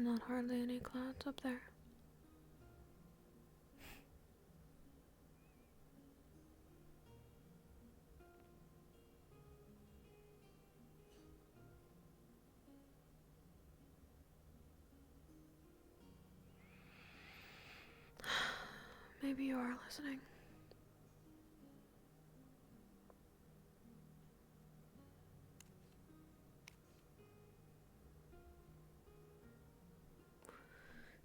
Not hardly any clouds up there. Maybe you are listening.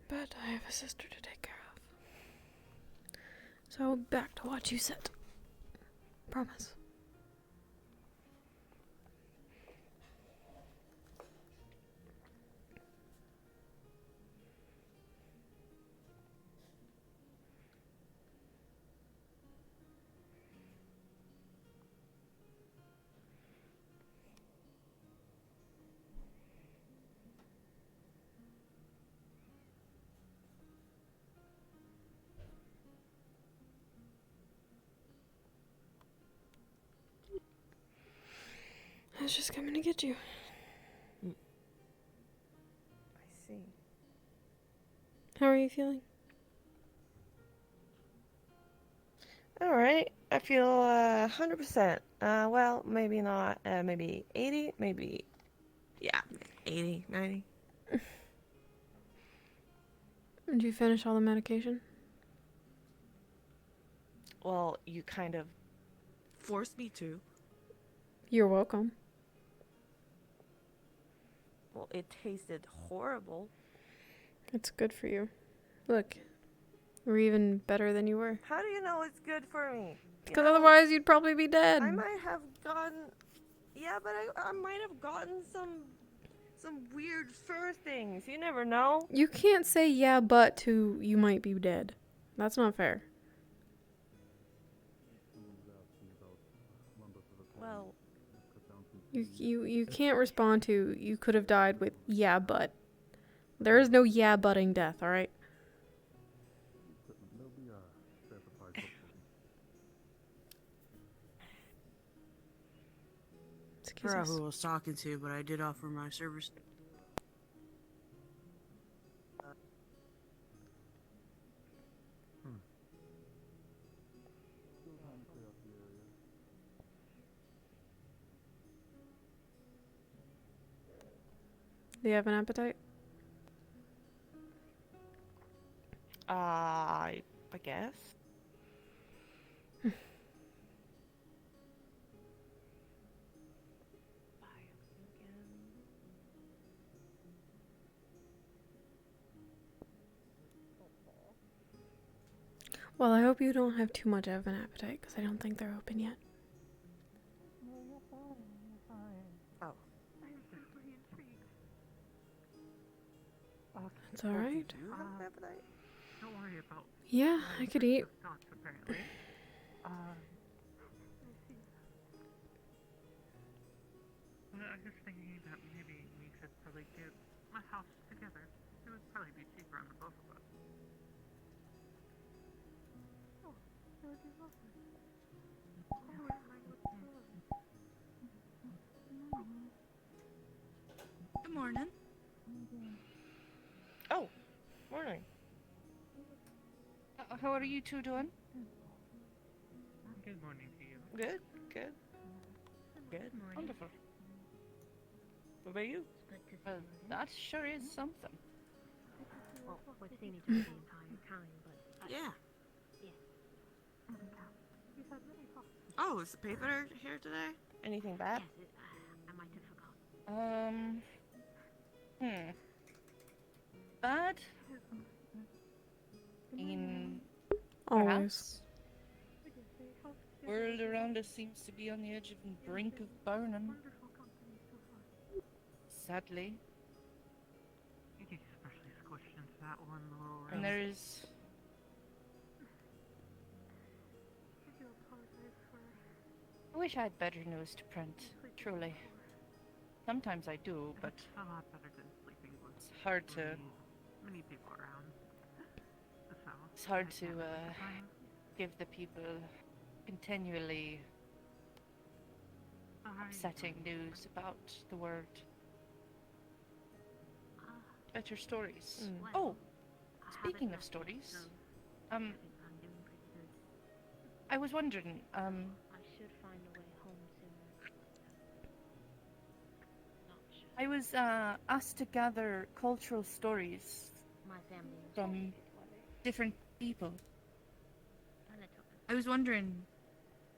But I have a sister to take care of. So back to what you said. Promise. I was just coming to get you. I see. How are you feeling? All right. I feel 100%. Well, maybe not. Maybe 80. Maybe, yeah, 80, 90. Did you finish all the medication? Well, you kind of forced me to. You're welcome. Well, it tasted horrible. It's good for you. Look, we're even better than you were. How do you know it's good for me? Because otherwise you'd probably be I dead. might have gotten... Yeah, but I might have gotten some weird fur things. You never know. You can't say yeah but to you might be dead. That's not fair. Well, You can't respond to you could have died with yeah but. There is no yeah butting death, alright? Excuse Forgot us. who I was talking to, but I did offer my service. Do you have an appetite? I guess. Well, I hope you don't have too much of an appetite, because I don't think they're open yet. Oh. It's alright. Do you have an appetite? Don't worry about Yeah, I could eat. thoughts, apparently. I was thinking that maybe we could probably get a house together. It would probably be cheaper on the both of us. Oh, that would be lovely. Good morning. Oh, morning. How are you two doing? Good morning to you. Good, good. Good. Wonderful. What about you? Well, that sure is something. Well, we've seen each other the entire time, but... Yeah. Yeah. Oh, is the paper here today? Anything bad? Yes, I might have forgotten. Bad? In Always. perhaps? World around us seems to be on the edge of the brink of burning. Sadly. He's especially squished into that one little room. And there is... I wish I had better news to print, truly. Sometimes I do, but It's a lot better than sleeping with it's hard to... many people around. So, It's hard I to, can't really complain. give the people continually Alright. upsetting news about the world. better stories. Mm. Oh, I haven't speaking of left yet, stories, so um, I think I'm doing pretty good. I was wondering, I should find a way home soon. Not sure. I was asked to gather cultural stories My family is from different people. a little bit. I was wondering,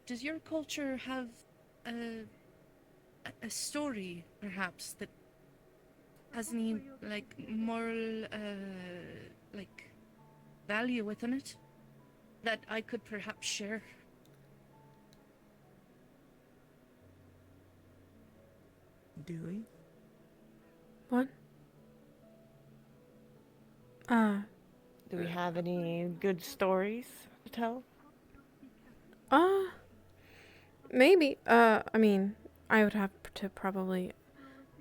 does your culture have a story, perhaps, that has any, like, moral, like, value within it that I could perhaps share? Do we? What? Do we have any good stories to tell? Uh, maybe. I mean, I would have to probably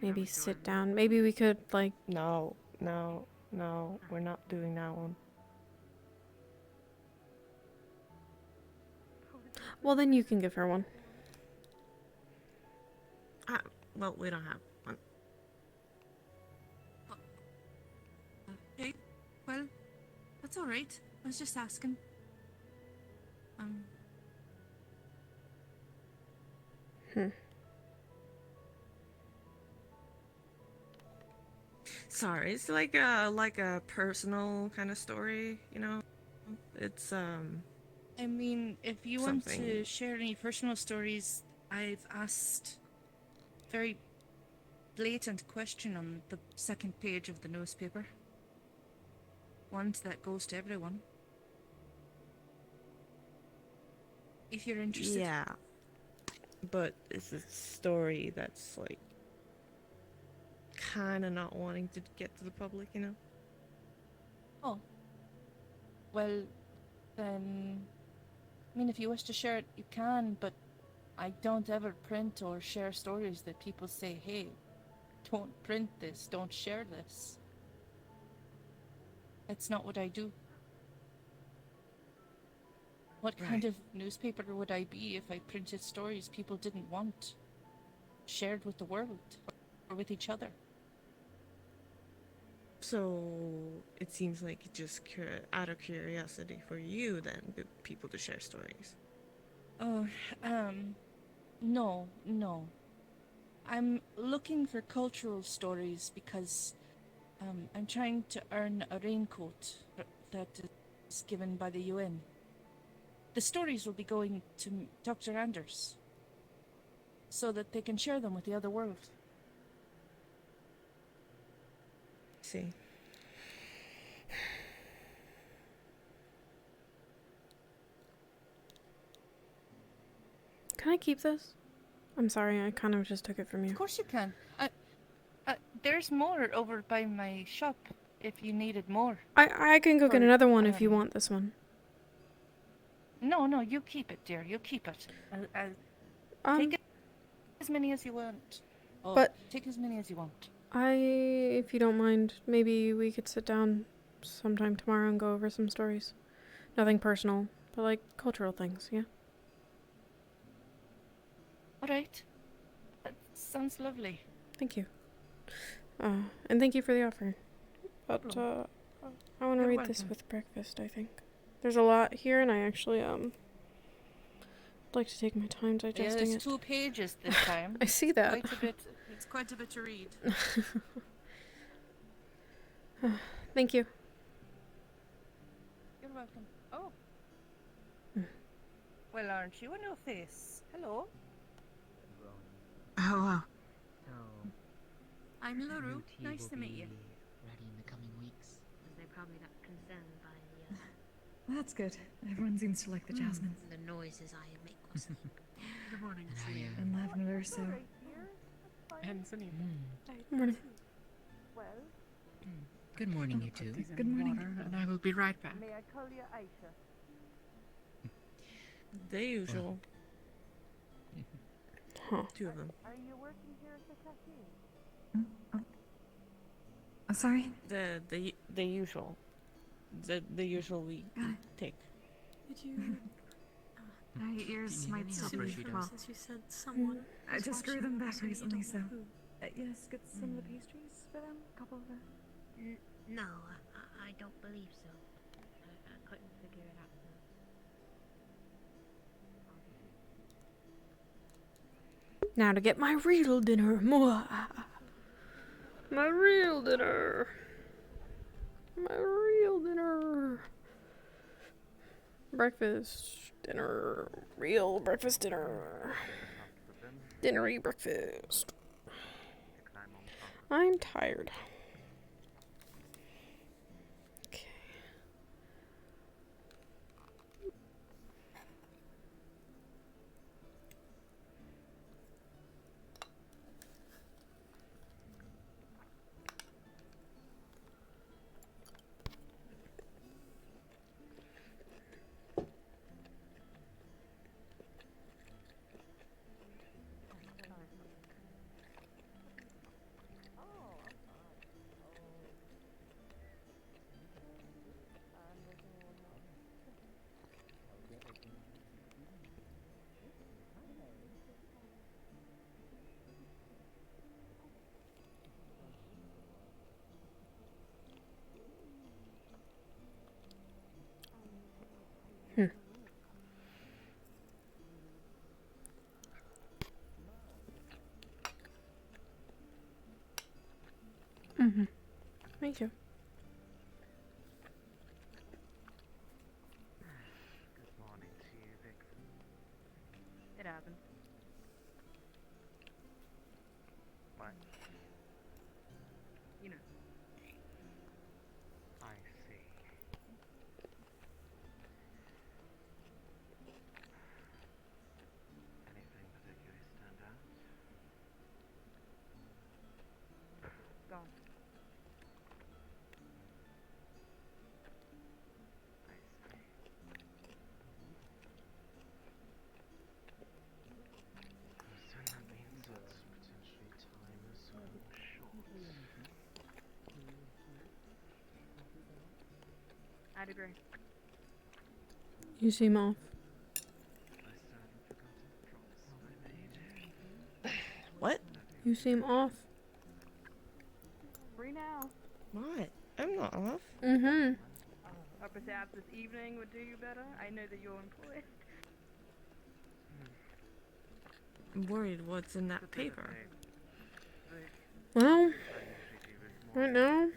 maybe sit down. Maybe we could, like, No, we're not doing that one. well, then you can give her one. Well, we don't have one. Okay, well, that's all right. I was just asking. Sorry, it's like a personal kind of story, you know? It's I mean, if you want to Something. share any personal stories, I've asked very blatant question on the second page of the newspaper. One that goes to everyone. If you're interested. Yeah. But it's a story that's like kind of not wanting to get to the public, you know? Oh. Well, then. I mean, if you wish to share it, you can, but I don't ever print or share stories that people say, hey, don't print this, don't share this. That's not what I do. What kind Right. of newspaper would I be if I printed stories people didn't want shared with the world or with each other? So it seems like just out of curiosity for you, then, people to share stories. Oh, no. I'm looking for cultural stories because I'm trying to earn a raincoat that is given by the UN. The stories will be going to Dr. Anders so that they can share them with the other world. See. Can I keep this? I'm sorry, I kind of just took it from you. Of course you can. There's more over by my shop if you needed more. I can go get For, another one if you um, want this one. No, you keep it, dear. You keep it. Um, Take as many as you want. Oh, But- take as many as you want. if you don't mind, maybe we could sit down sometime tomorrow and go over some stories. Nothing personal, but like cultural things, yeah? All right. That sounds lovely. Thank you. And thank you for the offer. But, I want to You're read this welcome. with breakfast, I think. There's a lot here, and I actually, like to take my time Yeah, digesting there's it. 2 pages this time. I see that. Quite a bit. it's quite a bit to read. Thank you. You're welcome. Oh. Mm. Well, aren't you a new face? Hello. Oh, wow. So, I'm the new Laru. tea Nice will to meet be you. ready in the coming weeks. They're probably not concerned by the, That's good. Everyone seems to like the jasmine the noises I make. Was Good morning, And Celia. and lavender, so And Sunny. Morning. Good morning, you two. Teas and Good morning. water, and I will be right back. May I call you Aisha? The usual. Huh. 2 of them. Are you working here at the cafe? sorry. The usual. The usual we take. Did you My ears you might need still any be help, Rashida? well. since you said someone? I just grew them back so you recently, don't so know who. yes, get some of the pastries for them. A couple of the. No, I don't believe so. I couldn't figure it out. Now to get my real dinner. My real dinner. My real dinner. Breakfast, dinner, real breakfast dinner. Dinnery breakfast. I'm tired. Okay. Mm-hmm. Thank you. Good morning to you, Vixen. It happens. What? You know. I see. Anything particularly stand out? Gone. I see. So that means that potentially time is running short. I'd agree. You seem off. I still haven't forgotten the promise I made. What? You seem off. Free now. What? I'm not off. Mm-hmm. Or perhaps this evening would do you better. I know that you're employed. I'm worried what's in that paper. Well, I usually do this right morning. now,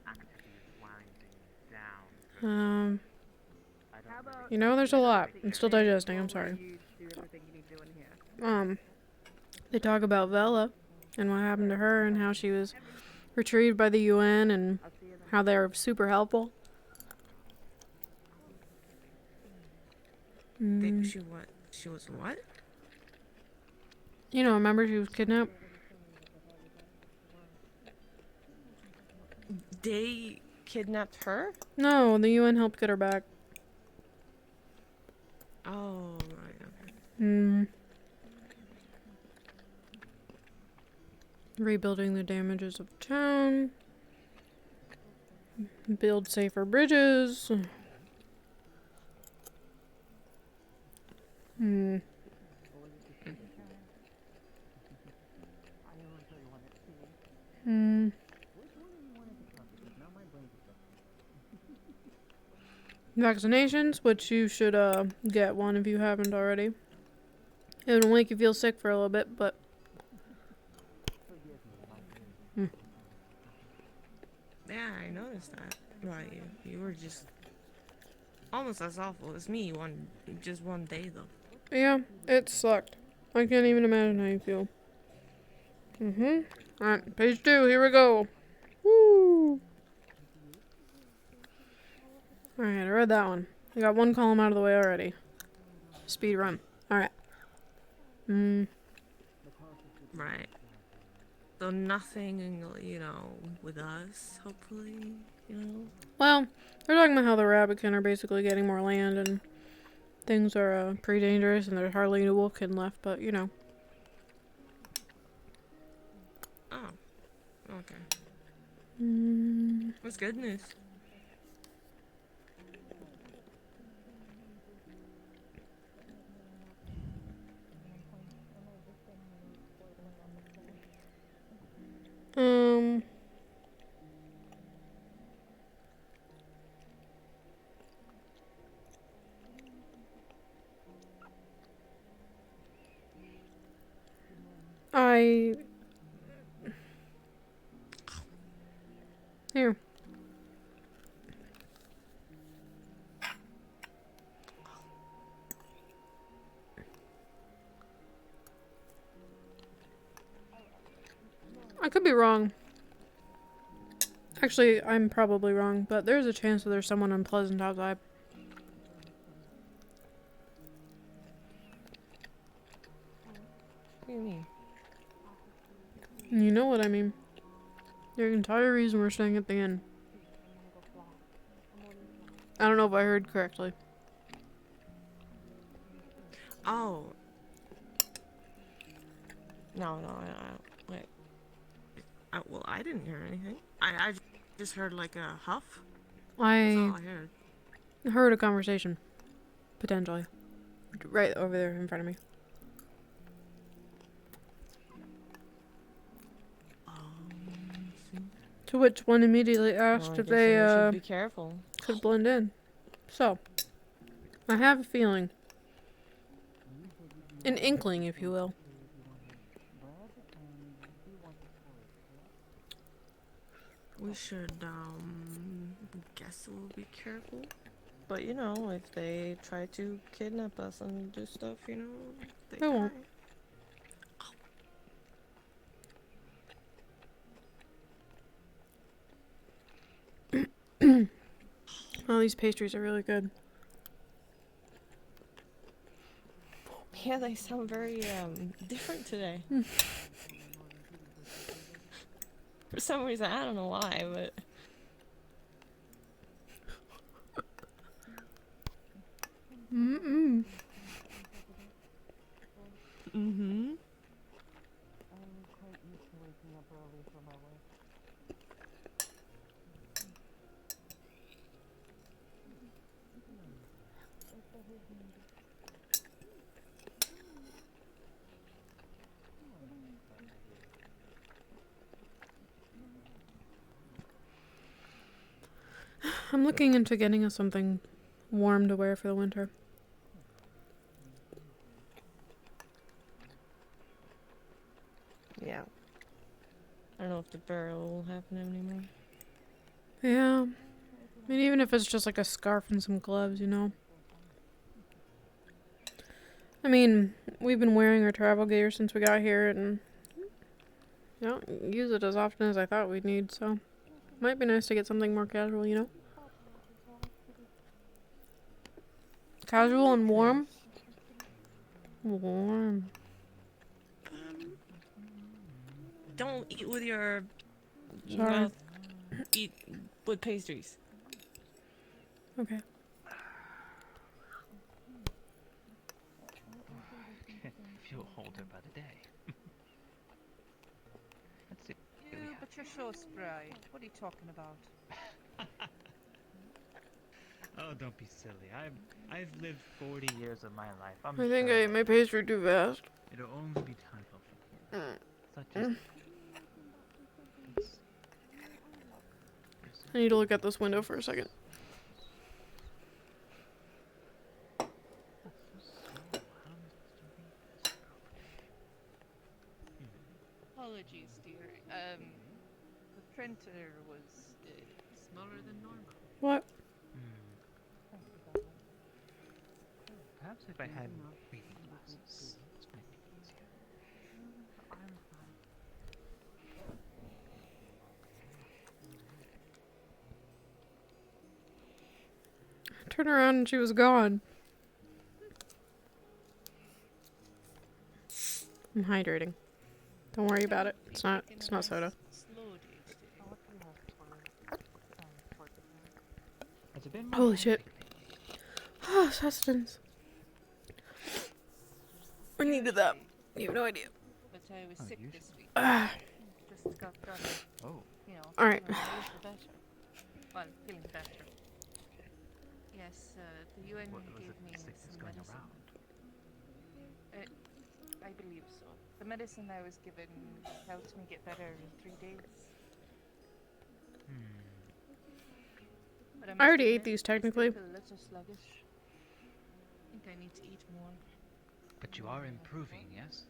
Actively winding down. I don't How really about you know, there's a lot. take I'm your still hand digesting. I'm while sorry. you do everything you need to do in here. They talk about Vela and what happened to her and how she was retrieved by the UN and I'll see you then. how they're super helpful. Mm. She was what? You know, remember she was kidnapped? They kidnapped her? No, the UN helped get her back. Oh, right, okay. Hmm. Rebuilding the damages of town. Build safer bridges. Hmm. Hmm. Vaccinations, which you should get one if you haven't already. It'll make you feel sick for a little bit, but Yeah, I noticed that. Right, you were just almost as awful as me just one day though. yeah, it sucked. I can't even imagine how you feel. Alright, page 2, here we go. Woo! Alright, I read that one. I got one column out of the way already. Speed run. Alright. Right. So nothing, with us, hopefully, Well, they're talking about how the rabbitkin are basically getting more land and things are pretty dangerous and there's hardly any wolfkin left, but Oh, okay. Mm, That's good news. um, Here. I could be wrong. Actually, I'm probably wrong, but there's a chance that there's someone unpleasant outside. What do you mean? You know what I mean. The entire reason we're staying at the inn. I don't know if I heard correctly. Oh. No, wait. Well, I didn't hear anything. I just heard like a huff. That's all I I heard. heard a conversation. Potentially. Right over there in front of me. To which one immediately asked Well, I if guess they you should be careful. could blend in. So, I have a feeling. An inkling, if you will. We should guess we'll be careful. But you know, if they try to kidnap us and do stuff, you know, They won't. might. Oh, these pastries are really good. Yeah, they sound very different today. For some reason, I don't know why, but Mm-mm. mm-hmm. I'm looking into getting us something warm to wear for the winter. Yeah. I don't know if the barrel will happen anymore. Yeah. I mean, even if it's just like a scarf and some gloves, you know. I mean, we've been wearing our travel gear since we got here, and I don't use it as often as I thought we'd need, so might be nice to get something more casual, you know? Casual and warm? Warm. Don't eat with your Sorry. mouth. Eat with pastries. Okay. Feel older by the day. Let's see. You, but you're so spry. What are you talking about? Oh, don't be silly. I've lived 40 years of my life. I'm I think I sure ate my pastry too fast. it'll only be time for Mm. such as I need to look at this window for a second. Apologies, dear. The printer was smaller than normal. What? Perhaps if I had reading glasses, this might be easier. I turned around and she was gone. I'm hydrating. Don't worry about it. It's not soda. Has it been my Holy hand shit. lately? Ah, sustenance. I needed that. You have no idea. But I was Oh, sick usually. this week. Ah. Just got done. Oh. You know. Alright. feeling a little better. Well, feeling better. Yes, the UN What was gave it? me Sickness some going medicine. around? I believe so. The medicine I was given helped me get better in 3 days. But I already must ate admit, these I still technically. feel a little sluggish. I think I need to eat more. But you are improving, yes?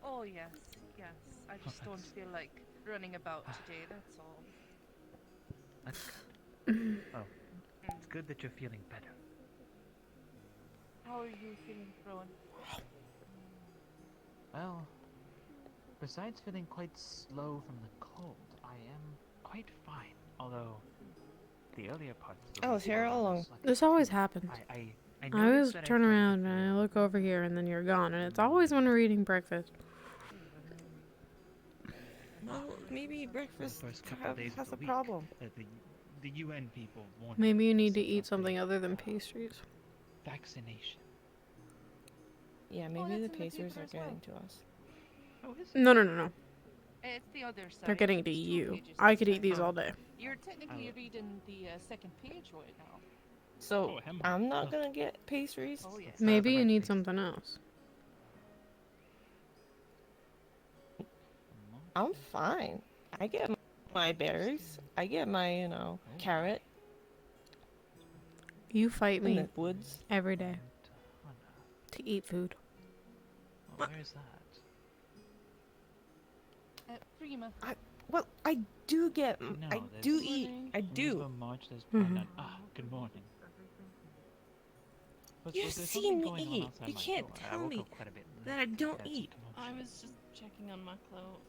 Oh, yes, yes. I just don't feel like running about today, that's all. That's good. Oh, it's good that you're feeling better. How are you feeling, Rowan? Well, besides feeling quite slow from the cold, I am quite fine. Although, the earlier parts of the I week was here were all rather along. sluggish. This always happens. I I noticed always that I turn started to around and I feel- look over here and then you're gone, and it's always when we're eating breakfast. Well, maybe breakfast first couple days of has the a week. problem. The UN people warned Maybe you us need to about eat something the other than pastries. vaccination. Yeah, Oh, maybe that's the in the pastries paper are as well. getting to us. Oh, is it? No, no, no, no. It's the other side. They're getting to It's 2 you. pages I this could eat time. these all day. You're technically will- reading the second page right now. So Oh, hamburger. I'm not Oh. gonna get pastries. Oh, yes. Maybe the you right need place. something else. I'm fine. I get my berries. I get my, carrot You fight in me the woods. every day Montana. to eat food. Oh, where's that? Prima. Well, I do get. No, I there's- do eat. I do. March, there's Mhm. good morning. You've Was there seen something me going on eat. outside You my can't door? I tell woke me up quite a bit that I late. don't That's eat. commotion. I was just checking on Mucklow.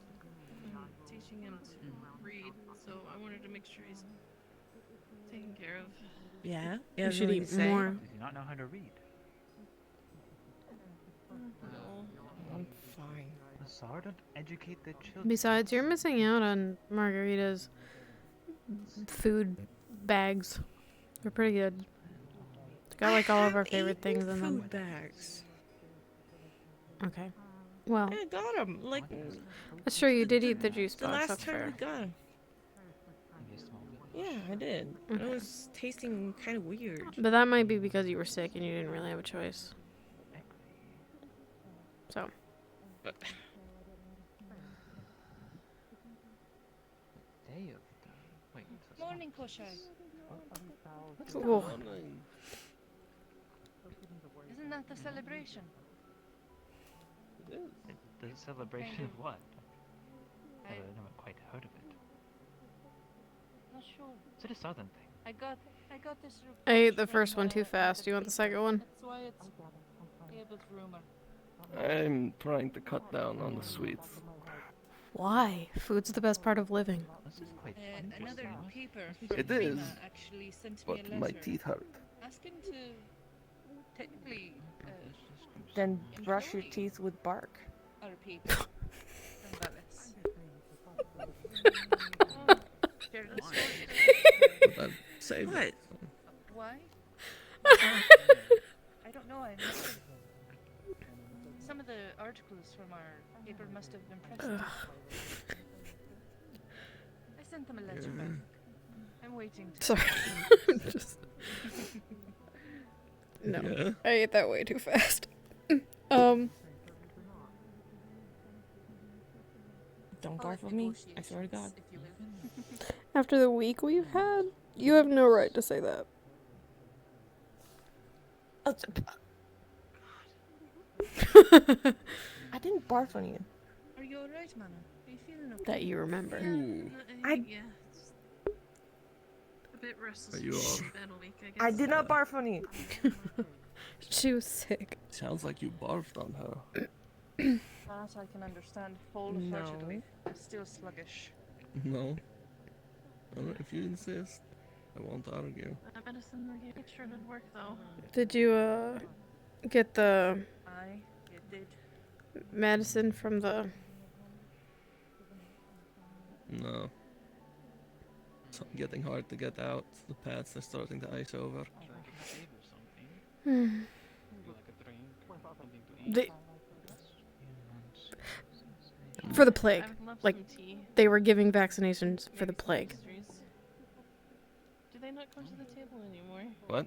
I'm teaching him to read, so I wanted to make sure he's taken care of. Yeah. You should eat more. Does he not know how to read? No. I'm fine. Lazar, don't educate the children. Besides, you're missing out on Margarita's food bags. They're pretty good. It's got like all of our favorite things in them. Food bags. Okay. Well, I got them. Like that's true. You did eat the juice the box. last That's time we fair. got them. Maybe a small bit. Yeah, I did. Okay. It was tasting kind of weird. But that might be because you were sick and you didn't really have a choice. So. Day of the... Wait, so it's not- Morning, Koshai. Cool. Isn't that the celebration? The celebration of what? I- I've never quite heard of it. Not sure. Is it a southern thing? I got this report. I ate the from, first one too fast. Do you want the second one? That's why it's Abel's rumor. I'm trying to cut down on the sweets. Why? Food's the best part of living. This is quite Another interesting. paper It from is, Prima actually sent me a but letter my teeth hurt. asking to technically Then brush your teeth with bark. our paper. From Vallis. Share the story. But I've saved What? it. Why? I don't know. I must have... Some of the articles from our paper must have impressed them. I sent them a letter back. I'm waiting to... Sorry. Just... No. Yeah. I ate that way too fast. Don't Call it barf on me. I swear to God. negotiations, if you will. After the week we've had, you have no right to say that. Oh, I didn't barf on you. Are you alright, Mana? Are you feeling okay? That you remember. Ooh. Yeah, it's a bit restless. Are you from all- the bad week, I guess. I did not barf on you. She was sick. Sounds like you barfed on her. That I can understand wholeheartedly. No. I'm still sluggish. No. Alright, if you insist, I won't argue. That medicine we gave sure did work, though. Did you, get the It did. medicine from the... No. It's getting hard to get out. The pads are starting to ice over. Hmm. They, for the plague. I would love Like, some tea. they were giving vaccinations for the Maybe some plague. pastries. Do they not come to the table anymore? What?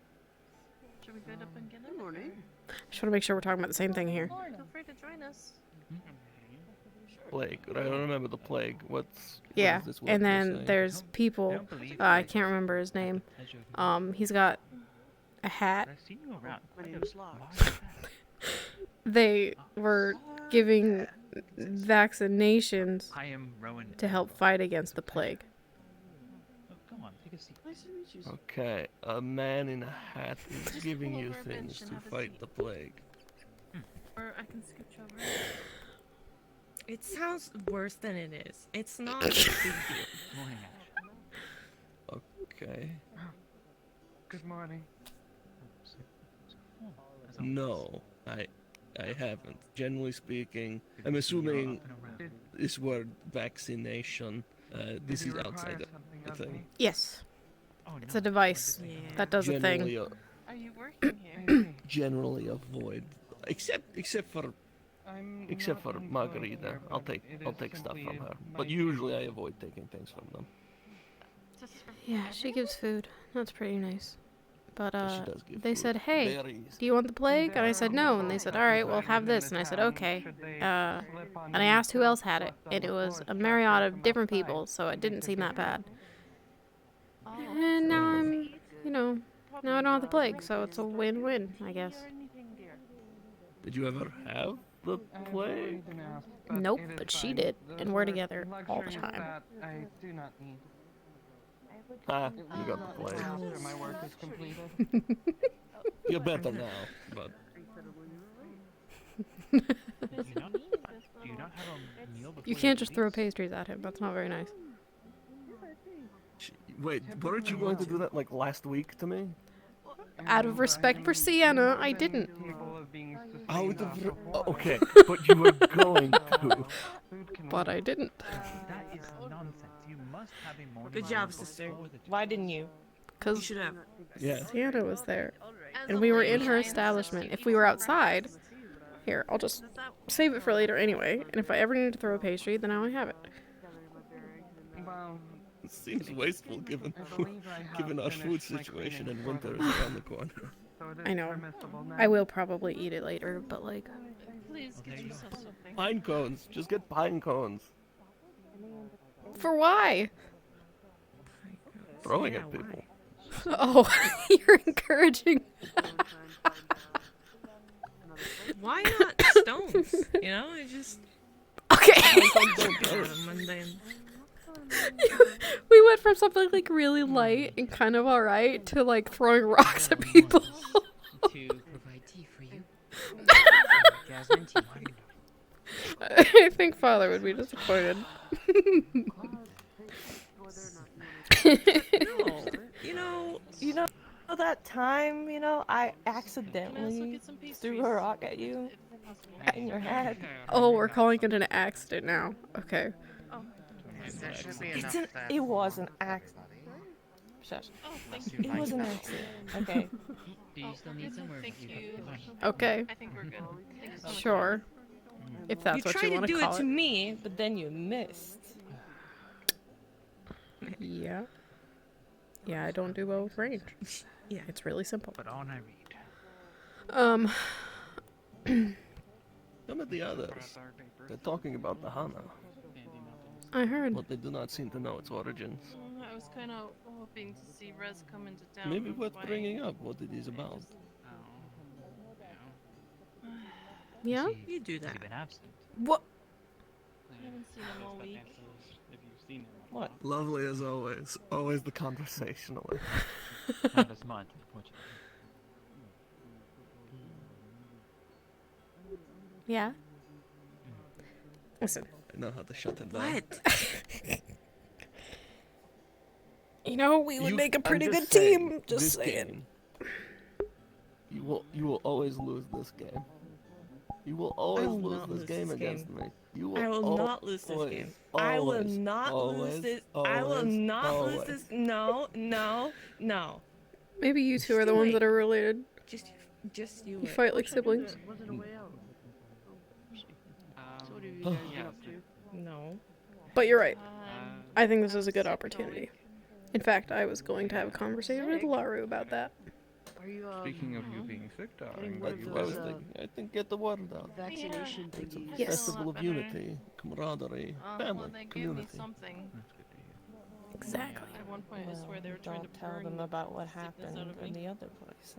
Should we go up and get it? Good morning. I just want to make sure we're talking about the same thing here. Feel free to join us. Plague. I remember the plague. What's Yeah, what is this word and you're then saying? there's people. I can't remember his name. He's got a hat. I've seen you around. My name's Lars. They were giving vaccinations I am Rowan. to help fight against the plague. Oh, go on, take a seat. Okay, a man in a hat is Just giving pull you over a bench things and to have a fight seat. the plague. Or I can scooch over. It sounds worse than it is. It's not a big deal. Morning, Ash. Okay. Good morning. No, I haven't. Generally speaking, I'm assuming this word vaccination. This is outside the thing. Yes, Oh, no. it's a device Yeah. that does a thing. Generally, Are you working here? generally avoid, except for Margarita. I'll take stuff from her, but usually I avoid taking things from them. Just for Yeah, she gives food. That's pretty nice. But She does give they food. said, "Hey, Berries. do you want the plague?" And I said no, and they said, "All right, well have this." And I said, "Okay." And I asked who else had it, and it was a myriad of different people, so it didn't seem that bad. And now I'm, now I don't have the plague, so it's a win-win, I guess. Did you ever have the plague? Nope, but she did, and we're together all the time. I do not need Ah, you got the plague. after my work is completed. You're better now, but Do you not have a meal before You can't just leave? throw pastries at him. That's not very nice. wait, weren't you going to do that like last week to me? Out of respect for Sienna, I didn't. Out of okay, but you were going to. But I didn't. That is nonsense. You must have a morning Good job, meal sister. before the Why didn't you? You Because should have. Yeah. Sienna was there. As And a we were in lady, her I insist establishment. you If eat we were some outside, breakfast. here, I'll just Does that save it for later anyway. And if I ever need to throw a pastry, then now I have it. Well, It seems wasteful given I believe I have given our food finished my situation cleaning and for winter the is around the corner. so it is I know. permissible now. I will probably eat it later, but like, Please get yourself something. Pine cones. Just get pine cones. for why? Throwing Yeah, at people. Oh, you're encouraging. Why not stones? You know, it just Okay. mundane. We went from something like really light and kind of alright to like throwing rocks at people. To provide tea for you. Jasmine tea. I think Father would be disappointed. You know that time, I Can I also accidentally get some pastries? threw a rock at you If possible. in your head. Oh, we're calling it an accident now. Okay. That should be It's enough. it was an accident. Shush. Oh, thank you. It was an accident. Okay. Do you still need some or Thank you you. fine? Okay. I think we're good. Thank you so much. Sure. If that's You what tried you to want do to it call to it. me, but then you missed. Yeah. Yeah, I don't do well with range. Yeah. It's really simple. But on I read. Some of the others, they're talking about the Hana, I heard. but they do not seem to know its origins. I was kind of hoping to see Rez come into town. Maybe worth Why- bringing up what it is about. Yeah? You do Has that. he been absent? What? I haven't seen him all week. What? Lovely as always. Always the conversationalist. Not this month, unfortunately. Yeah? Listen. I know how to shut it down. What? We would You- make a I'm pretty just good saying, team. Just this saying. game, you will always lose this game. You will always will lose not this lose game this against me. You will I will not lose this always, game. I will always, not always, lose this. I will always, not lose always. this. No, no, no. Maybe you two are Just the do ones it. that are related. Just you You wait. fight like siblings. So what have you guys been up to? No. But you're right. Um, I think this is a good opportunity. In fact, I was going to have a conversation with Laru about that. Are you, Speaking of you being sick, darling, rid That's of what I was those, thinking. I think get the word out. vaccination It's a thingies? Yes. festival of better. unity, camaraderie, well, family, they gave me community. something. That's good to hear. Exactly. At one point, I swear they were trying to Don't tell burn them about what sickness happened out of in me. the other place.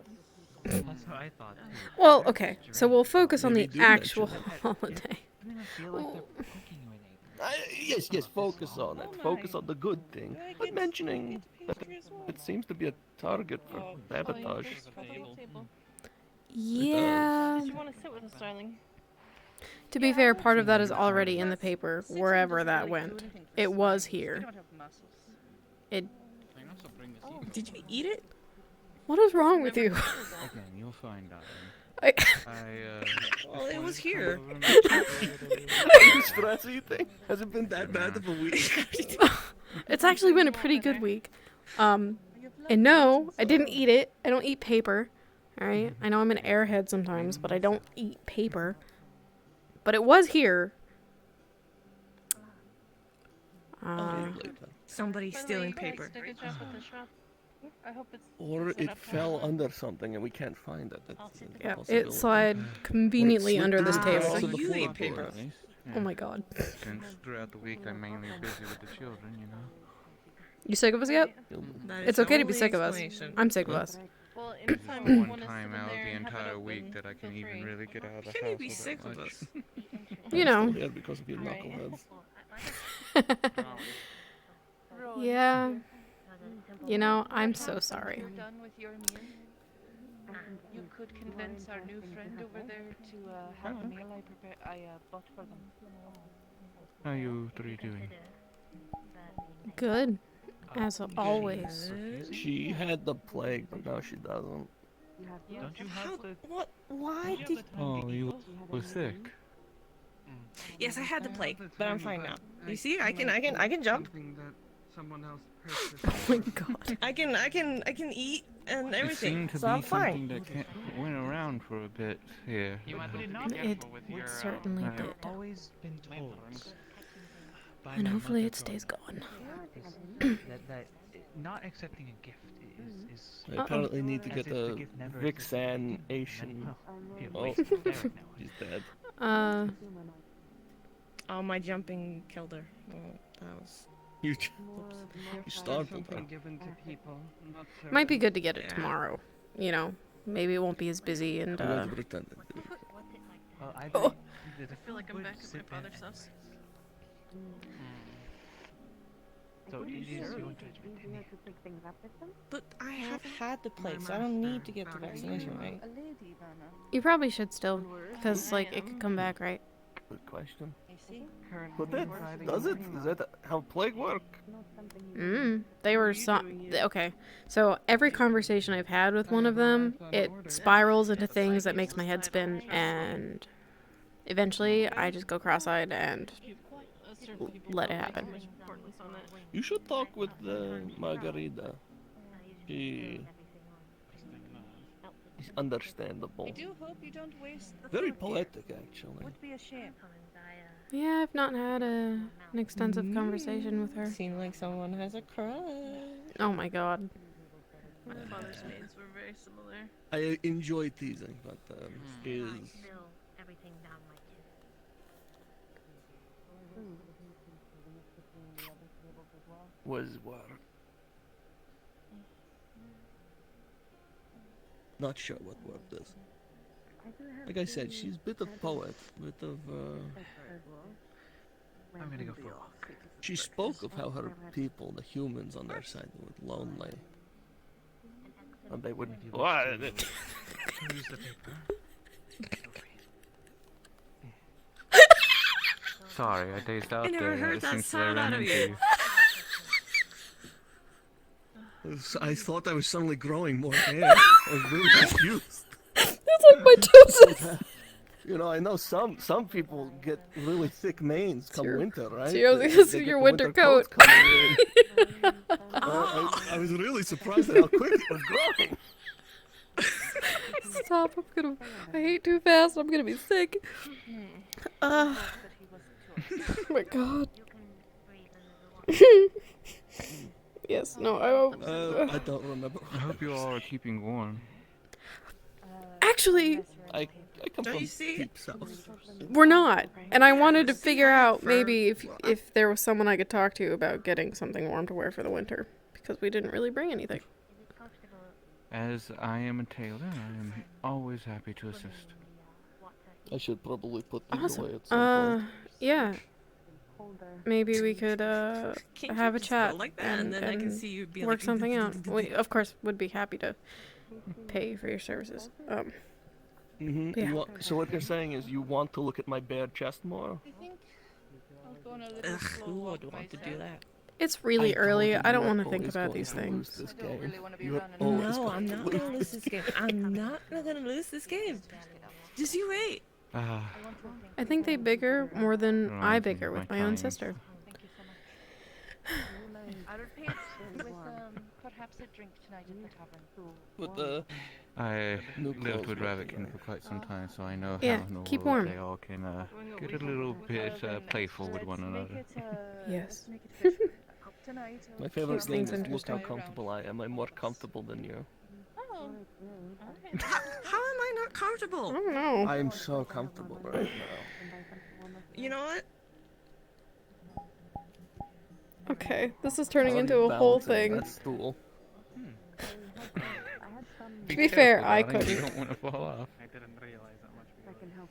That's what I thought. Too. Well, okay. So we'll focus on Maybe the do mention actual it. holiday. I mean, to feel like they're poking you in a Yes, focus on it. Focus on the good thing. But mentioning that it seems to be a target for sabotage. Yeah. Did you want to sit with us, darling? To be fair, part of that is already in the paper, wherever that went. It was here. It. Did you eat it? What is wrong with you? Again, you'll find out. Well, it was here. Stress eating? Has it been that bad of a week? It's actually been a pretty good week. And no, I didn't eat it. I don't eat paper. Alright? I know I'm an airhead sometimes, but I don't eat paper. But it was here. Somebody's stealing paper. I hope it's Or set it up fell right. under something and we can't find it. That's a Yeah, it possibility. slid conveniently under this slipped table. through the you ate floorboard. paper. Oh my god. Since throughout the week I'm mainly busy with the children, you know. You sick of us yet? That is It's okay the to be only sick of us. explanation. I'm sick of us. Well, It's anytime the you one want to sit time in out there of the and have it entire open, week that I can feel even free. really get out of the Can house. you be all that sick of much. us? You know. Yeah, because of your knuckleheads. Yeah. You know, I'm so sorry. You're done with your meal? You could convince our new friend over there to have the meal I bought for them. How are you three doing? Good. As always. She had the plague, but now she doesn't. Don't you How? have the... What? Why did? Oh, you were sick. Yes, I had the plague, but I'm fine now. You see, I can jump. Oh my god. I can eat and It everything. seemed to So be I'm fine. something that went around for a bit here. You might It have to be careful with your, certainly I've did. I've always been told by And my hopefully mother it stays going. that not accepting a gift is I apparently need to as get if the a gift never existed. vixanation. Here, Oh, wait, there it now. she's dead. Oh, my jumping killed her. Oh, that was. You startled her. Might be good to get it tomorrow. You know, maybe it won't be as busy and I'm going to pretend it didn't. Well, I Oh. feel like I'm back at my father's house. So it is your judgment, isn't it? But I have had the plague, so I don't need to get the vaccination, right? you probably should still, because like it could come back, right? Good question. But does it? Is that how plague work? They were okay. So every conversation I've had with one of them, it spirals into things that makes my head spin, and eventually I just go cross-eyed and let it happen. You should talk with Margarita. She's understandable. I do hope you don't waste the Very food. poetic, actually. Would be a shame. Yeah, I've not had an extensive conversation with her. Seems like someone has a crush. Oh my god. My father's maids were very similar. I enjoy teasing, but she is was work. Not sure what word is. Like I said, she's a bit of poet, bit of I'm gonna go for a walk. She spoke of how her people, the humans on their side, were lonely. And they would... What? Use the paper. Sorry, I dazed out I never there heard that since I sound ran out of into you. I thought I was suddenly growing more hair. I was really confused. That's like my toes. You know, I know some people get really thick manes come your- winter, right? it's your- They it's get your the winter coats coat. coming in. I was really surprised at how quick it was growing. Stop, I hate too fast, I'm gonna be sick. Oh my god. Yes, no, I don't remember. I hope you all are keeping warm. Actually, I come Don't from you see? deep south. we're not. And I wanted to figure out maybe if there was someone I could talk to about getting something warm to wear for the winter. Because we didn't really bring anything. As I am a tailor, I am always happy to assist. I should probably put these away Awesome. at some point. Yeah. Maybe we could Can't you have a just go chat like that, and then I can see you be work like, something out. We, of course, would be happy to pay for your services. Mm-hmm. Yeah. So what you're saying is you want to look at my bare chest more? I think I'll go on a little Ugh, slow who walk would want to do that? It's really I told early. you I don't you are want to think always about going these to lose things. this I don't game. really want to be You are running always No, going I'm to not lose gonna lose this game. I'm not gonna lose this game. Just you wait. I think they bigger more than I Right, bigger with my my own times. sister. Thank you so much. I would pay with perhaps a drink tonight at the tavern. But I New lived clothes with will Ravikin be for quite some time, so I know Yeah, how in the keep world warm. they all can get a little bit playful with one another. Yes. my favorite Keeps thing things is look how interesting. comfortable I am. I'm more comfortable than you. Oh. How am I not I comfortable? don't know. I am so comfortable right now. You know what? Okay, this is turning How are into you a whole balancing thing. that stool? To be fair, I darling, You couldn't. don't want to fall off. I didn't realize that much. I can help.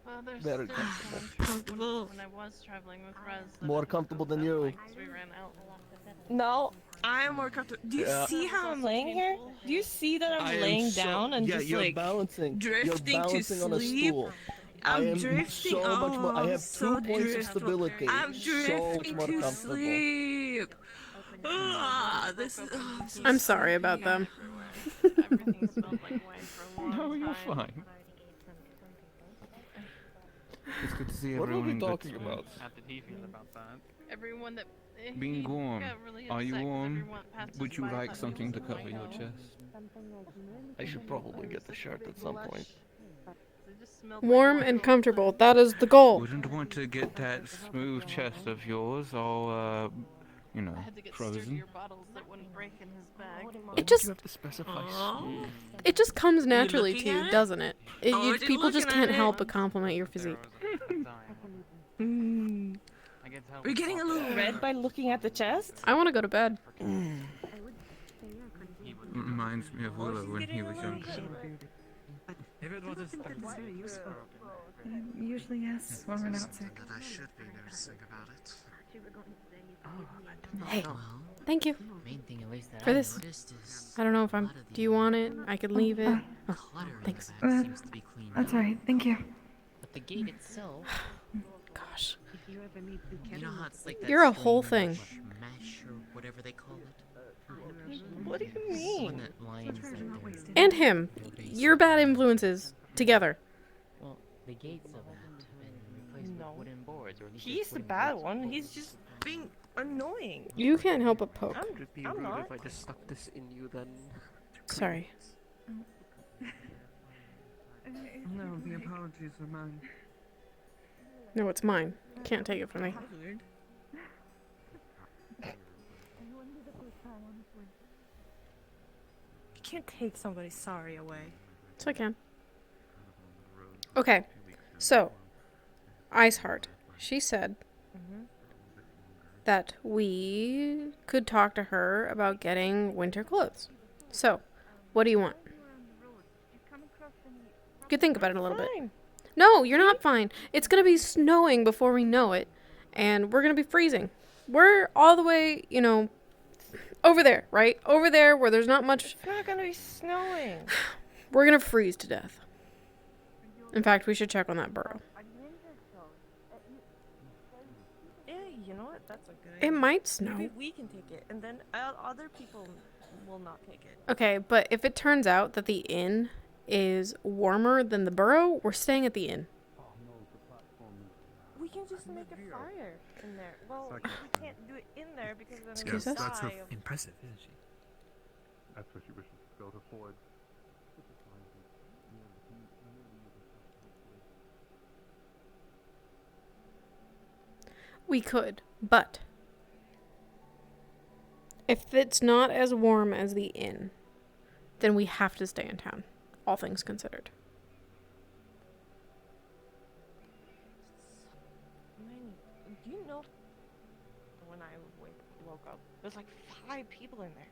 Well, there's Very still comfortable. times Comfortable. when I was traveling with Rez. that More I comfortable than felt you. like we ran out. No. I'm more comfortable. Do you Yeah. see how I'm laying here? Do you see that I'm laying down and yeah, just you're like balancing. drifting you're to balancing on a sleep? stool. I'm I am drifting. so much more. I Oh, have so 2 points of driftful. stability. I'm so drifting much more to comfortable. sleep. Ah, this is. Oh, I'm so I'm sorry about them. Everything smelled like wine for a long No, you're time. fine. It's good to see What are everyone we in good talking spirits. about? How did he feel about that? Everyone that Being he warm. got really Are you upset 'cause warm? everyone passed Would us you by like thought he something was to a cover your wino. chest? I should probably get the shirt at some point. It just smelled like Warm wine and all the comfortable. time. That is the goal. Wouldn't want to get that smooth chest of yours all, you know, I had to get frozen. sturdier bottles that wouldn't break in his bag. Why It just you have to specify Aw. smooth? it just comes naturally to looking you, at it? doesn't it? Oh, I did People just looking at can't it. help but compliment your physique. Mm. I can tell. Are you getting a little red by looking at the chest? I want to go to bed. Reminds me of Willow when he was younger. If it was a stunt, Usually yes, when we're not sick. That I should be noticing about it. Hey, Well, thank you. main thing at least that For I this. noticed is I don't know if a I'm. lot of Do you want it? I could leave it. Oh, clutter in thanks. the back seems to be cleaned That's up. alright, thank you. But the gate itself, Gosh. you know how it's like that You're a whole string thing. mesh or whatever they call it. What do you One mean? that lines that And him. You're bad influences together. Well, the gates of that have been replaced No. with wooden boards, or at least He's the wooden bad bricks one. or He's boards. just being annoying. You can't help but poke. I'm, Would it be I'm rude not. if I just stuck this in you then? Sorry. no, the apologies are mine. No, it's mine. Can't take it from me. You can't take somebody's sorry away. So I can. Okay. So, Iceheart. She said that we could talk to her about getting winter clothes. So, what do you want? You could think about it a little bit. Fine. No, you're not fine. It's gonna be snowing before we know it, and we're gonna be freezing. We're all the way, over there, right? Over there where there's not much. It's not gonna be snowing. We're gonna freeze to death. In fact, we should check on that burrow. Yeah, you know what? That's a good It idea. might snow. Maybe we can take it, and then other people will not take it. Okay, but if it turns out that the inn is warmer than the burrow, we're staying at the inn. We can just make a fire in there. Well, we can't do it in there because then Excuse we'll us? die of... impressive, isn't she? That's what she wishes to go to Ford. We could, but if it's not as warm as the inn, then we have to stay in town, all things considered. Do you know when I woke up, there's like 5 people in there.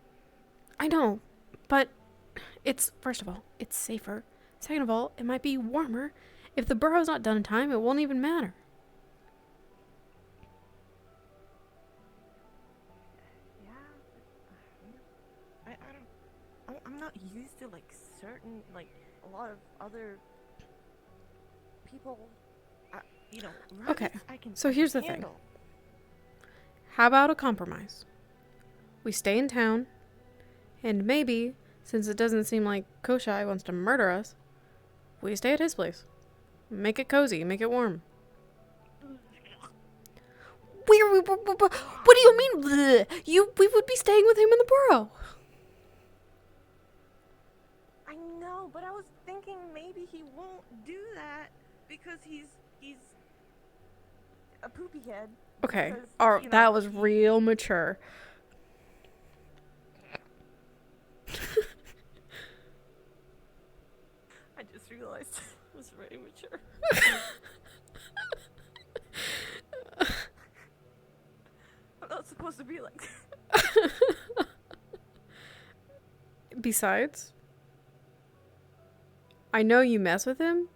I know, but It's, first of all, it's safer. Second of all, it might be warmer. If the burrow's not done in time, it won't even matter. Yeah. I'm not used to like certain like a lot of other people. You know. Okay, rabbits I can so here's the thing. handle. How about a compromise? We stay in town, and maybe, since it doesn't seem like Koshai wants to murder us, we stay at his place. Make it cozy, make it warm. What do you mean? Bleh? We would be staying with him in the burrow. I know, but I was thinking maybe he won't do that because he's a poopy head. Okay, Because, you know, that was real mature. I just realized it was very mature. I'm not supposed to be like that. Besides, I know you mess with him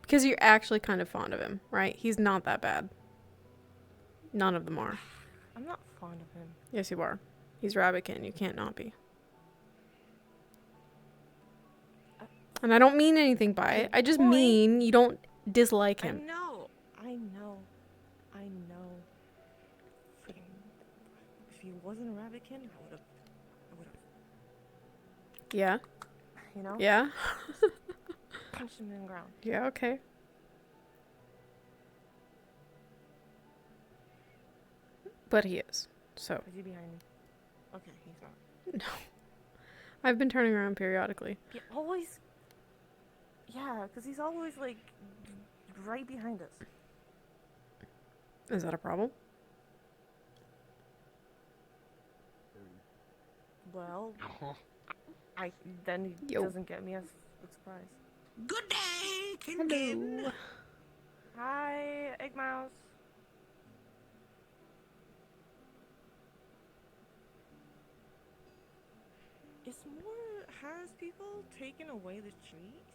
because you're actually kind of fond of him, right? He's not that bad. None of them are. I'm not fond of him. Yes, you are. He's Rabbitkin. You can't not be. And I don't mean anything by it. I just mean you don't dislike him. I know. Freaking, if he wasn't a rabbitkin, I would have. Yeah? You know? Yeah? Punched him in the ground. Yeah, okay. But he is. So. Is he behind me? Okay, he's not. No. I've been turning around periodically. He always. Yeah, because he's always like right behind us. Is that a problem? Well, then he Yo. doesn't get me as a surprise. Good day, Kinkin. Hello. Hi, Egg Mouse. Has people taken away the trees?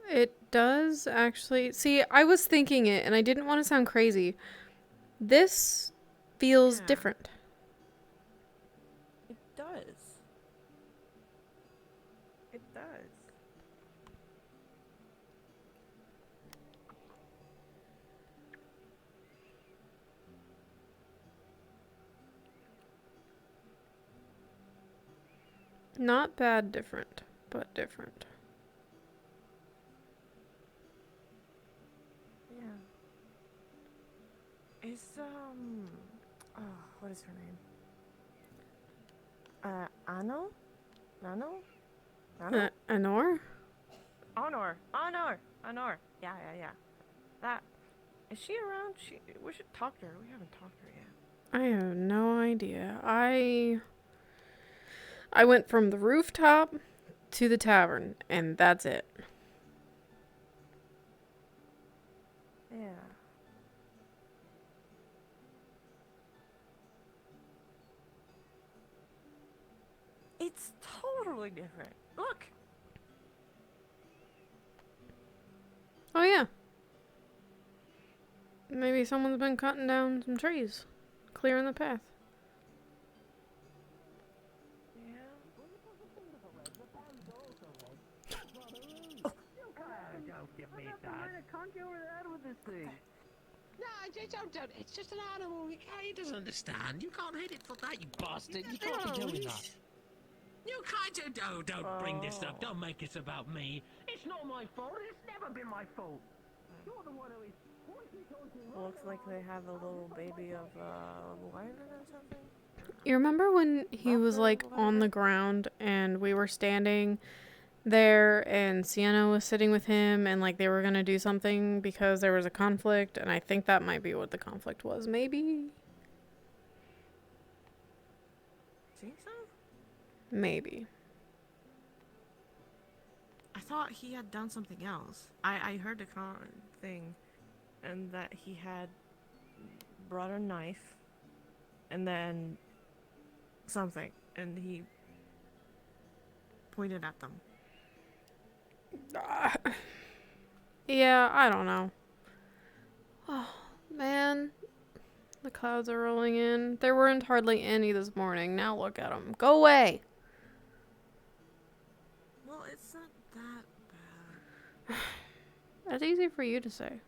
It does actually. See, I was thinking it and I didn't want to sound crazy. This feels different. It does. It does. Not bad different, but different. Yeah. Is what is her name? Ano? Nano? Nano? Anor? Honor. Yeah. That is she around? We should talk to her. We haven't talked to her yet. I have no idea. I went from the rooftop to the tavern, and that's it. Yeah. It's totally different. Look. Oh yeah. Maybe someone's been cutting down some trees, clearing the path. No, don't. It's just an animal. He doesn't understand. You can't hit it for that, you bastard. You can't be doing that. You can't don't bring this up. Don't make this about me. It's not my fault. It's never been my fault. You're the one who is. Looks like they have a little baby of wyvern or something. You remember when he was like on the ground and we were standing there and Sienna was sitting with him and like they were gonna do something because there was a conflict, and I think that might be what the conflict was, maybe? Think so? Maybe. I thought he had done something else. I heard the thing, and that he had brought a knife, and then something, and he pointed at them. Yeah, I don't know. Oh, man. The clouds are rolling in. There weren't hardly any this morning. Now look at them. Go away! Well, it's not that bad. That's easy for you to say.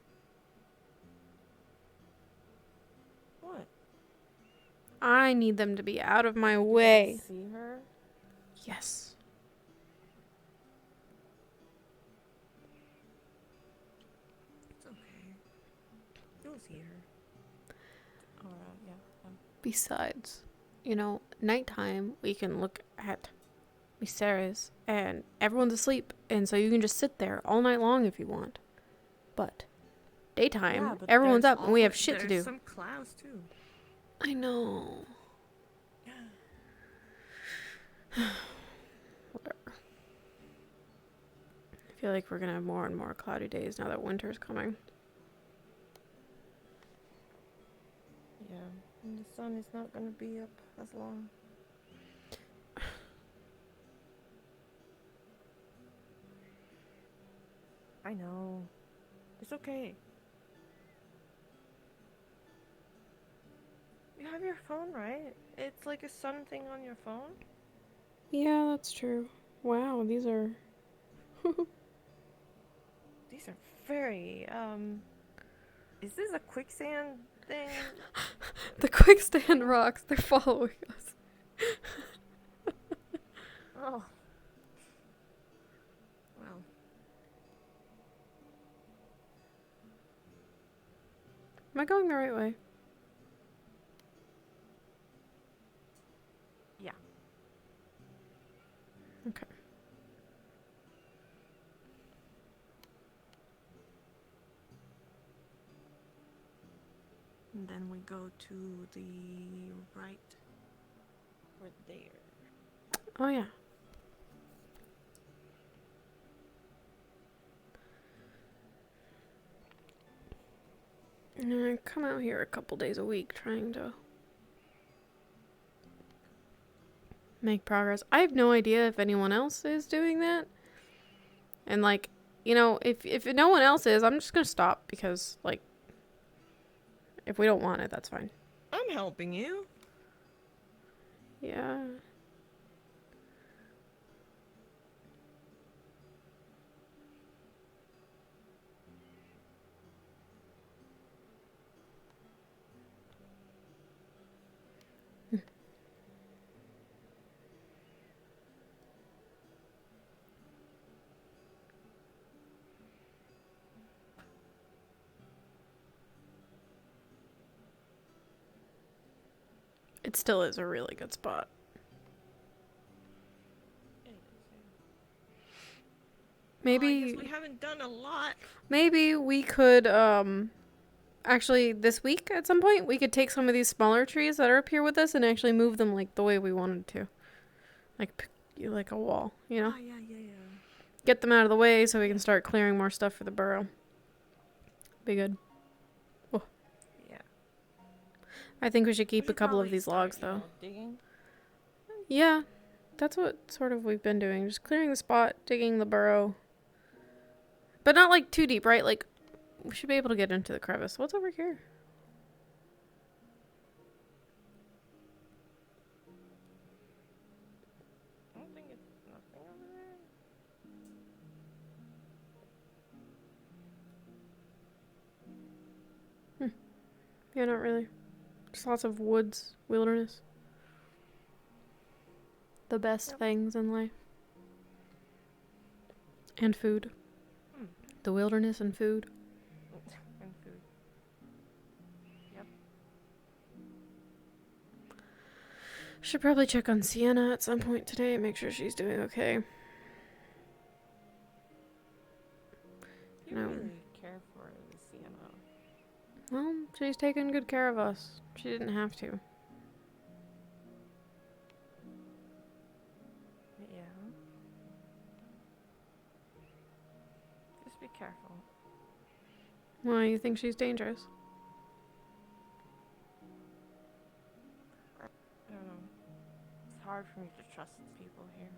What? I need them to be out of my way. See her? Yes. It's okay. You'll see her. Yeah. Besides, you know, nighttime, we can look at Mysteris, and everyone's asleep, and so you can just sit there all night long if you want. But daytime, Yeah, but everyone's there's up, and we have always- shit to do. There's some clouds too. I know. Whatever. I feel like we're gonna have more and more cloudy days now that winter's coming. Yeah. And the sun is not gonna be up as long. I know. It's okay. You have your phone, right? It's like a sun thing on your phone. Yeah, that's true. Wow, these are... These are very, is this a quicksand thing? The quicksand rocks, they're following us. Oh. Well. Am I going the right way? Yeah. Okay. And then we go to the right. We're there. Oh, yeah. And I come out here a couple days a week trying to make progress. I have no idea if anyone else is doing that. And, like, you know, if no one else is, I'm just gonna stop because, like, if we don't want it, that's fine. I'm helping you. Yeah. It still is a really good spot. Maybe Well, I guess we haven't done a lot. maybe we could actually this week at some point we could take some of these smaller trees that are up here with us and actually move them like the way we wanted to. Like a wall, you know? Oh, yeah. Get them out of the way so we can start clearing more stuff for the burrow. Be good. Oh. Yeah. I think we should keep We a couple of probably these logs start, though. Digging. Yeah. That's what sort of we've been doing. Just clearing the spot, digging the burrow. But not like too deep, right? Like we should be able to get into the crevice. What's over here? I don't think it's nothing over there. Yeah, not really. Just lots of woods, wilderness. The best things in life. And food. The wilderness and food. And food. Yep. Should probably check on Sienna at some point today and make sure she's doing okay. You No. really care for Sienna. Well, she's taken good care of us. She didn't have to. Yeah. Just be careful. Why, you think she's dangerous? I don't know. It's hard for me to trust people here.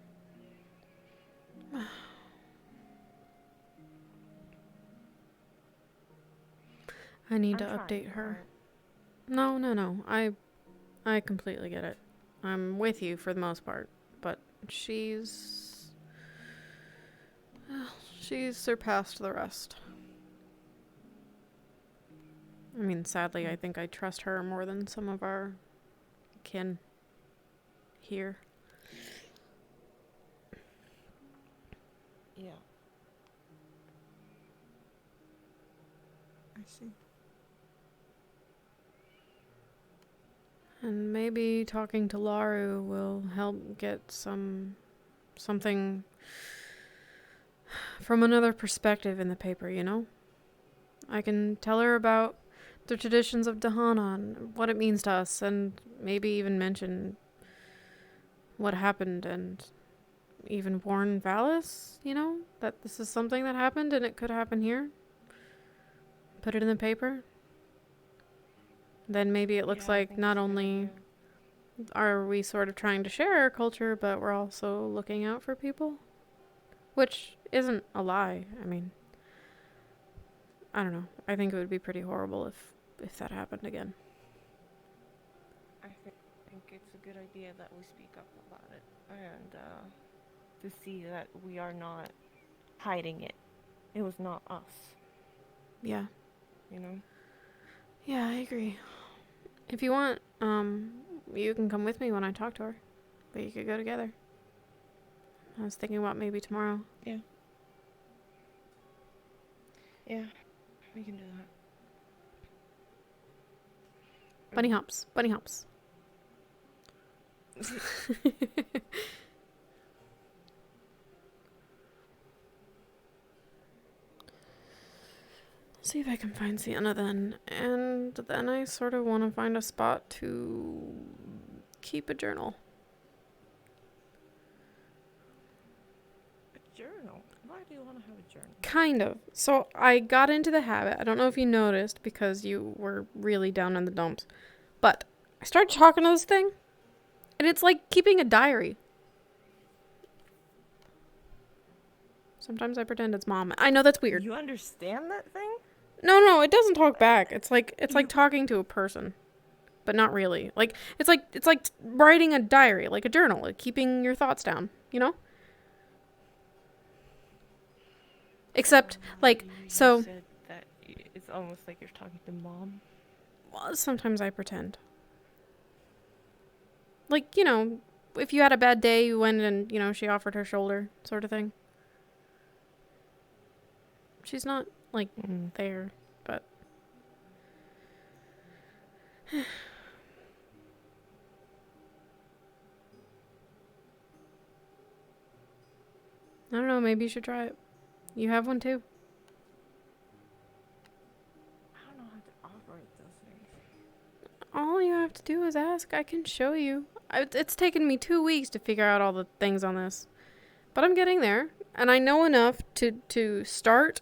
I need to I'm trying, update her. alright? No, no, no. I completely get it. I'm with you for the most part, but she's surpassed the rest. I mean, sadly, I think I trust her more than some of our kin here. Yeah. I see. And maybe talking to Laru will help get something from another perspective in the paper, you know? I can tell her about the traditions of Dahana and what it means to us, and maybe even mention what happened and even warn Valis, you know? That this is something that happened and it could happen here. Put it in the paper. Then maybe it looks like not only are we sort of trying to share our culture, but we're also looking out for people. Which isn't a lie. I mean, I don't know. I think it would be pretty horrible if that happened again. I think it's a good idea that we speak up about it. And, to see that we are not hiding it. It was not us. Yeah. You know? Yeah, I agree. If you want, you can come with me when I talk to her. But you could go together. I was thinking about maybe tomorrow. Yeah. Yeah, we can do that. Bunny hops. Bunny hops. See if I can find Sienna then. And then I sort of want to find a spot to keep a journal. A journal? Why do you want to have a journal? Kind of. So I got into the habit. I don't know if you noticed because you were really down in the dumps. But I started talking to this thing. And it's like keeping a diary. Sometimes I pretend it's mom. I know that's weird. You understand that thing? No, it doesn't talk back. It's like talking to a person, but not really. Like it's like writing a diary, like a journal, like keeping your thoughts down, you know? Except like so You said that it's almost like you're talking to mom. well, sometimes I pretend. Like, you know, if you had a bad day, you went and, you know, she offered her shoulder, sort of thing. She's not like there, but I don't know, maybe you should try it. You have one too. I don't know how to operate those things. All you have to do is ask. I can show you. It's taken me 2 weeks to figure out all the things on this. But I'm getting there. And I know enough to start.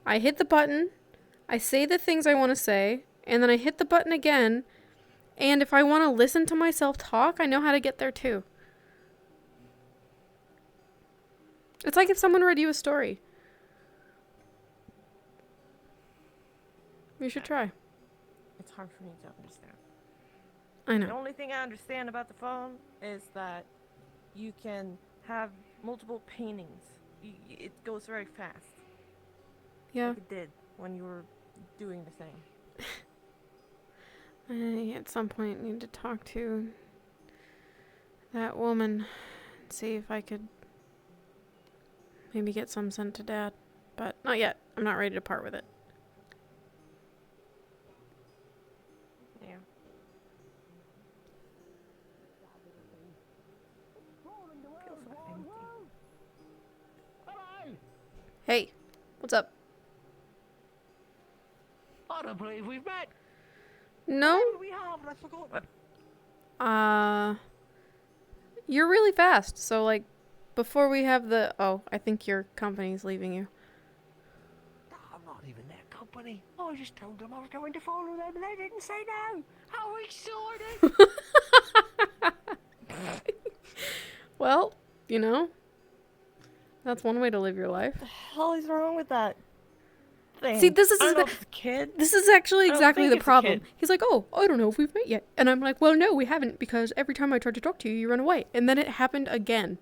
I hit the button. I say the things I want to say. And then I hit the button again. And if I want to listen to myself talk, I know how to get there too. It's like if someone read you a story. You should try. It's hard for me to understand. I know. The only thing I understand about the phone is that you can have multiple paintings. It goes very fast. Yeah. Like it did when you were doing the thing. I, at some point, need to talk to that woman and see if I could maybe get some sent to Dad. But not yet. I'm not ready to part with it. Yeah. Feels so empty. Hey, what's up? I don't believe we've met. No? Maybe we have, and I forgot. You're really fast. So, like, before we have the... Oh, I think your company's leaving you. I'm not even their company. I just told them I was going to follow them, and they didn't say no. How exciting! Well, you know, That's one way to live your life. What the hell is wrong with that thing? See, this is I don't know if it's a kid. This is actually I don't exactly think the it's a problem. kid. He's like, oh, I don't know if we've met yet. And I'm like, well, no, we haven't, because every time I tried to talk to you, you run away. And then it happened again.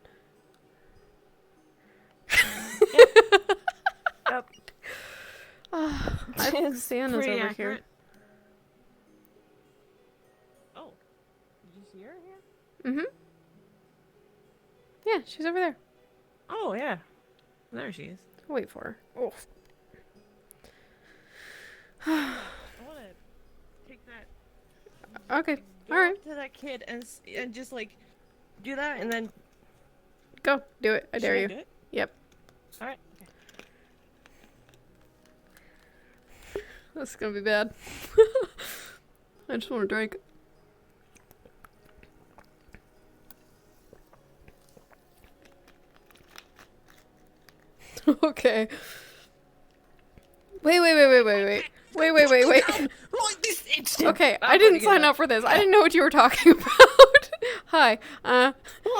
Yep. I think Santa's pretty over accurate. here. Oh, did you see her here? Mm-hmm. Yeah, she's over there. Oh yeah, there she is. I'll wait for her. Oh. I want to take that. Okay. Go All right. up to that kid and just like do that and then. Go. Do it. I dare Should you. do it? Yep. All right. Okay. This is gonna be bad. I just want to drink. Okay. Wait. Right this instant. Okay, I didn't sign up for this. I didn't know what you were talking about. Hi. What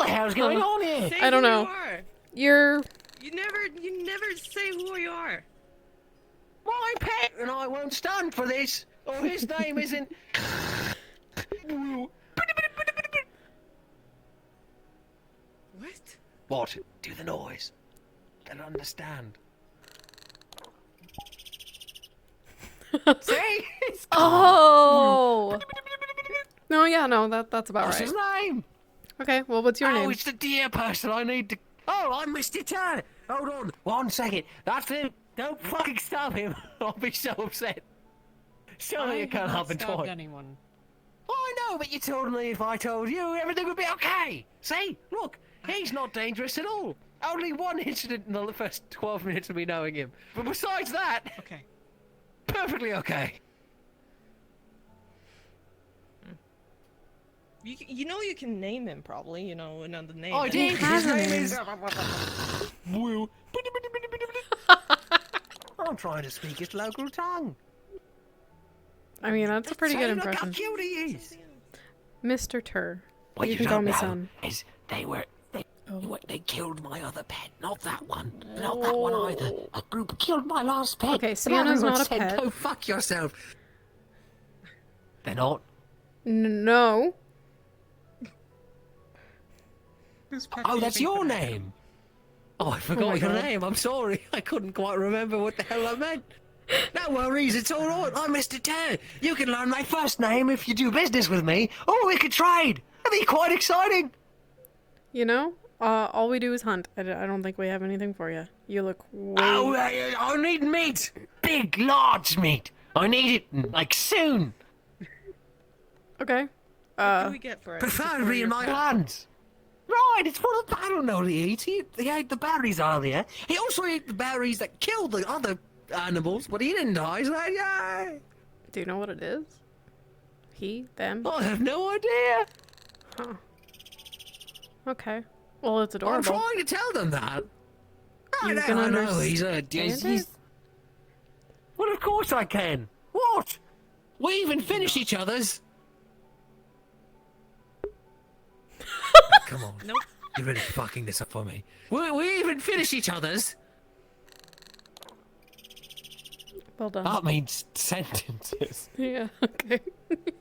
the hell's going on here? Say I don't who know. You are. You're. You never say who you are. My pet and I won't stand for this. Or his name isn't. What? What? Do the noise. They'll understand. See? It's Oh. No, yeah, no, that's about What's right. his name? Okay, well, what's your Oh, name? it's the dear person I need to. Oh, I missed your turn. Hold on. 1 second. That's him. Don't fucking stab him. I'll be so upset. Surely it can't happen twice. anyone. I know, but you told me if I told you, everything would be okay. See? Look, he's not dangerous at all. Only one incident in the first 12 minutes of me knowing him. But besides that, Okay. perfectly okay. You know you can name him probably. You know another name. I did. His name is. Woo. I'm trying to speak his local tongue. I mean, that's a pretty good Look how impression. cute he is. Mr. Tur. What You can call don't me know son. is they killed my other pet, not that one, not Oh. that one either. A group killed my last pet. Okay, but Sienna's everyone not a said, pet. Go fuck yourself. They're not. No. Oh, that's your name. Oh, I forgot my your God. name. I'm sorry. I couldn't quite remember what the hell I meant. No worries, it's all right. I'm Mr. Tur. You can learn my first name if you do business with me, or we could trade. That'd be quite exciting. You know, all we do is hunt. I don't think we have anything for you. You look way... Oh, I need meat. Big, large meat. I need it, like, soon. Okay. What can we get for it? Preferably in my hands. Right, it's for the... I don't know what he eats. He ate the berries earlier. He also ate the berries that killed the other animals, but he didn't die, so yay! Do you know what it is? He? Them? I have no idea. Huh. Okay. Well, it's I'm adorable. trying to tell them that. You I can know, he's understand it? Well, of course I can. What? We even finished each other's. Come on. Nope. You're really fucking this up for me. We even finished each other's. Well done. That means sentences. Yeah, okay.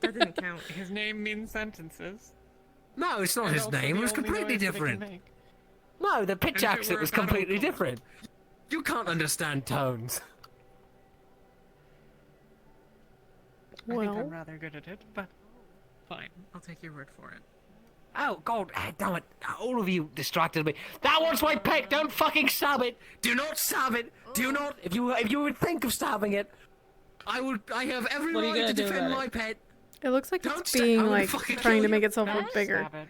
That didn't count. His name means sentences. No, it's not And his also name. the It was only completely noise that it can different. make. No, the pitch And if it accent were was a battle completely call. different. You can't understand tones. I think Well. I'm rather good at it, but fine. I'll take your word for it. Oh, God, damn it. All of you distracted me. That one's my pet. Don't fucking stab it. Do not stab it. Do not. If you would think of stabbing it, I have every What are you right gonna to do defend about my it? pet. It looks like Don't it's sta- I'm being, gonna like, fucking trying kill to you. make itself look Don't bigger. stab it.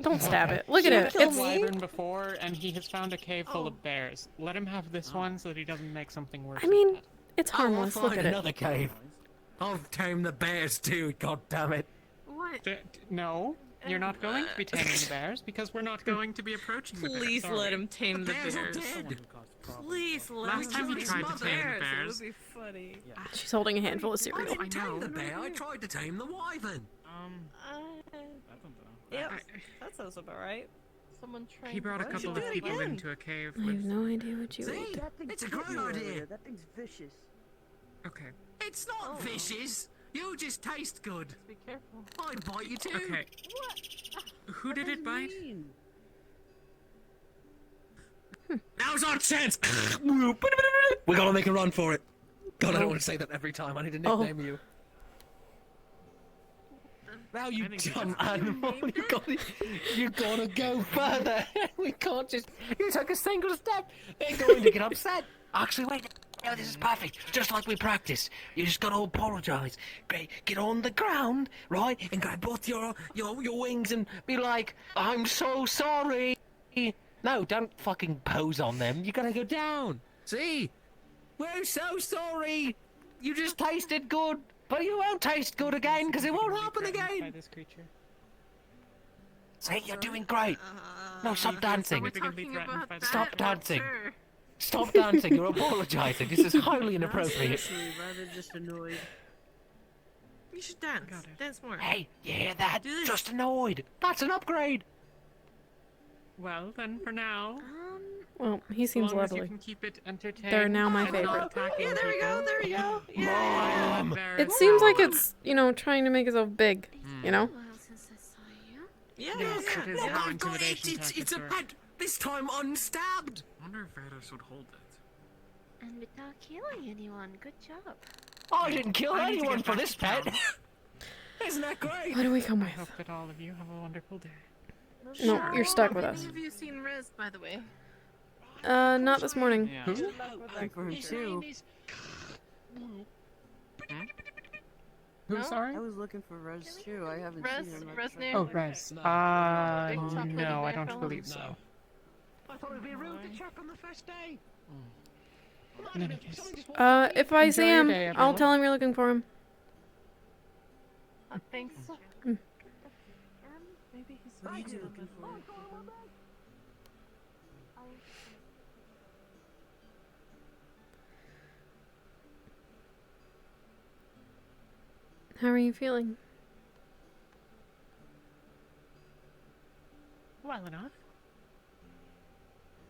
Don't stab it. Look at it. He's It's... wyvern before, and he has found a cave full of bears. Let him have this one so that he doesn't make something worse. I mean, with it's I'll harmless. Look find at it. another cave. I'll tame the bears too. God damn it. What? No, you're not going to be taming the bears because we're not going to be approaching the bears. Please let sorry. him tame the bears are bears. dead. Please let Last him time he tame tried to the tame the bears. bears- It would be funny. She's holding a handful of I cereal. didn't I know. tame the bear. I tried to tame the wyvern. Yep, that sounds about right. someone trained. He brought a Why couple don't you of do it people again? into a cave I have with... no idea what you See? ate. It's a great idea. That thing's vicious. Okay. It's not vicious. You just taste good. Be careful. I'd bite you too. Okay. Who did it bite? Now's our chance. We gotta make a run for it. God, I don't want to say that every time. I need to nickname you. Now you dumb animal, you gotta go further. We can't just. You took a single step. They're going to get upset. Actually, wait. No, this is perfect. Just like we practiced. You just gotta apologise. Great. Get on the ground, right, and grab both your wings and be like, "I'm so sorry." No, don't fucking pose on them. You gotta go down. See? We're so sorry. You just tasted good. But you won't taste good again, because it won't happen By again. this creature. See, you're doing great. No, stop dancing. Significantly threatened by the Stop dancing. Stop dancing. You're apologising. This is highly inappropriate. Seriously, rather just annoyed. You should dance. Dance more. Hey, you hear that? Just annoyed. That's an upgrade. Well, then for now, Well, he as seems long as you lovely. can keep it entertained. They're now my and not favorite. attacking Yeah, there we go. people. There we go. Mom! It seems like it's, you know, trying to make itself big, you know? Yeah, Yes, it is Look, no I've got it. intimidation It's a tactic, sure. pet. This time unstabbed. I wonder if Vados would hold it. And without killing anyone. Good job. I didn't kill I need to anyone get for back this to pet. town. Isn't that great? What do we come I with? hope that all of you have a wonderful day. No, you're stuck with Have us. any of you seen Riz, by the way? Not this morning. Yeah. Looking for him too. Who, No? sorry? I was looking for Rez too. I haven't Rez, seen him. I'm Rez trying name? to Oh, find Rez. him. Big chocolate No, I bear don't fella? believe so. I thought it'd be rude to check on the first day. In any case. If I see Enjoy your him, day, I'll everyone. tell him you're looking for him. Thanks. Mm. Maybe he's What are you two looking for? How are you feeling? Well enough.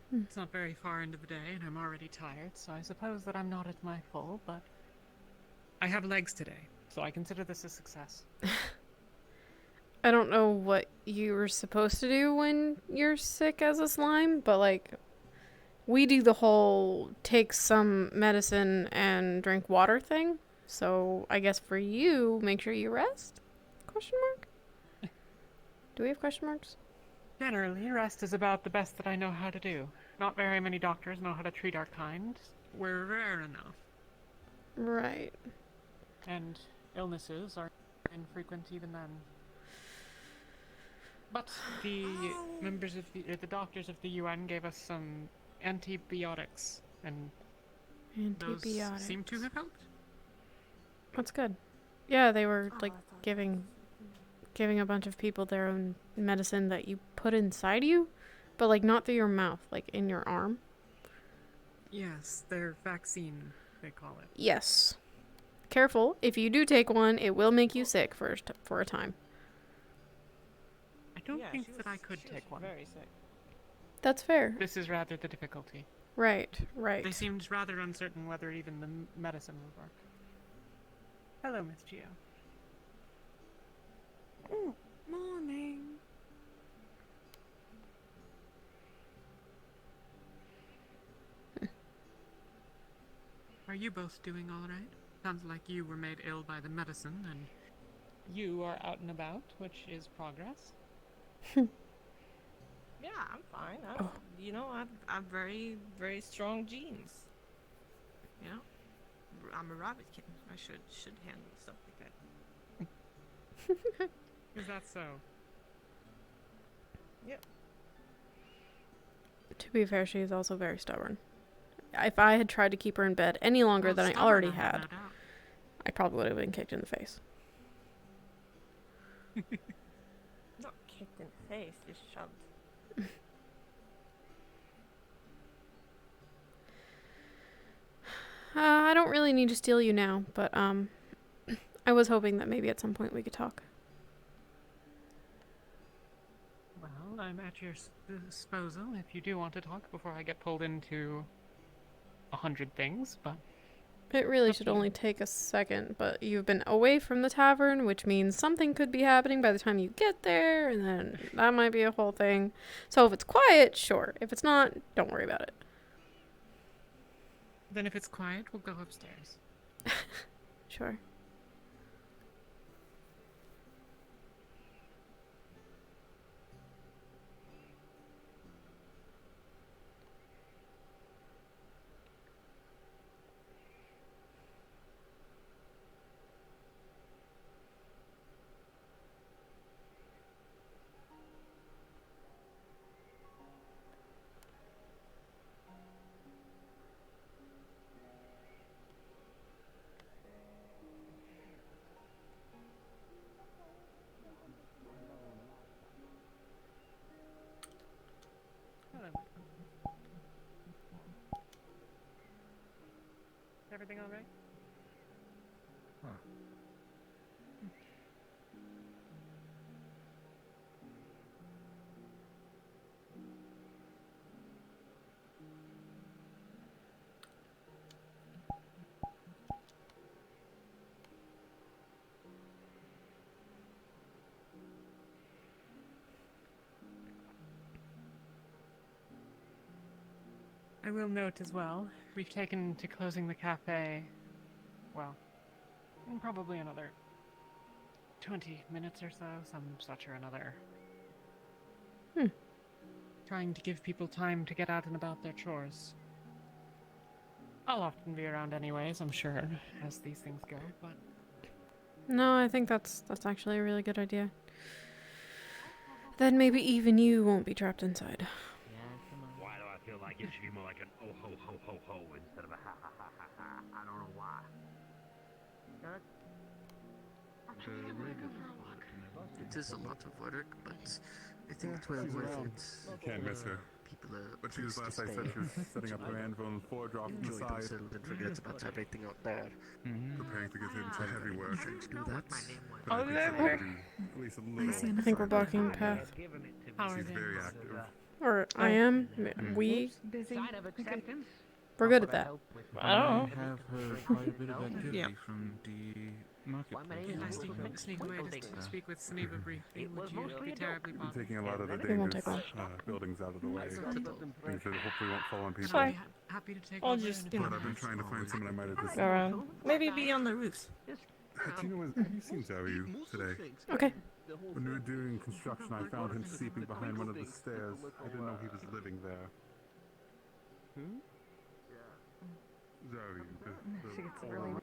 Hmm. It's not very far into the day, and I'm already tired, so I suppose that I'm not at my full, but I have legs today, so I consider this a success. I don't know what you were supposed to do when you're sick as a slime, but like, we do the whole take some medicine and drink water thing. So I guess for you, make sure you rest? Question mark? Do we have question marks? Generally, rest is about the best that I know how to do. Not very many doctors know how to treat our kind. We're rare enough. Right. And illnesses are infrequent even then. But the members of the doctors of the UN gave us some antibiotics, and those Antibiotics. seem to have helped. That's good. Yeah, they were like giving a bunch of people their own medicine that you put inside you, but like not through your mouth, like in your arm. Yes, their vaccine, they call it. Yes. Careful, if you do take one, it will make you sick for a time. I don't think that I could take one. Very sick. That's fair. This is rather the difficulty. Right, right. They seemed rather uncertain whether even the medicine would work. Hello, Miss Gio. Morning. Are you both doing all right? Sounds like you were made ill by the medicine, and you are out and about, which is progress. Yeah, I'm fine. You know, I've very, very strong genes. You know, I'm a rabbit kitten. I should handle stuff like that. Is that so? Yep. To be fair, she is also very stubborn. If I had tried to keep her in bed any longer Well, than I stubborn, already I have had, no doubt. I probably would have been kicked in the face. Not kicked in the face, just shoved. I don't really need to steal you now, but I was hoping that maybe at some point we could talk. Well, I'm at your disposal if you do want to talk before I get pulled into 100 things, but... It really should only take a second, but you've been away from the tavern, which means something could be happening by the time you get there, and then that might be a whole thing. So if it's quiet, sure. If it's not, don't worry about it. Then if it's quiet, we'll go upstairs. Sure. Everything all right? I will note as well, we've taken to closing the cafe, well, in probably another 20 minutes or so, some such or another. Trying to give people time to get out and about their chores. I'll often be around anyways, I'm sure, as these things go, but... No, I think that's actually a really good idea. Then maybe even you won't be trapped inside. Why do I feel like it should be more like an oh ho ho ho ho instead of a ha ha ha ha ha? I don't know why. It is a lot of work, but I think it will be worth it. Can't miss her. People But she was last I said she was setting up her anvil and forge off on the enjoy side. themselves and forget about everything out there. Preparing to get into heavy work. Trying to do that. But I think she'll do at least a little. I think we're blocking the path. She's very active. Or I am. We. We're good at that. I have heard quite a bit of activity from the marketplace. I sneak away to speak with Saniva briefly. Would you be terribly I'm bothered? taking a lot of the It won't dangerous take long. buildings out of the way. Things that hopefully won't fall on people. Sorry. Happy to take I'll over just, and you But know, I've been trying to find someone I might have just... go around. Maybe be on the roofs. Tina, have you seen Zoe today? Okay. When we were doing construction, I found him sleeping behind one of the stairs. I didn't know he was living there. Who? Zoe.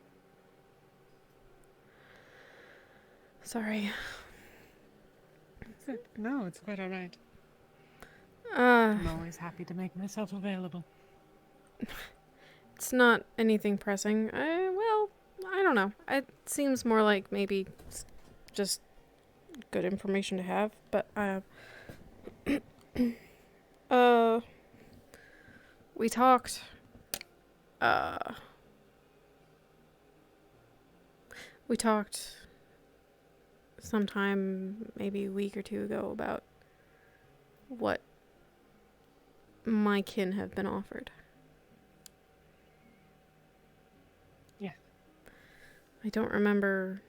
Sorry. No, it's quite alright. Uh, I'm always happy to make myself available. It's not anything pressing. Well, I don't know. It seems more like maybe it's just good information to have, but we talked sometime maybe a week or two ago about what my kin have been offered. Yeah. I don't remember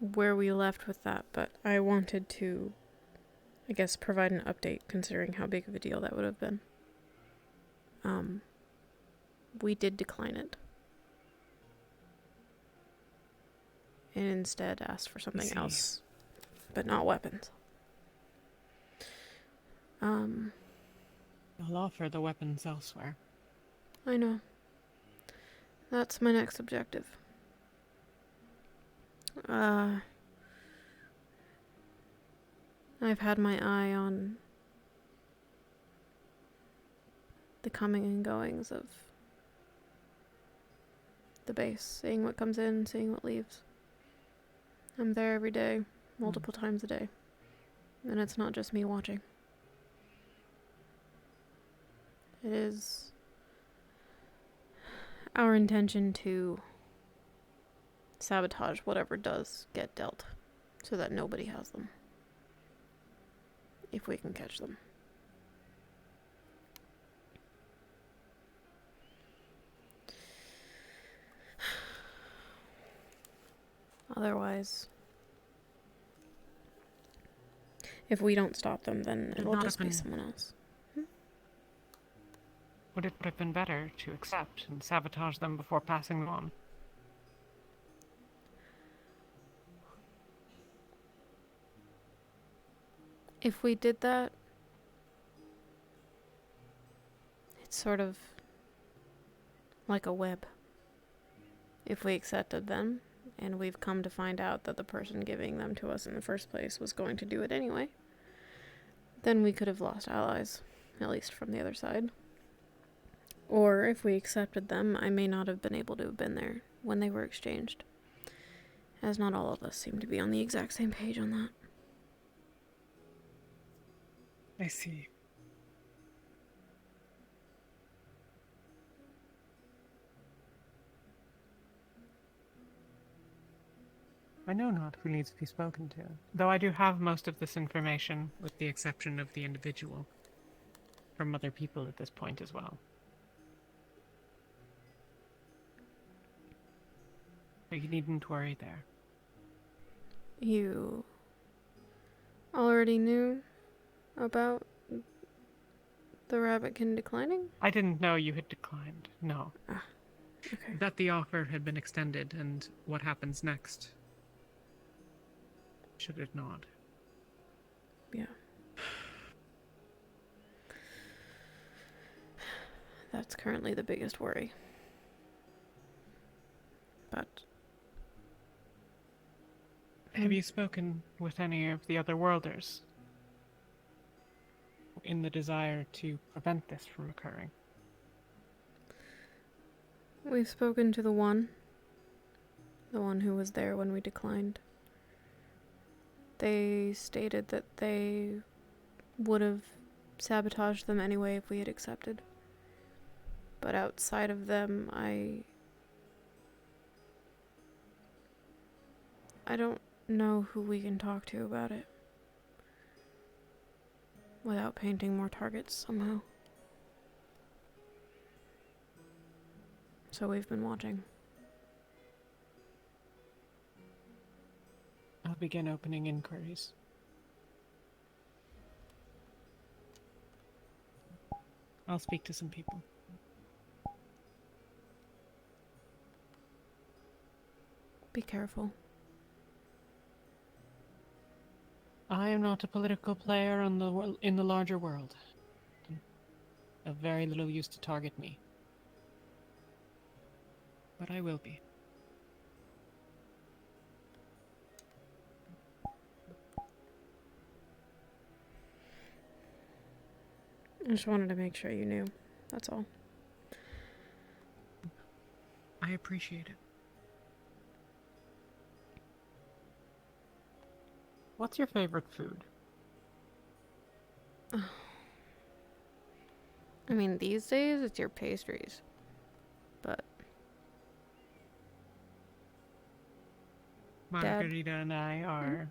where we left with that, but I wanted to, I guess, provide an update considering how big of a deal that would have been. We did decline it. And instead asked for something else, but not weapons. I'll offer the weapons elsewhere. I know. That's my next objective. I've had my eye on the coming and goings of the base, seeing what comes in, seeing what leaves. I'm there every day, multiple times a day. And it's not just me watching. It is our intention to sabotage whatever does get dealt, so that nobody has them. if we can catch them. Otherwise, if we don't stop them, then Would it'll not just have be been- someone else. Would it have been better to accept and sabotage them before passing them on? If we did that, it's sort of like a web. If we accepted them, and we've come to find out that the person giving them to us in the first place was going to do it anyway, then we could have lost allies, at least from the other side. Or if we accepted them, I may not have been able to have been there when they were exchanged, as not all of us seem to be on the exact same page on that. I see. I know not who needs to be spoken to, though I do have most of this information, with the exception of the individual, from other people at this point as well. But you needn't worry there. You already knew about the rabbitkin declining? I didn't know you had declined, no. Okay. That the offer had been extended, and what happens next. Should it not? Yeah. That's currently the biggest worry. But have you spoken with any of the other worlders in the desire to prevent this from occurring? we've spoken to the one who was there when we declined. They stated that they would have sabotaged them anyway if we had accepted. But outside of them, I don't know who we can talk to about it without painting more targets somehow. So we've been watching. I'll begin opening inquiries. I'll speak to some people. Be careful. I am not a political player in the larger world. Of very little use to target me. But I will be. I just wanted to make sure you knew. That's all. I appreciate it. What's your favorite food? I mean, these days it's your pastries. But Margarita and I are...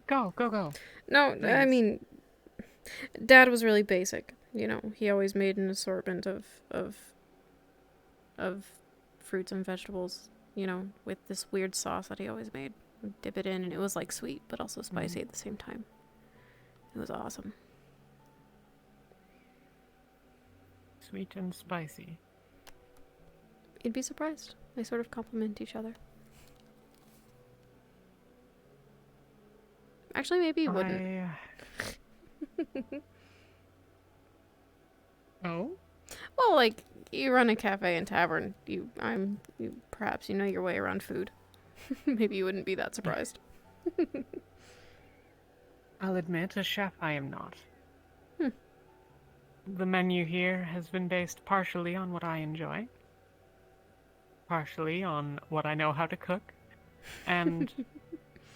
Go. No, Please. I mean, Dad was really basic. You know, he always made an assortment of fruits and vegetables, you know, with this weird sauce that he always made. Dip it in, and it was like sweet, but also spicy at the same time. It was awesome. Sweet and spicy. You'd be surprised. They sort of complement each other. Actually, maybe you wouldn't. Oh? Well, like, you run a cafe and tavern. Perhaps you know your way around food. Maybe you wouldn't be that surprised. I'll admit, as chef, I am not. The menu here has been based partially on what I enjoy, partially on what I know how to cook, and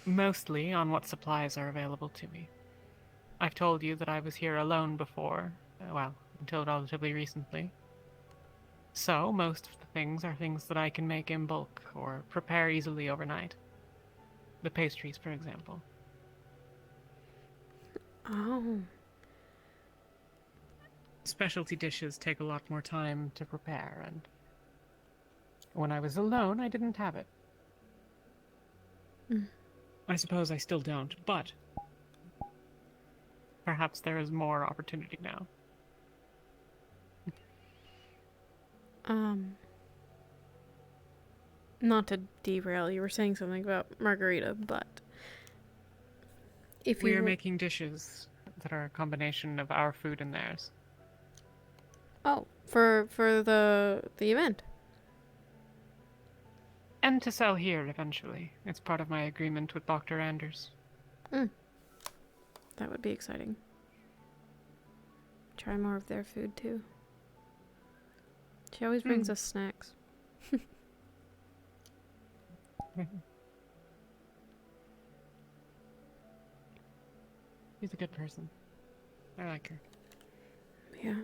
mostly on what supplies are available to me. I've told you that I was here alone before, well, until relatively recently. So, most of the things are things that I can make in bulk or prepare easily overnight. The pastries, for example. Oh. Specialty dishes take a lot more time to prepare, and when I was alone, I didn't have it. Mm. I suppose I still don't, but perhaps there is more opportunity now. Not to derail, you were saying something about Margarita, but if We you are were- making dishes that are a combination of our food and theirs. Oh, for the event. And to sell here eventually. It's part of my agreement with Dr. Anders. That would be exciting. Try more of their food too. She always brings us snacks. She's a good person. I like her. Yeah.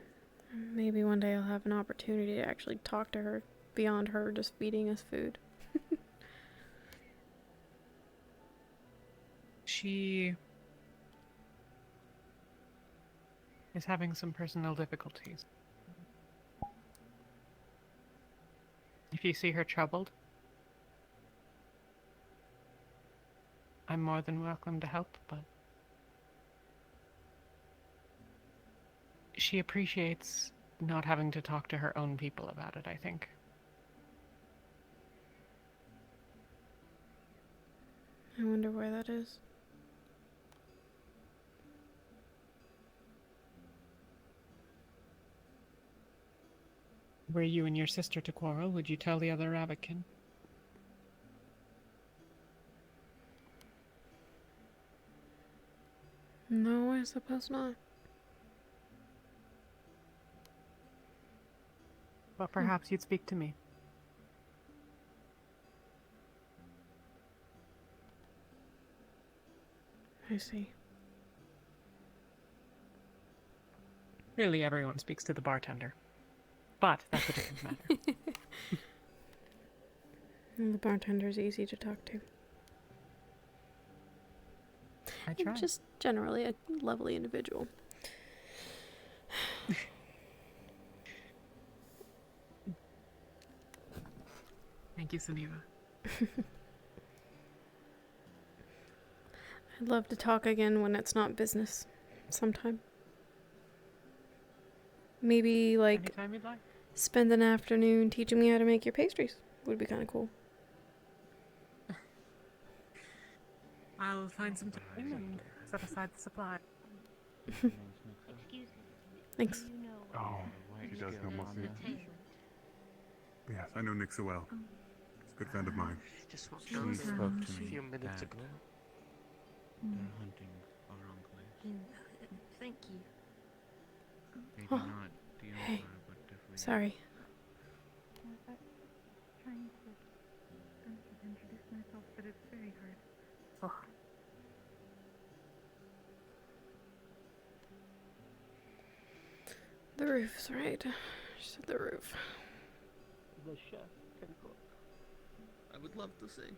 Maybe one day I'll have an opportunity to actually talk to her beyond her just feeding us food. She is having some personal difficulties. If you see her troubled, I'm more than welcome to help, but she appreciates not having to talk to her own people about it, I think. I wonder why that is. Were you and your sister to quarrel, would you tell the other rabbitkin? No, I suppose not. But perhaps you'd speak to me. I see. Really, everyone speaks to the bartender. But that's a different matter. And the bartender's easy to talk to. I try. And just generally a lovely individual. Thank you, Suniva. I'd love to talk again when it's not business. Sometime. Maybe like Anytime you'd like. spend an afternoon teaching me how to make your pastries. Would be kind of cool. I'll find some time and set aside the supply. Thanks. Oh, he does know Mossy. Yes, I know Nick so well. He's a good friend of mine. Just walked She down spoke there to a me few minutes that ago. They're hunting around place. Thank you. They do Oh. not deal Hey. her, but definitely. Sorry. Trying to introduce myself, but it's very hard. Oh. The roof's right. She said the roof. The chef can cook. I would love to see.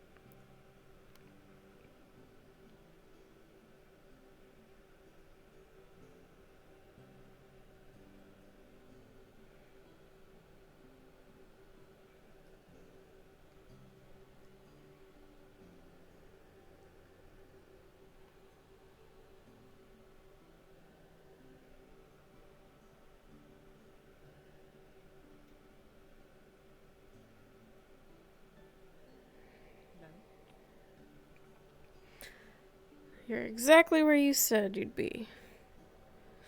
You're exactly where you said you'd be.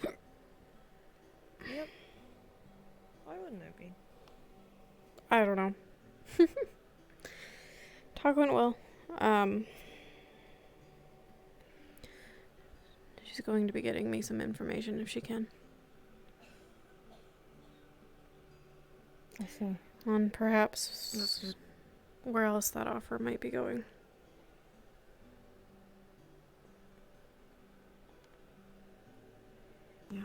Yep. Why wouldn't I be? I don't know. Talk went well. She's going to be getting me some information if she can. I see. On perhaps That's good. where else that offer might be going. Yeah.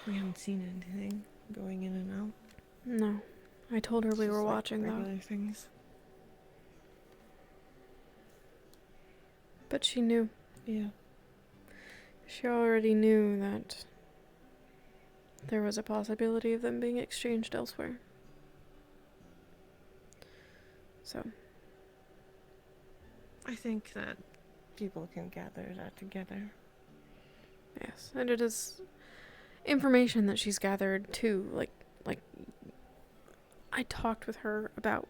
We haven't seen anything going in and out. No. I told her we Just were like watching though. regular things. But she knew. Yeah. She already knew that there was a possibility of them being exchanged elsewhere. So. I think that people can gather that together. Yes, and it is information that she's gathered too. Like I talked with her about,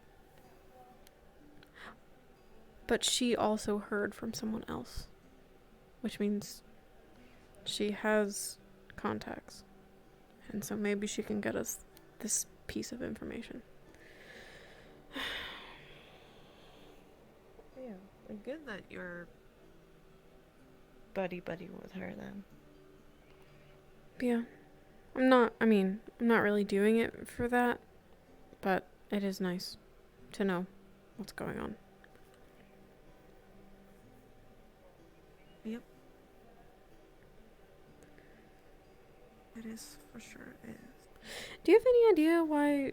but she also heard from someone else, which means she has contacts, and so maybe she can get us this piece of information. Yeah, good that you're buddy with her then. Yeah. I'm not really doing it for that, but it is nice to know what's going on. Yep. It is, for sure it is. Do you have any idea why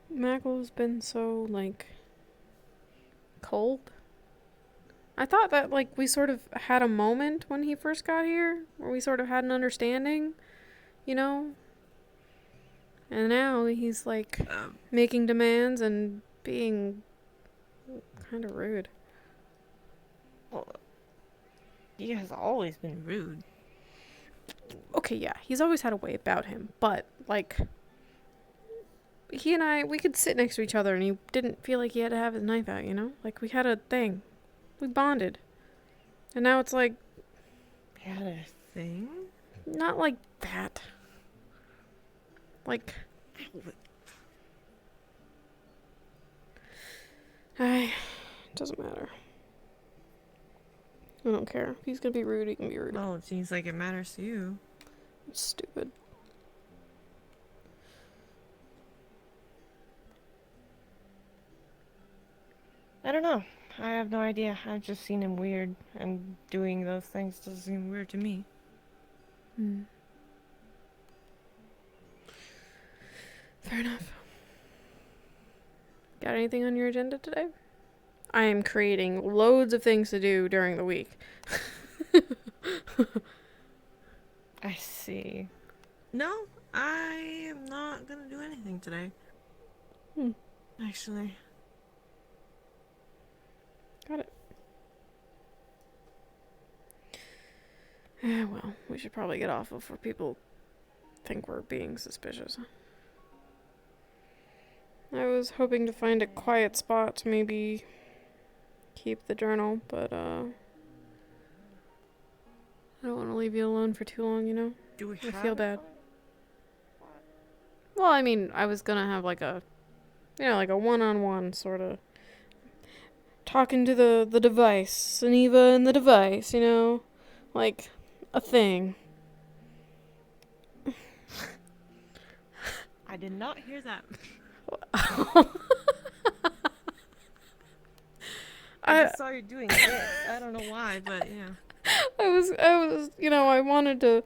Mackle's been so, cold? I thought that, we sort of had a moment when he first got here, where we sort of had an understanding, you know? And now he's, making demands and being kind of rude. Well, he has always been rude. Okay, yeah, he's always had a way about him, but, he and I, we could sit next to each other and he didn't feel like he had to have his knife out, you know? We had a thing. We bonded. And now it's We had a thing? not like that. It doesn't matter. I don't care. If he's gonna be rude, he can be rude. Well, it seems like it matters to you. It's stupid. I don't know. I have no idea. I've just seen him weird, and doing those things doesn't seem weird to me. Fair enough. Got anything on your agenda today? I am creating loads of things to do during the week. I see. No, I am not gonna do anything today. Actually. Got it. Yeah, well, we should probably get off before people think we're being suspicious. I was hoping to find a quiet spot to maybe keep the journal, but I don't want to leave you alone for too long, you know? Do we I feel bad. Well, I mean, I was gonna have a one-on-one sort of talking to the device, Aniva and the device, you know? A thing. I did not hear that. I just saw you doing this. I don't know why, but yeah. I was, I wanted to,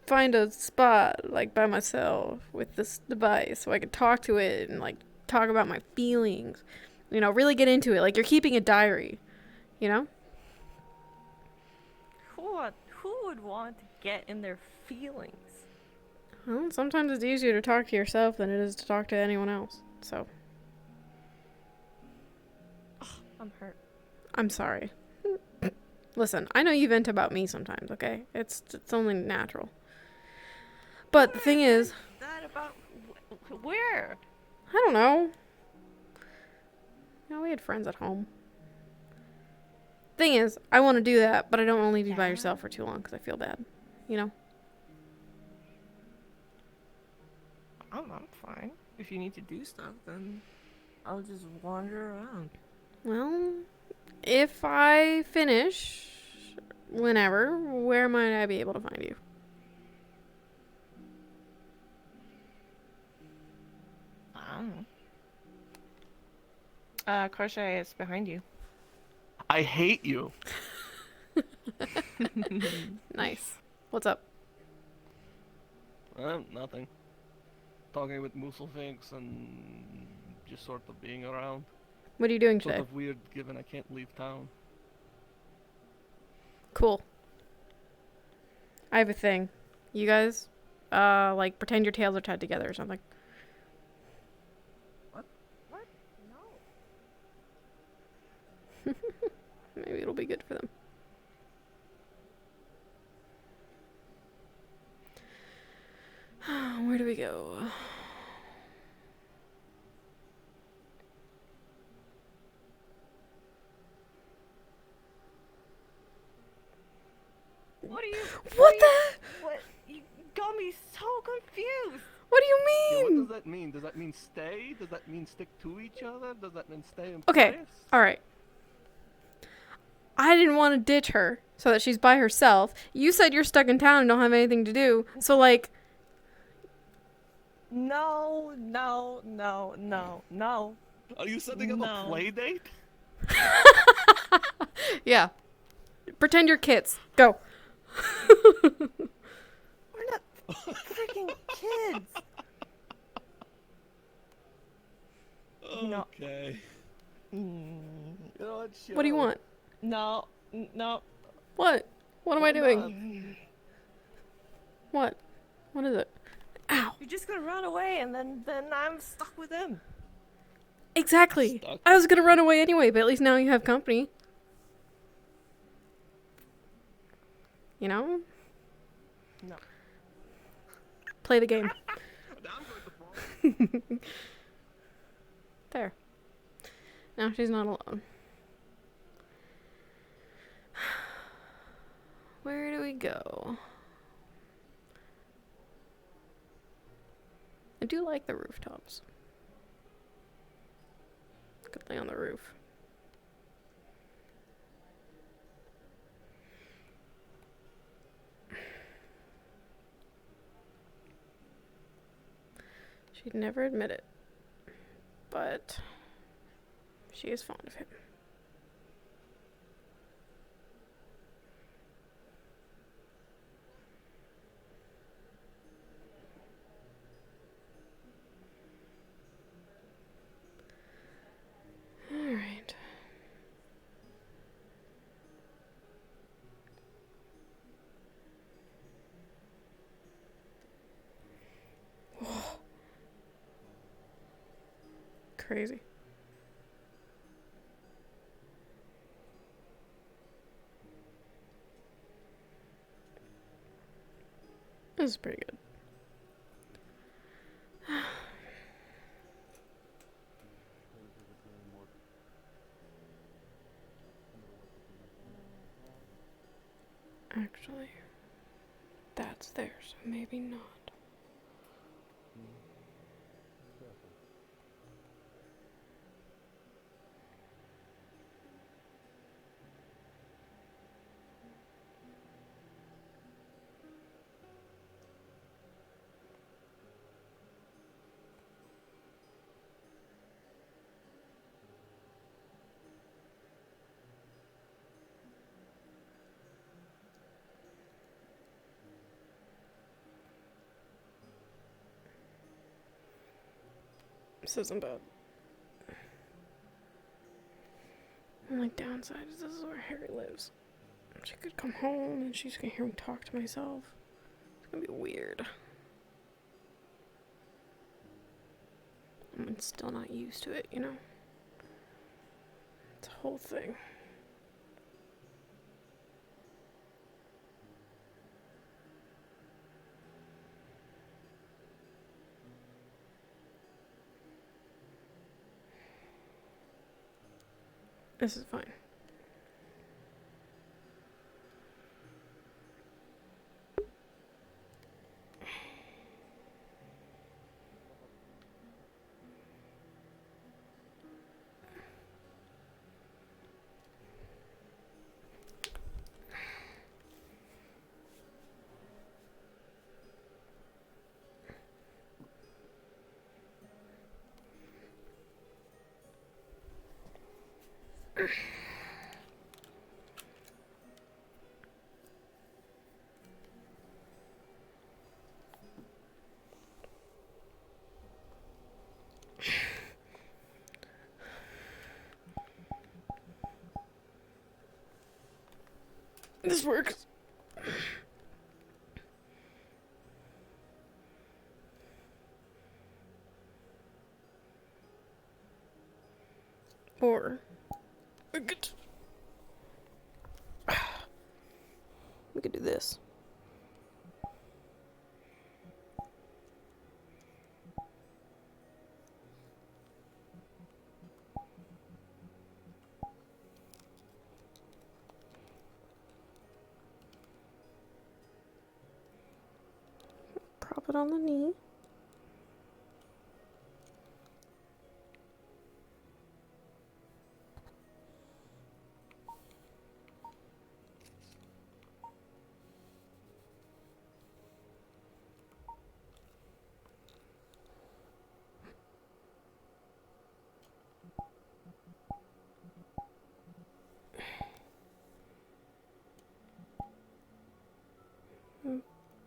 find a spot, by myself with this device so I could talk to it and, talk about my feelings. Really get into it. You're keeping a diary, you know? Who would want to get in their feelings? Well, sometimes it's easier to talk to yourself than it is to talk to anyone else, so. I'm hurt. I'm sorry. Listen, I know you vent about me sometimes, okay? It's only natural. But the thing is... That about... Where? I don't know. We had friends at home. Thing is, I want to do that, but I don't want to leave you by yourself for too long because I feel bad. You know? I'm fine. If you need to do stuff, then I'll just wander around. Well, if I finish, whenever, where might I be able to find you? I don't know. Crochet is behind you. I hate you. Nice. What's up? Nothing. Talking with Musselfinks and just sort of being around. What are you doing Sort today? of weird given I can't leave town. Cool. I have a thing. You guys, like, pretend your tails are tied together or something. What? No. Maybe it'll be good for them. Where do we go? What are you? What the? What? You got me so confused. What do you Yeah, mean? what does that mean? Does that mean stay? Does that mean stick to each other? Does that mean stay in Okay, place? alright. I didn't want to ditch her so that she's by herself. You said you're stuck in town and don't have anything to do. So, like... No, no, no, no, no. Are you setting up a play date? Yeah. Pretend you're kids. Go. We're not freaking kids. Okay. You know what? What do you want? No, no. What? What am I doing? on. What? What is it? Ow. You're just gonna run away, and then I'm stuck with him. Exactly. I was gonna run away anyway, but at least now you have company. You know? No. Play the game. There. Now she's not alone. Where do we go? I do like the rooftops. Could lay on the roof. She'd never admit it, but she is fond of him. All right. Whoa. Crazy. This is pretty good. Actually, that's there, so maybe not. This isn't bad. Only downside is this is where Harry lives. She could come home and she's gonna hear me talk to myself. It's gonna be weird. I'm still not used to it, you know? It's a whole thing. This is fine. This works. Or we could do this. Prop it on the knee.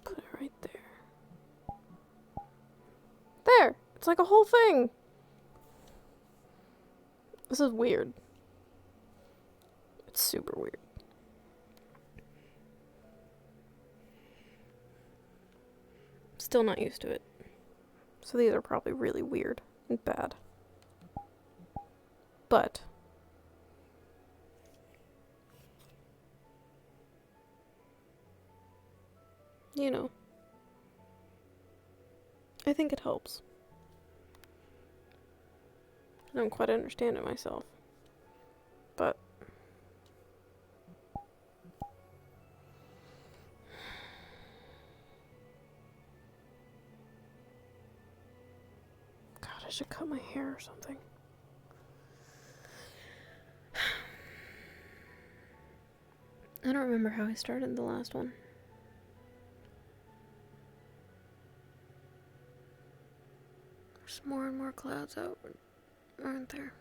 Put it right there. There! It's like a whole thing! This is weird. It's super weird. Still not used to it. So these are probably really weird and bad. But you know, I think it helps. I don't quite understand it myself, but God, I should cut my hair or something. I don't remember how I started the last one. There's more and more clouds out, aren't there?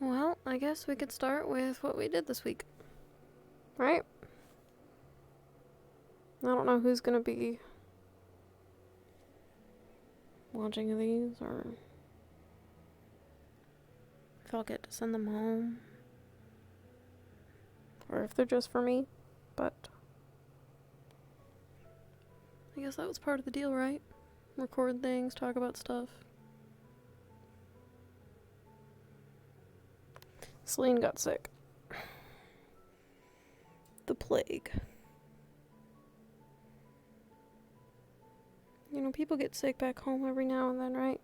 Well, I guess we could start with what we did this week. Right? I don't know who's gonna be watching these, or if I'll get to send them home, or if they're just for me, but I guess that was part of the deal, right? Record things, talk about stuff. Celine got sick. The plague. You know, people get sick back home every now and then, right?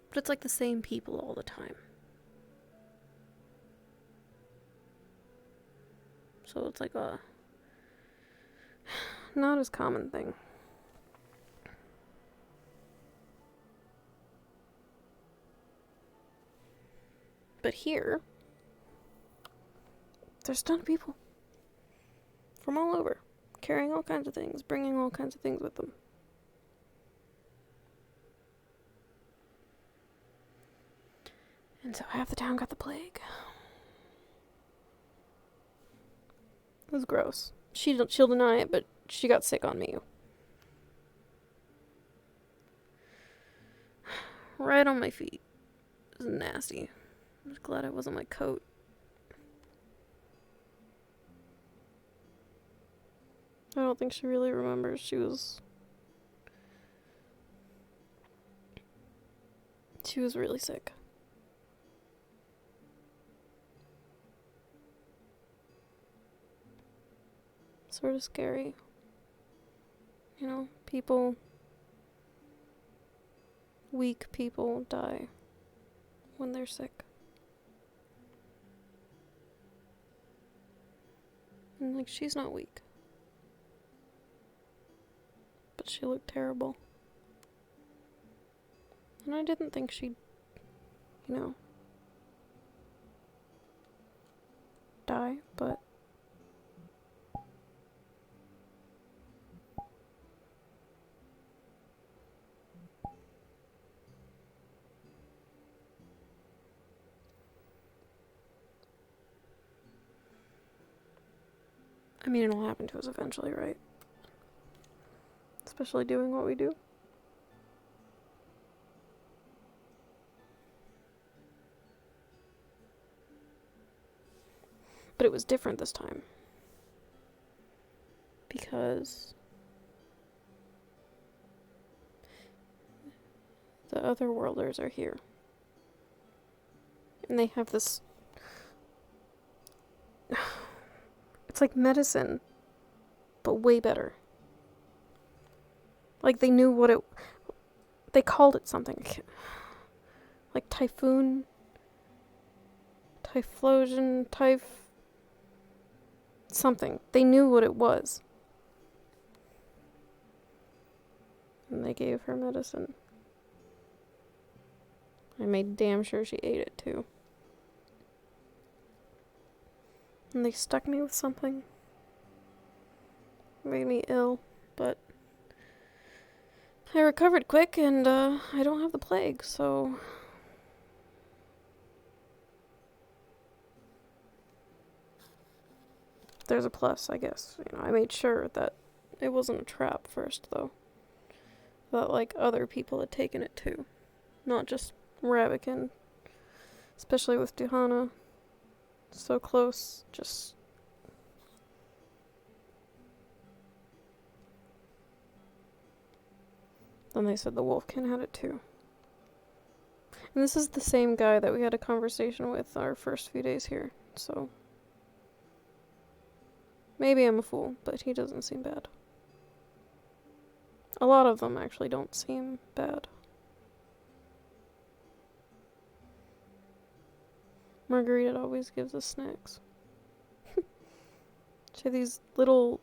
But it's like the same people all the time. So it's like a not as common thing. But here, there's a ton of people from all over, carrying all kinds of things, bringing all kinds of things with them. And so half the town got the plague. It was gross. She'll deny it, but she got sick on me. Right on my feet. It was nasty. I'm just glad it wasn't my coat. I don't think she really remembers. She was really sick. Sort of scary. You know, weak people die when they're sick. And like, she's not weak. But she looked terrible. And I didn't think she'd, you know, die, but I mean, it'll happen to us eventually, right? Especially doing what we do. But it was different this time. Because the Otherworlders are here. And they have this... It's like medicine, but way better. Like they knew what it... They called it something. Like typhoon... Typhlosion... Something. They knew what it was. And they gave her medicine. I made damn sure she ate it too. And they stuck me with something. Made me ill, but I recovered quick and I don't have the plague, so there's a plus, I guess. You know, I made sure that it wasn't a trap first, though. That, like, other people had taken it too. Not just Rabikin. Especially with Duhana. So close, just... Then they said the Wolfkin had it too. And this is the same guy that we had a conversation with our first few days here, so... Maybe I'm a fool, but he doesn't seem bad. A lot of them actually don't seem bad. Margarita always gives us snacks. She had these little...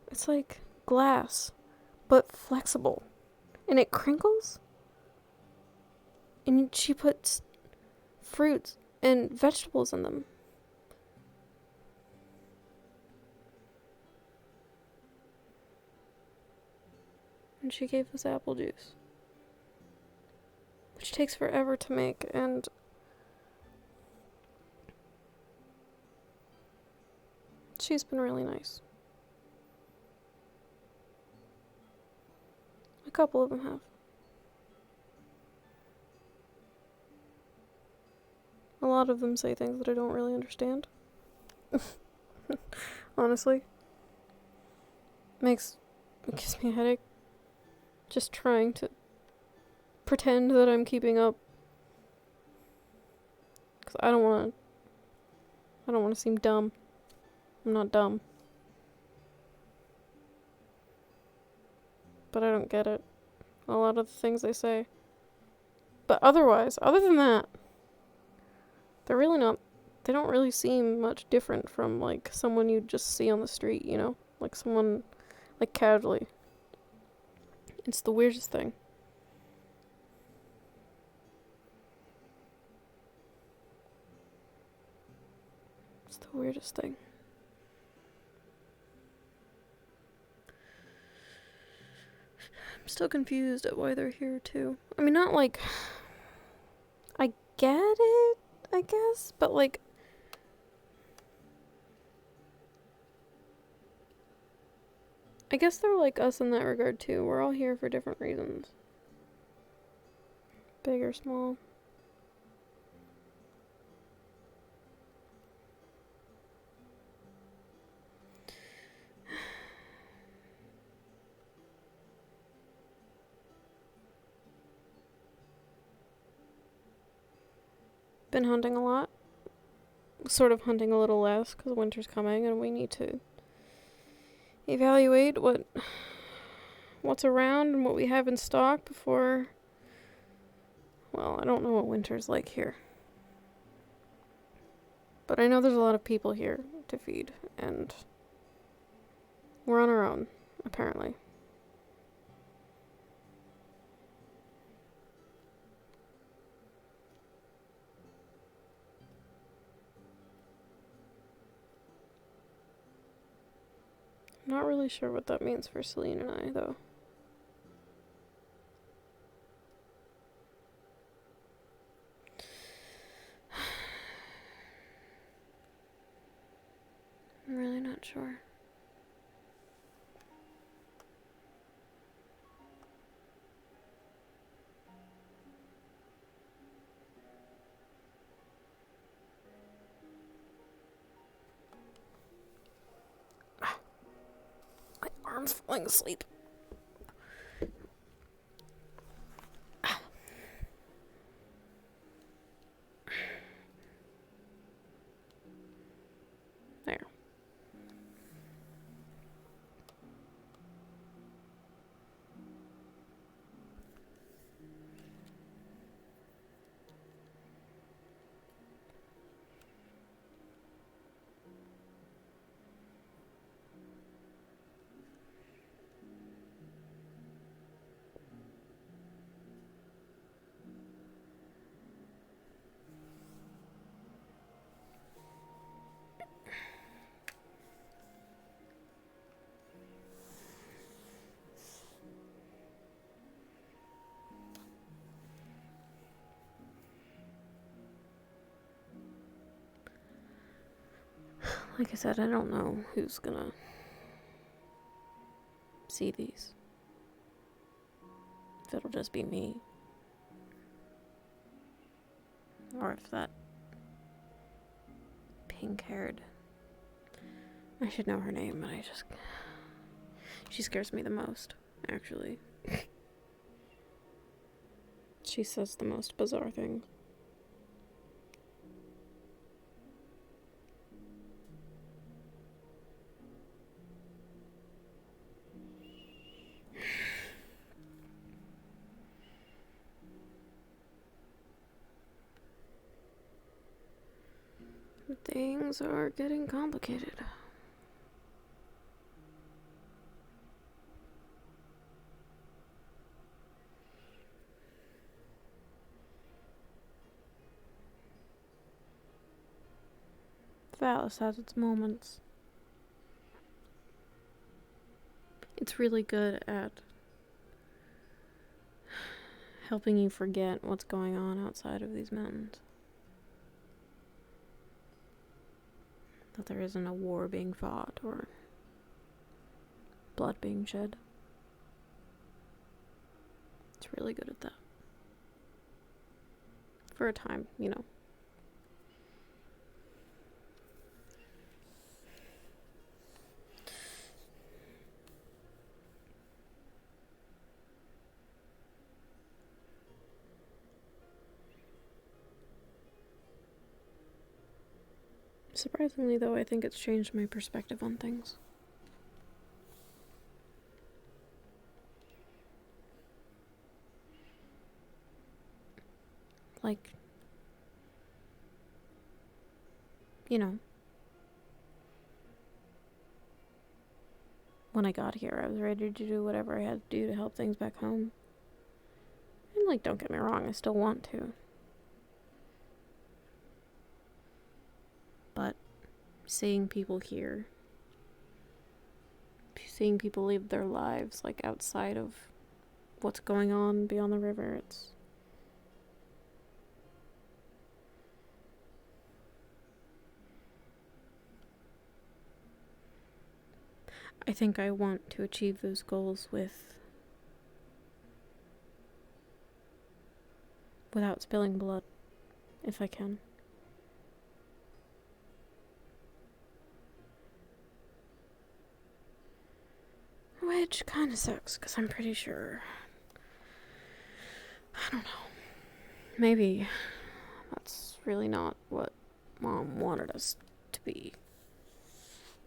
It's like glass, but flexible. And it crinkles. And she puts fruits and vegetables in them. And she gave us apple juice. Which takes forever to make, and she's been really nice. A couple of them have. A lot of them say things that I don't really understand. Honestly. It gives me a headache. Just trying to pretend that I'm keeping up. Because I don't want to seem dumb. I'm not dumb. But I don't get it. A lot of the things they say. But otherwise, other than that, they're really not, they don't really seem much different from, like, someone you'd just see on the street, you know? Like someone, like, casually. It's the weirdest thing. It's the weirdest thing. I'm still confused at why they're here, too. I mean, not like... I get it, I guess, but like... I guess they're like us in that regard too. We're all here for different reasons. Big or small. Been hunting a lot. Sort of hunting a little less because winter's coming and we need to evaluate what's around and what we have in stock before... Well, I don't know what winter's like here. But I know there's a lot of people here to feed, and we're on our own, apparently. I'm not really sure what that means for Celine and I, though. I'm really not sure. Everyone's falling asleep. There. Like I said, I don't know who's gonna see these. If it'll just be me. Or if that pink-haired... I should know her name, but she scares me the most, actually. She says the most bizarre things. Things are getting complicated. Valis has its moments. It's really good at helping you forget what's going on outside of these mountains. That there isn't a war being fought or blood being shed. It's really good at that. For a time, you know. Surprisingly, though, I think it's changed my perspective on things. Like, you know, when I got here, I was ready to do whatever I had to do to help things back home. And, like, don't get me wrong, I still want to. But seeing people here, seeing people live their lives, like, outside of what's going on beyond the river, it's... I think I want to achieve those goals without spilling blood, if I can. Which kind of sucks, because I'm pretty sure... I don't know. Maybe that's really not what Mom wanted us to be.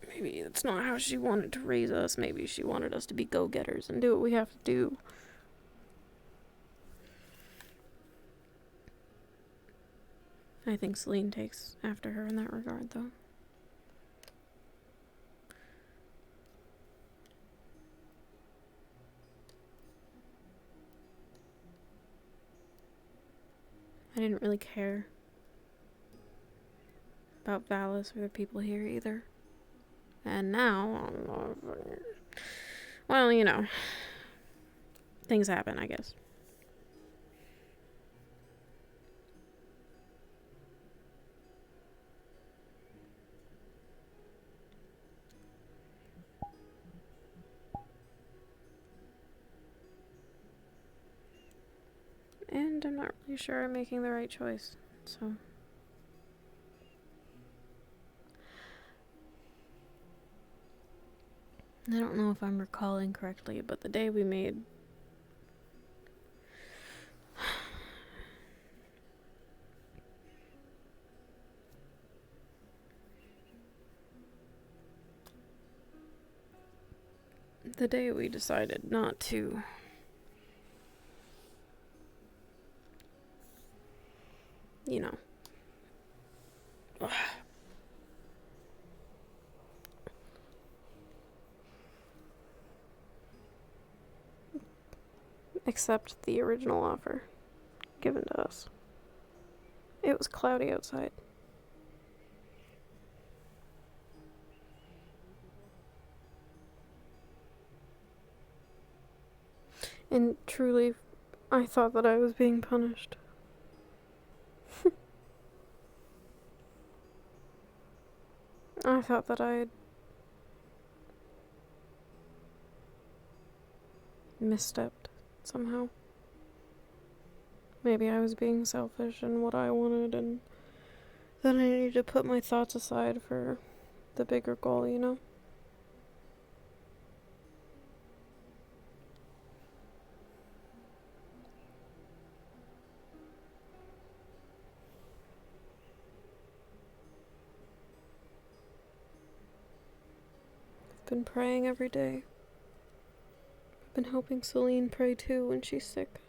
Maybe that's not how she wanted to raise us. Maybe she wanted us to be go-getters and do what we have to do. I think Celine takes after her in that regard, though. I didn't really care about Valis or the people here either. And now, well, you know, things happen, I guess. And I'm not really sure I'm making the right choice, so... I don't know if I'm recalling correctly, but the day we made the day we decided not to you know accept the original offer given to us. It was cloudy outside. And truly, I thought that I was being punished. I thought that I had misstepped somehow. Maybe I was being selfish in what I wanted, and then I needed to put my thoughts aside for the bigger goal, you know? I've been praying every day. I've been helping Celine pray too when she's sick.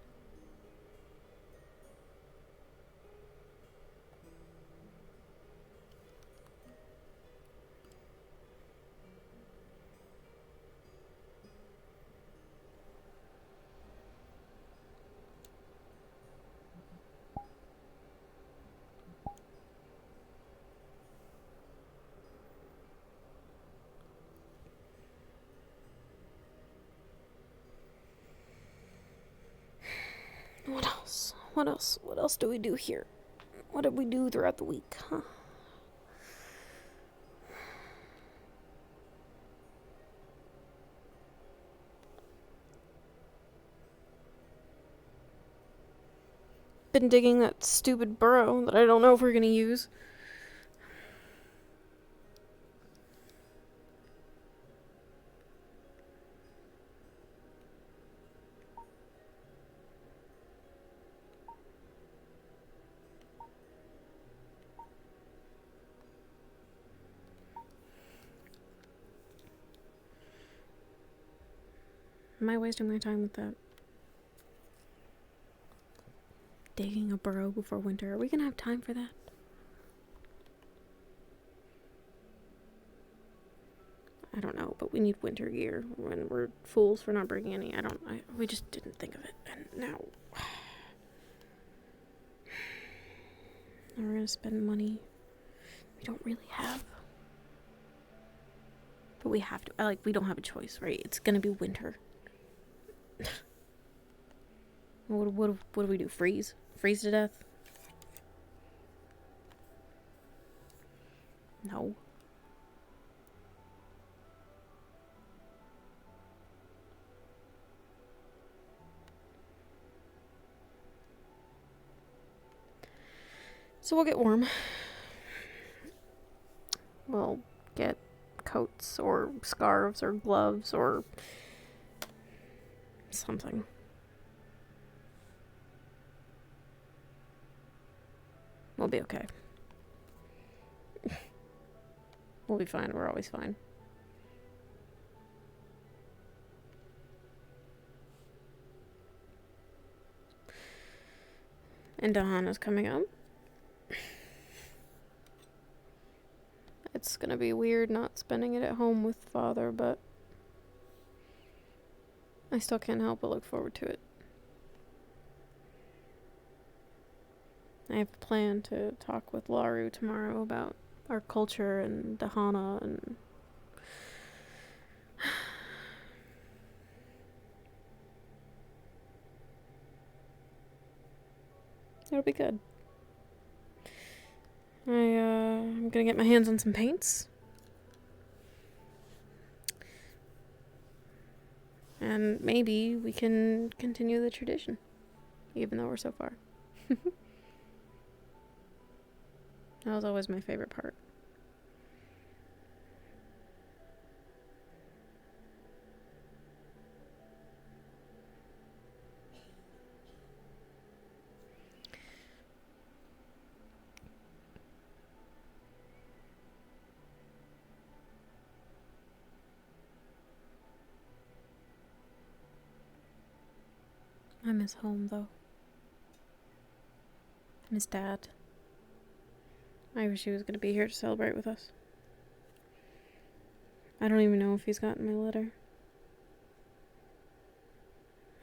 What else? What else? What else do we do here? What did we do throughout the week, huh? Been digging that stupid burrow that I don't know if we're gonna use. Am I wasting my time with that? Digging a burrow before winter. Are we gonna have time for that? I don't know, but we need winter gear when we're fools for not bringing any. We just didn't think of it. And now we're gonna spend money we don't really have. But we have to. We don't have a choice, right? It's gonna be winter. What do we do? Freeze? Freeze to death? No. So we'll get warm. We'll get coats or scarves or gloves or something. We'll be okay. We'll be fine. We're always fine. And Dahana's coming up. It's gonna be weird not spending it at home with Father, but I still can't help but look forward to it. I have a plan to talk with Laru tomorrow about our culture and Dahana and it'll be good. I'm gonna get my hands on some paints. And maybe we can continue the tradition, even though we're so far. That was always my favorite part. I miss home, though. Miss Dad. I wish he was going to be here to celebrate with us. I don't even know if he's gotten my letter.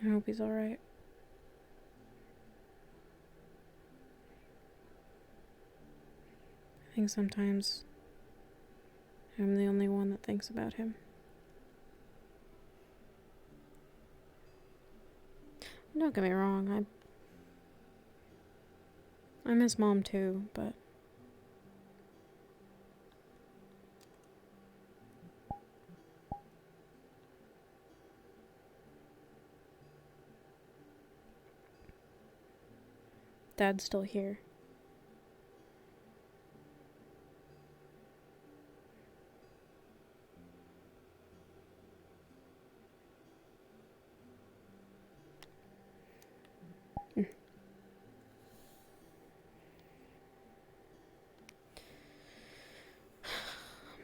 I hope he's alright. I think sometimes I'm the only one that thinks about him. Don't get me wrong, I miss Mom too, but Dad's still here.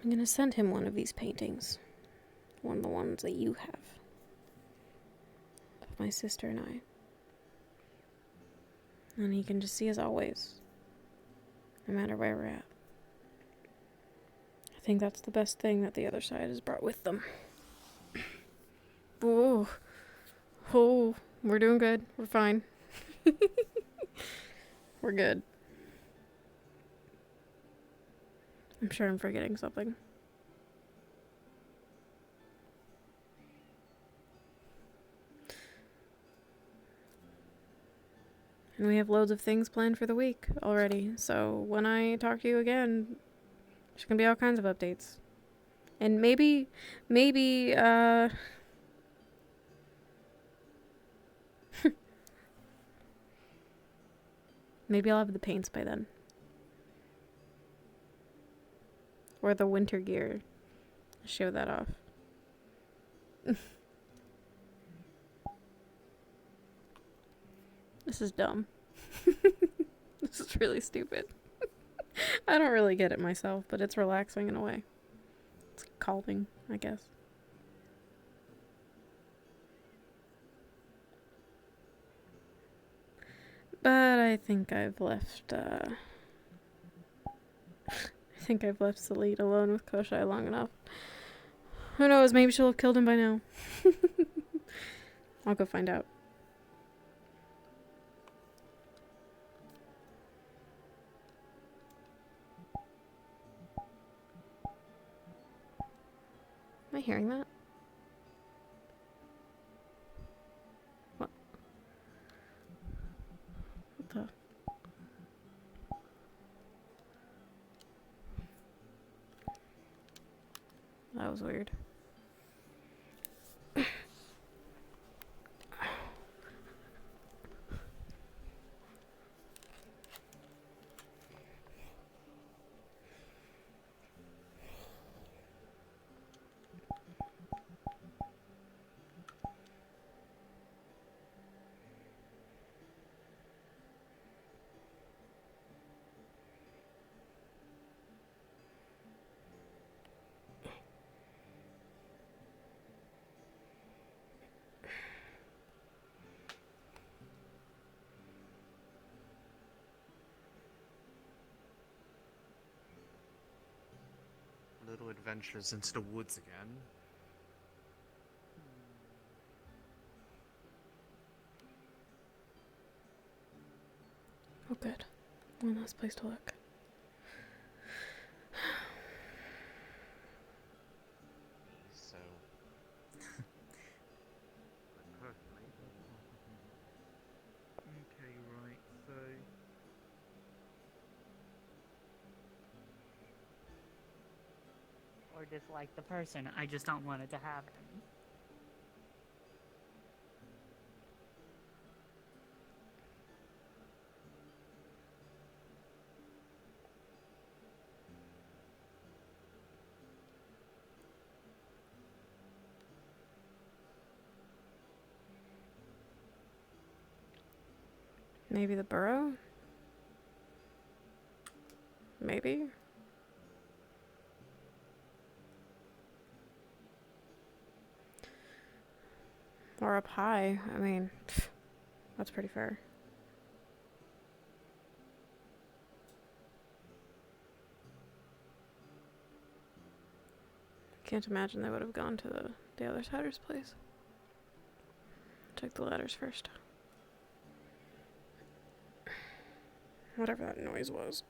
I'm gonna send him one of these paintings. One of the ones that you have. Of my sister and I. And he can just see us always. No matter where we're at. I think that's the best thing that the other side has brought with them. Oh. Oh, we're doing good. We're fine. We're good. I'm sure I'm forgetting something. And we have loads of things planned for the week already. So when I talk to you again, there's gonna be all kinds of updates. And maybe, maybe I'll have the paints by then. Or the winter gear. Show that off. This is dumb. This is really stupid. I don't really get it myself, but it's relaxing in a way. It's calming, I guess. But I think I've left, I think I've left Salid alone with Koshai long enough. Who knows, maybe she'll have killed him by now. I'll go find out. Am I hearing that? What? What the? That was weird. Little adventures into the woods again. Oh, good. One last place to look. So, personally, Okay, right, so... Or dislike the person. I just don't want it to happen. Maybe the burrow? Maybe? Or up high. I mean, That's pretty fair. Can't imagine they would have gone to the other sider's place. Check the ladders first. Whatever that noise was.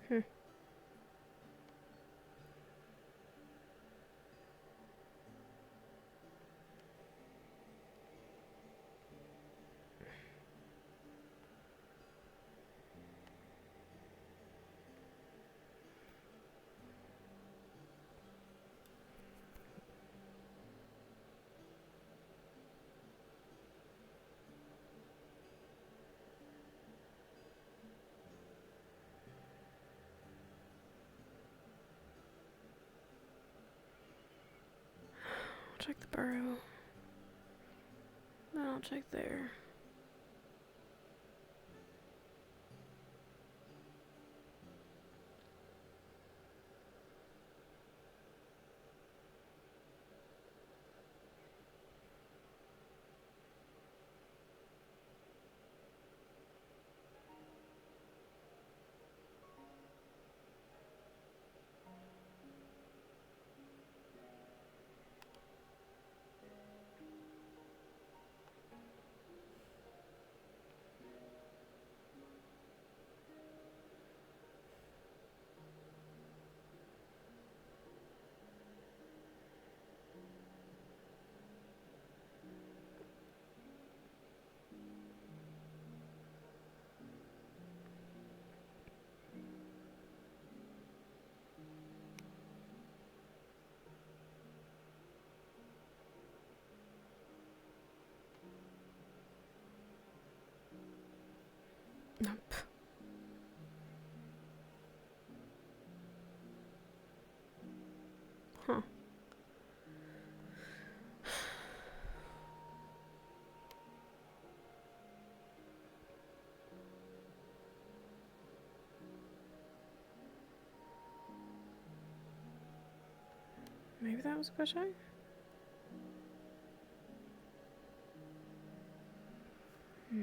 Hmm. I'll check the burrow. Then I'll check there. Nope. Huh. Maybe that was a good eye? Hmm.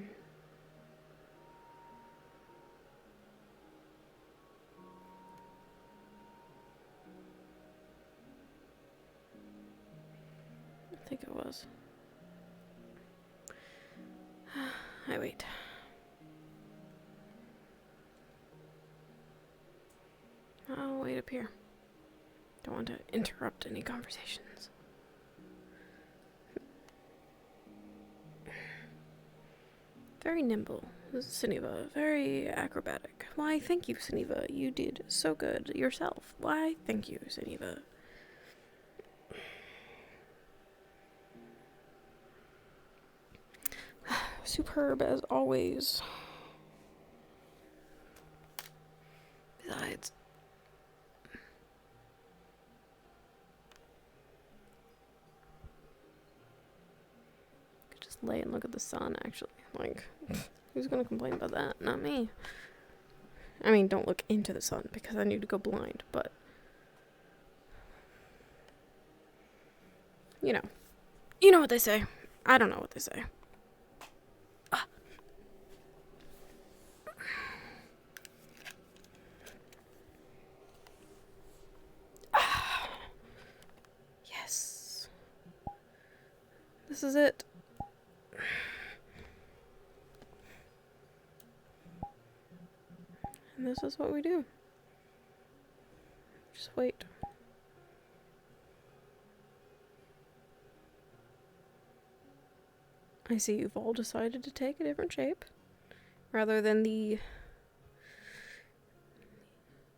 I think it was. I wait. I'll wait up here. Don't want to interrupt any conversations. Very nimble, Siniva. Very acrobatic. Why, thank you, Siniva. You did so good yourself. Why, thank you, Siniva. Superb as always. Besides, could just lay and look at the sun, actually. Like, who's gonna complain about that? Not me. I mean, don't look into the sun, because I need to go blind, but you know. You know what they say. I don't know what they say. Yes. This is it. And this is what we do. Just wait. I see you've all decided to take a different shape. Rather than the...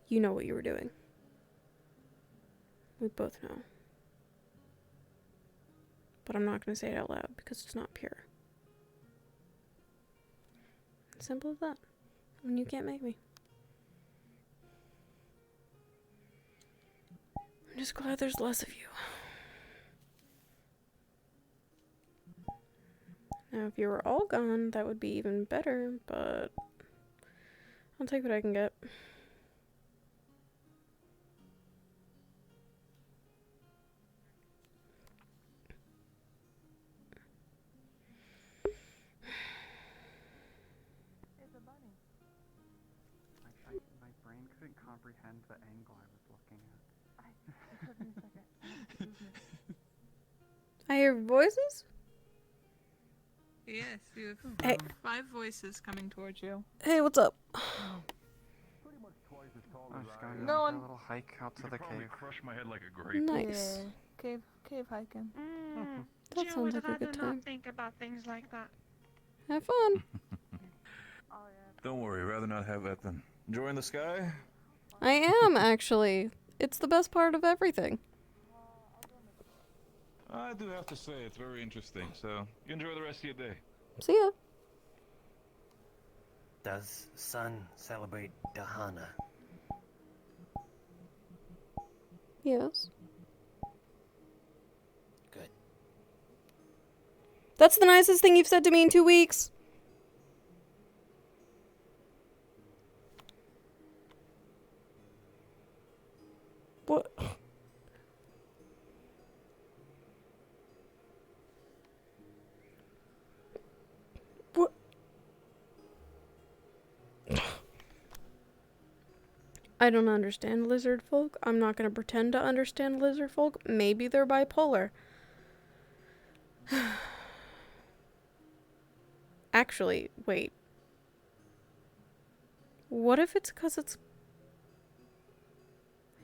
You know what you were doing. We both know. But I'm not going to say it out loud because it's not pure. Simple as that. And you can't make me. I'm just glad there's less of you. Now, if you were all gone, that would be even better, but I'll take what I can get. My brain couldn't comprehend the angle I was looking at. It took me a second. I hear voices? Yes, you have Hey. 5 voices coming towards you. Hey, what's up? I was going No on one- a little hike out to the cave. Crush my head like a grape. Nice. Yeah, cave hiking. That Jill sounds would like a rather good not time. think about things like that. Have fun. Don't worry, rather not have that than enjoying the sky. I am, actually. It's the best part of everything. I do have to say, it's very interesting, so you enjoy the rest of your day. See ya. Does Sun celebrate Dahana? Yes. Good. That's the nicest thing you've said to me in 2 weeks. What? What? I don't understand lizard folk. I'm not gonna pretend to understand lizard folk. Maybe they're bipolar. Actually, wait. What if it's because it's...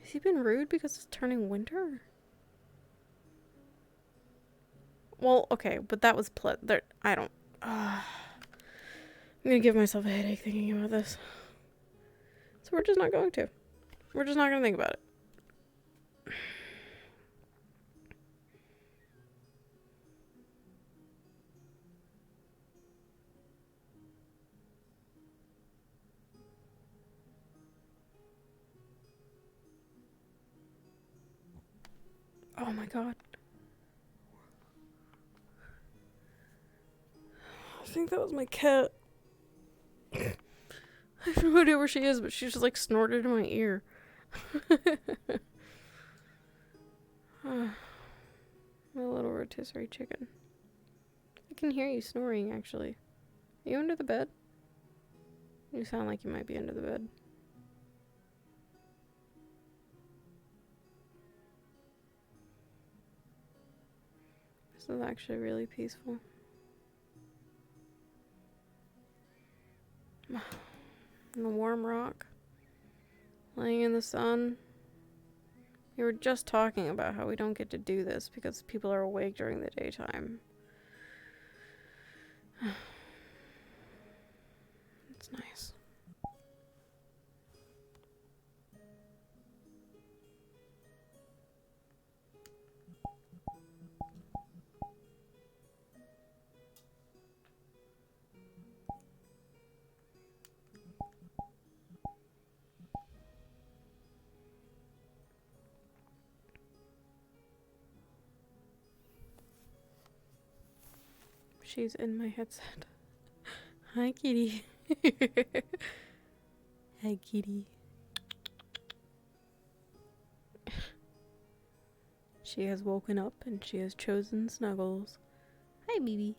Has he been rude because it's turning winter? Well, okay, but that was I don't... I'm gonna give myself a headache thinking about this. So we're just not going to. We're just not gonna think about it. Oh my god. I think that was my cat. I have no idea where she is, but she just like snorted in my ear. My little rotisserie chicken. I can hear you snoring, actually. Are you under the bed? You sound like you might be under the bed. This is actually really peaceful. In the warm rock, laying in the sun. We were just talking about how we don't get to do this because people are awake during the daytime. It's nice. She's in my headset. Hi, kitty. Hi, kitty. She has woken up and she has chosen snuggles. Hi, baby.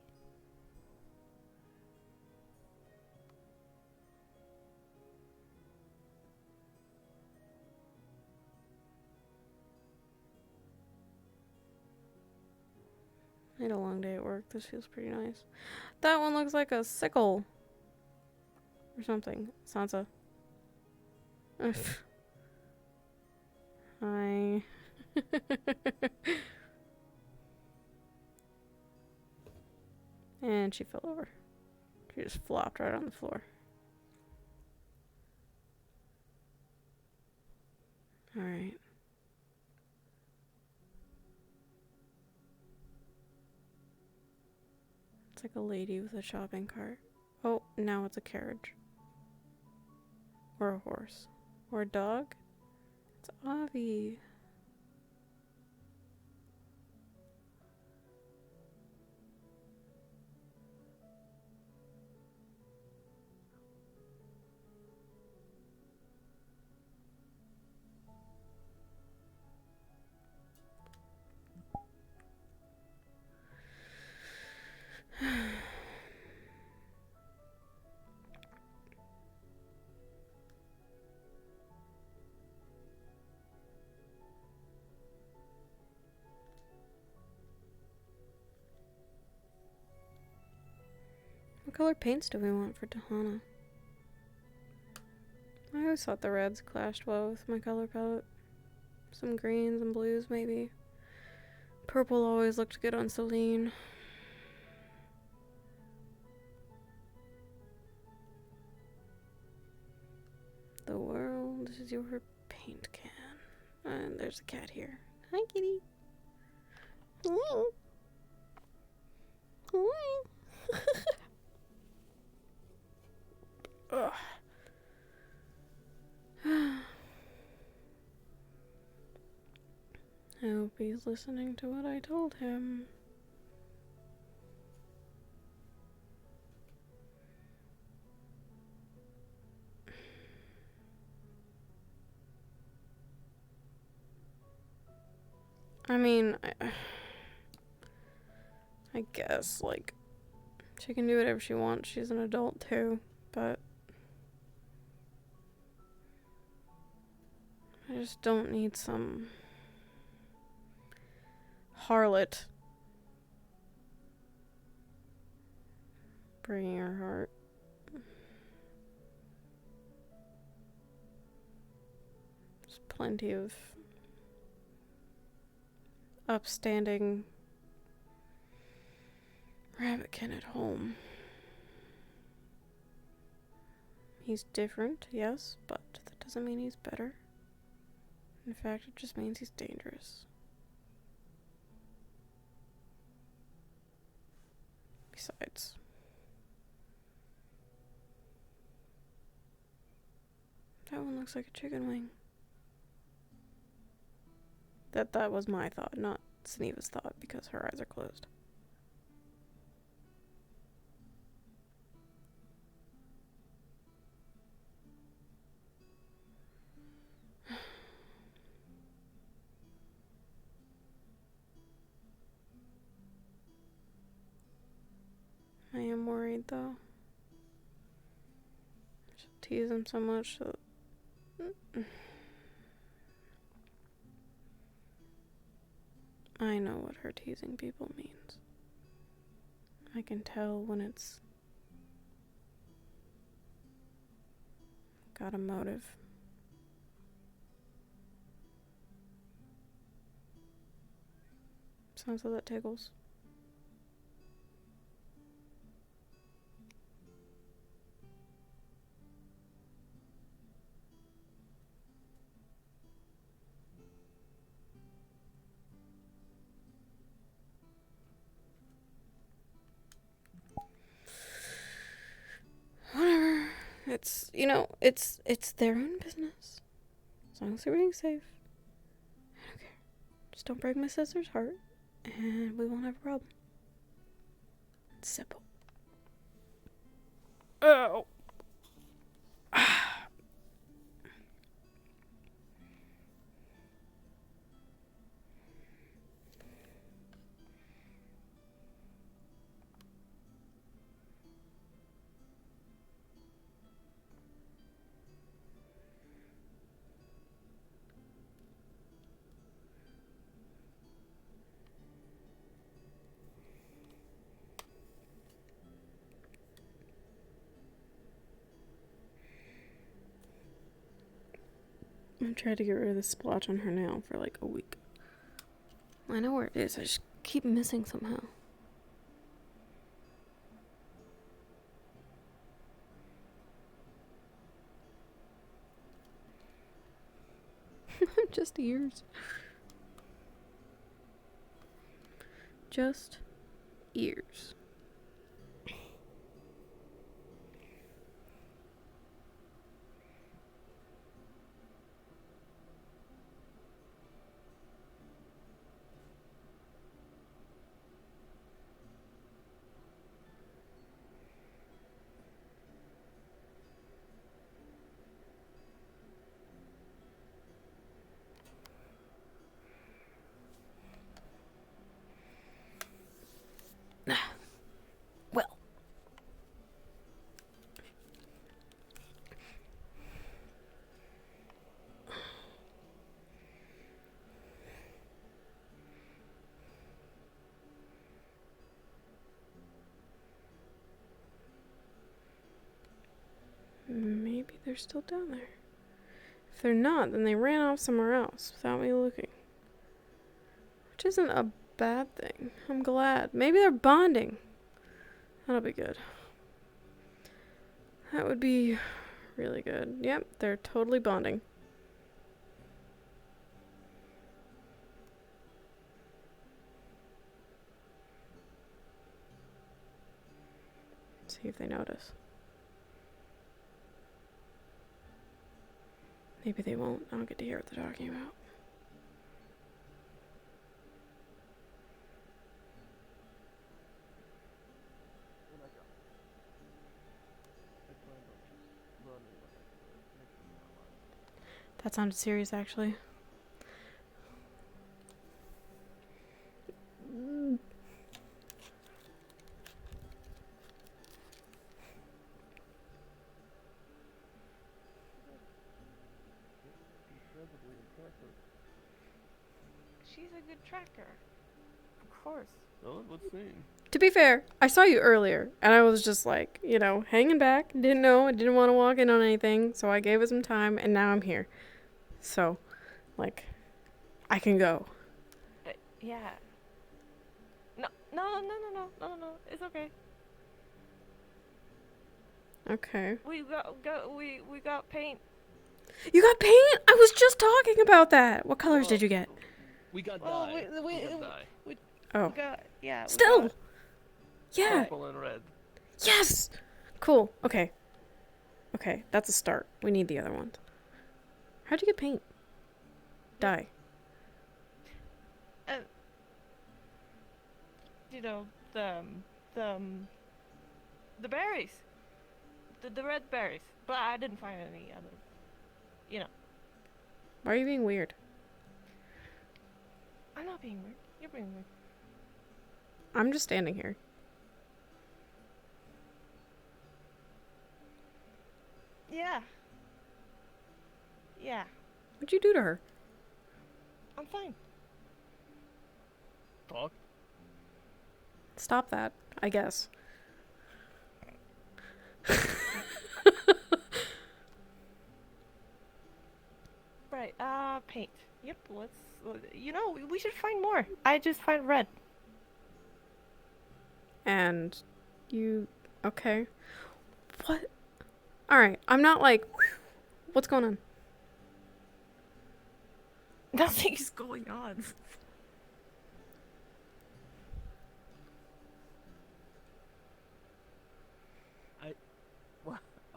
I had a long day at work. This feels pretty nice. That one looks like a sickle. Or something. Sansa. Hi. And she fell over. She just flopped right on the floor. Alright. It's like a lady with a shopping cart. Oh, now it's a carriage. Or a horse. Or a dog. It's Avi. color paints do we want for Tahana? I always thought the reds clashed well with my color palette. Some greens and blues, maybe. Purple always looked good on Celine. The world is your paint can. And there's a cat here. Hi, kitty. Hello. Hello. Ugh. I hope he's listening to what I told him. I mean, I guess, like, she can do whatever she wants. She's an adult too, but I just don't need some harlot breaking her heart. There's plenty of upstanding rabbitkin at home. He's different, yes, but that doesn't mean he's better. In fact, it just means he's dangerous. Besides, that one looks like a chicken wing. That was my thought, not Sneeva's thought, because her eyes are closed. I am worried though. She'll tease him so much that I know what her teasing people means. I can tell when it's got a motive. Sounds like that tickles. Whatever. It's, you know, it's their own business. As long as they're being safe. I don't care. Just don't break my sister's heart, and we won't have a problem. It's simple. Oh. I tried to get rid of the splotch on her nail for like a week. I know where it is, I just keep missing somehow. Just ears. Just ears. they're still down there. If they're not, then they ran off somewhere else without me looking. Which isn't a bad thing. I'm glad. Maybe they're bonding. That'll be good. That would be really good. Yep, they're totally bonding. See if they notice. Maybe they won't. I don't get to hear what they're talking about. That sounded serious, actually. She's a good tracker. Of course. So let's see. To be fair, I saw you earlier, and I was just like, you know, hanging back. Didn't know. I didn't want to walk in on anything, so I gave it some time, and now I'm here. So, like, I can go. Yeah. No. It's okay. Okay. We got paint. You got paint? I was just talking about that. What colors did you get? We got Well, dye. we got dye. Oh. got, yeah. we Still. got- Yeah. Purple and red. Yes. Cool. Okay. Okay, that's a start. We need the other ones. How'd you get paint? Dye. You know, the berries. The red berries. But I didn't find any other, you know. Why are you being weird? I'm not being weird. You're being weird. I'm just standing here. Yeah. Yeah. What'd you do to her? I'm fine. Talk. Stop that, I guess. Right, paint. Yep, you know, we should find more. I just find red. And you... Okay. What? Alright, I'm not like... What's going on? Nothing's going on.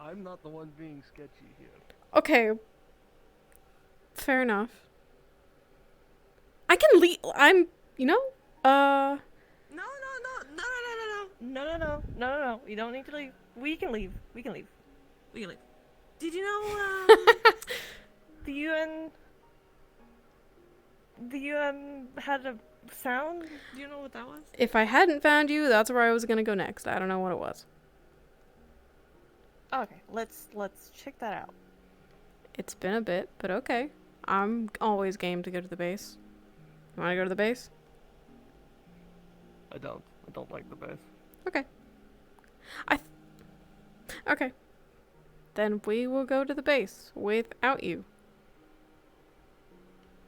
I'm not the one being sketchy here. Okay. Fair enough. I can leave... I'm... You know? No. You don't need to leave. We can leave. Did you know, the UN had a sound? Do you know what that was? If I hadn't found you, that's where I was gonna go next. I don't know what it was. Okay, let's check that out. It's been a bit, but okay. I'm always game to go to the base. You wanna go to the base? I don't like the base. Okay. Okay. Then we will go to the base without you.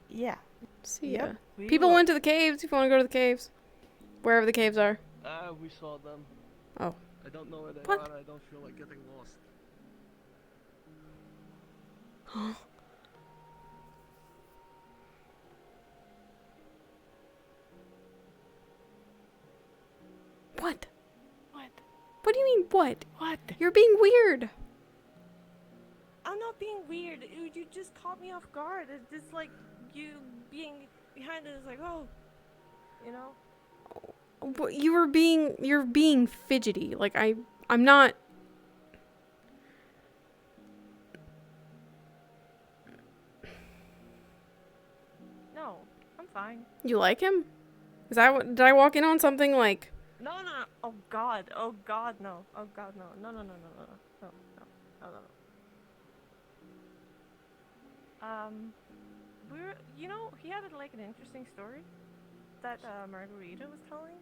Yeah. See Yep, ya. we People will. went to the caves if you want to go to the caves. Wherever the caves are. We saw them. Oh. I don't know where they What? are. I don't feel like getting lost. What? What? What do you mean, what? What? You're being weird. I'm not being weird. You just caught me off guard. It's just like you being behind it is like, oh, you know. You're being fidgety. Like I'm not. No, I'm fine. You like him? Is that what? Did I walk in on something like? No. Oh God, no. Oh God, no. No. You know, he had like an interesting story that Margarita was telling.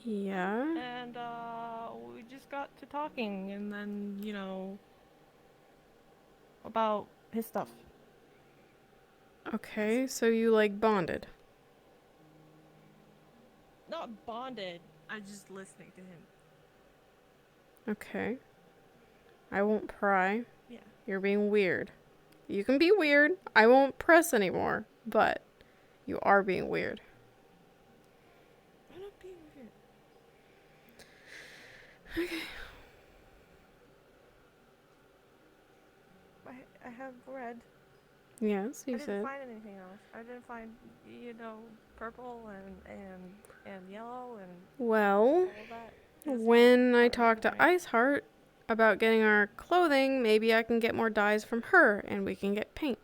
Yeah. And we just got to talking, and then you know, about his stuff. Okay, so you like bonded. Not bonded. I'm just listening to him. Okay. I won't pry. Yeah. You're being weird. You can be weird. I won't press anymore, but you are being weird. I'm not being weird. Okay. I have read. Yes, you I didn't said. find anything else. I didn't find, purple and yellow and Well, all that. when I talk to Iceheart about getting our clothing, maybe I can get more dyes from her and we can get paint.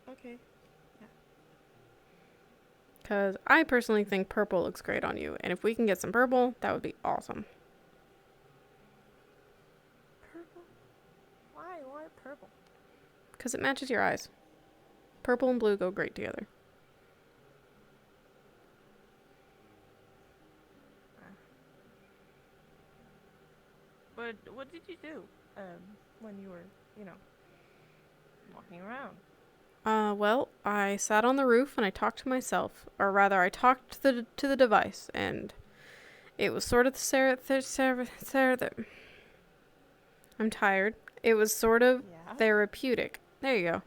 Okay. Because I personally think purple looks great on you, and if we can get some purple, that would be awesome. Purple? Why? Why purple? Because it matches your eyes. Purple and blue go great together. But what did you do when you were, walking around? Well, I sat on the roof and I talked to myself, or rather, I talked to the device, and it was sort of I'm tired. It was sort of therapeutic. There you go.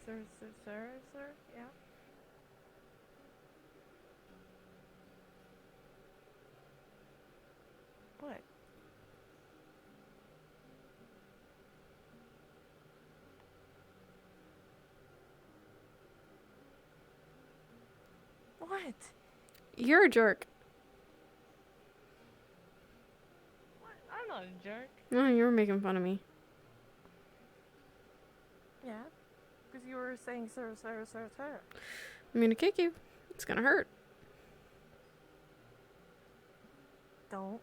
Sir, yeah. What? What? You're a jerk. What? I'm not a jerk. No, you were making fun of me. Yeah. Because you were saying sir. I'm gonna kick you. It's gonna hurt. Don't.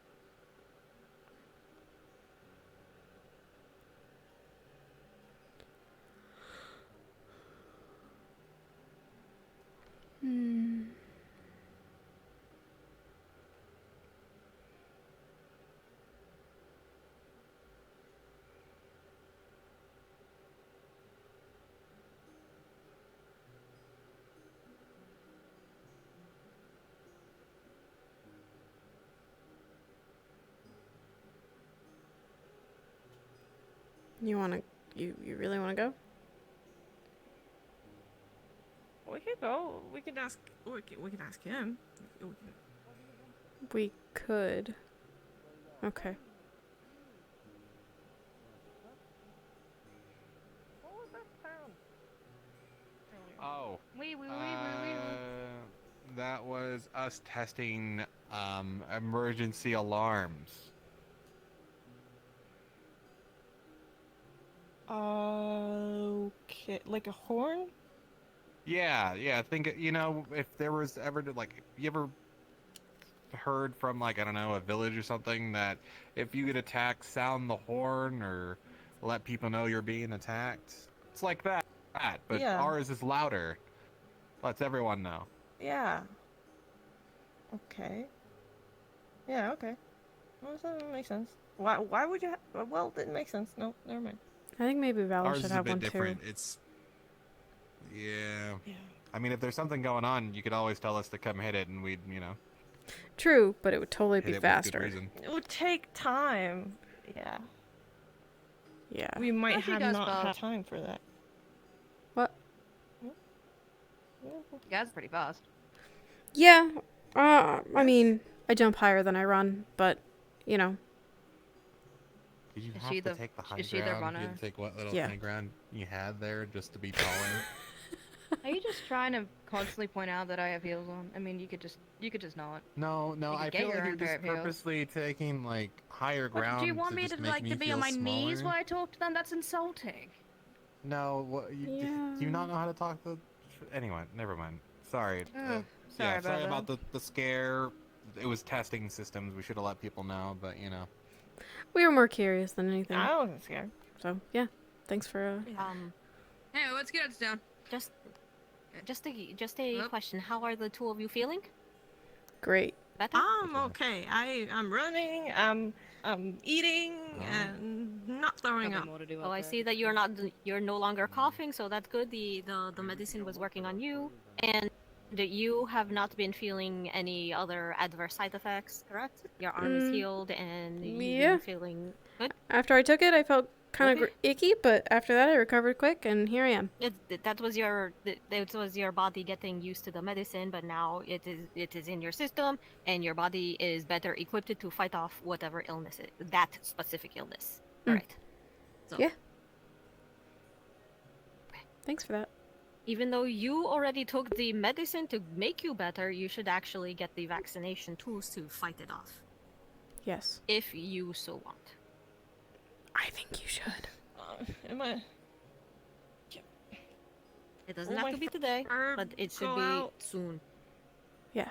You really wanna go? We could go. We can ask. We can ask him. We could. Okay. What was that sound? Oh. Wee. That was us testing emergency alarms. Okay, like a horn? Yeah. Think if there was ever you ever heard from I don't know, a village or something that if you get attacked, sound the horn or let people know you're being attacked. It's like that, but Yeah. ours is louder. Lets everyone know. Yeah. Okay. Yeah, okay. Well, that makes sense. Why would you well, it didn't make sense. No, never mind. I think maybe Valor Ours should is a have bit one different. too. It's I mean, if there's something going on, you could always tell us to come hit it, and we'd True, but it would totally hit be it with good faster. reason. It would take time. Yeah. Yeah. We might How'd you have guys not both? have time for that. What? You guys are pretty fast. Yeah. I mean, I jump higher than I run, but Did you Is have she to the- take the high is she the ground? You runner? had to take what little Yeah. high ground you had there just to be taller? Are you just trying to constantly point out that I have heels on? I mean, you could just not. No, You could I get feel your like you're own pair just of heels. purposely taking higher What, ground. do you want me just to make me be feel on my knees smaller? while I talk to them? That's insulting. No, do you not know how to talk to? Anyway, never mind. Sorry. Sorry sorry about about the scare. It was testing systems. We should have let people know, but we were more curious than anything. I wasn't scared. So yeah, thanks for Hey, let's get us down. Just a question. How are the two of you feeling? great. Better? I'm okay. I'm running. I'm eating and not throwing up. Oh, I see that you're no longer coughing, so that's good. The medicine was working on you, and that you have not been feeling any other adverse side effects, correct? Your arm is healed, and you've been feeling good. After I took it, I felt kind of icky, but after that, I recovered quick, and here I am. That was your body getting used to the medicine, but now it is in your system, and your body is better equipped to fight off whatever illness that specific illness. Right. So, yeah. Thanks for that. Even though you already took the medicine to make you better, you should actually get the vaccination tools to fight it off. Yes. If you so want. I think you should. Am I? It doesn't have to be today, but it should be soon. Yeah.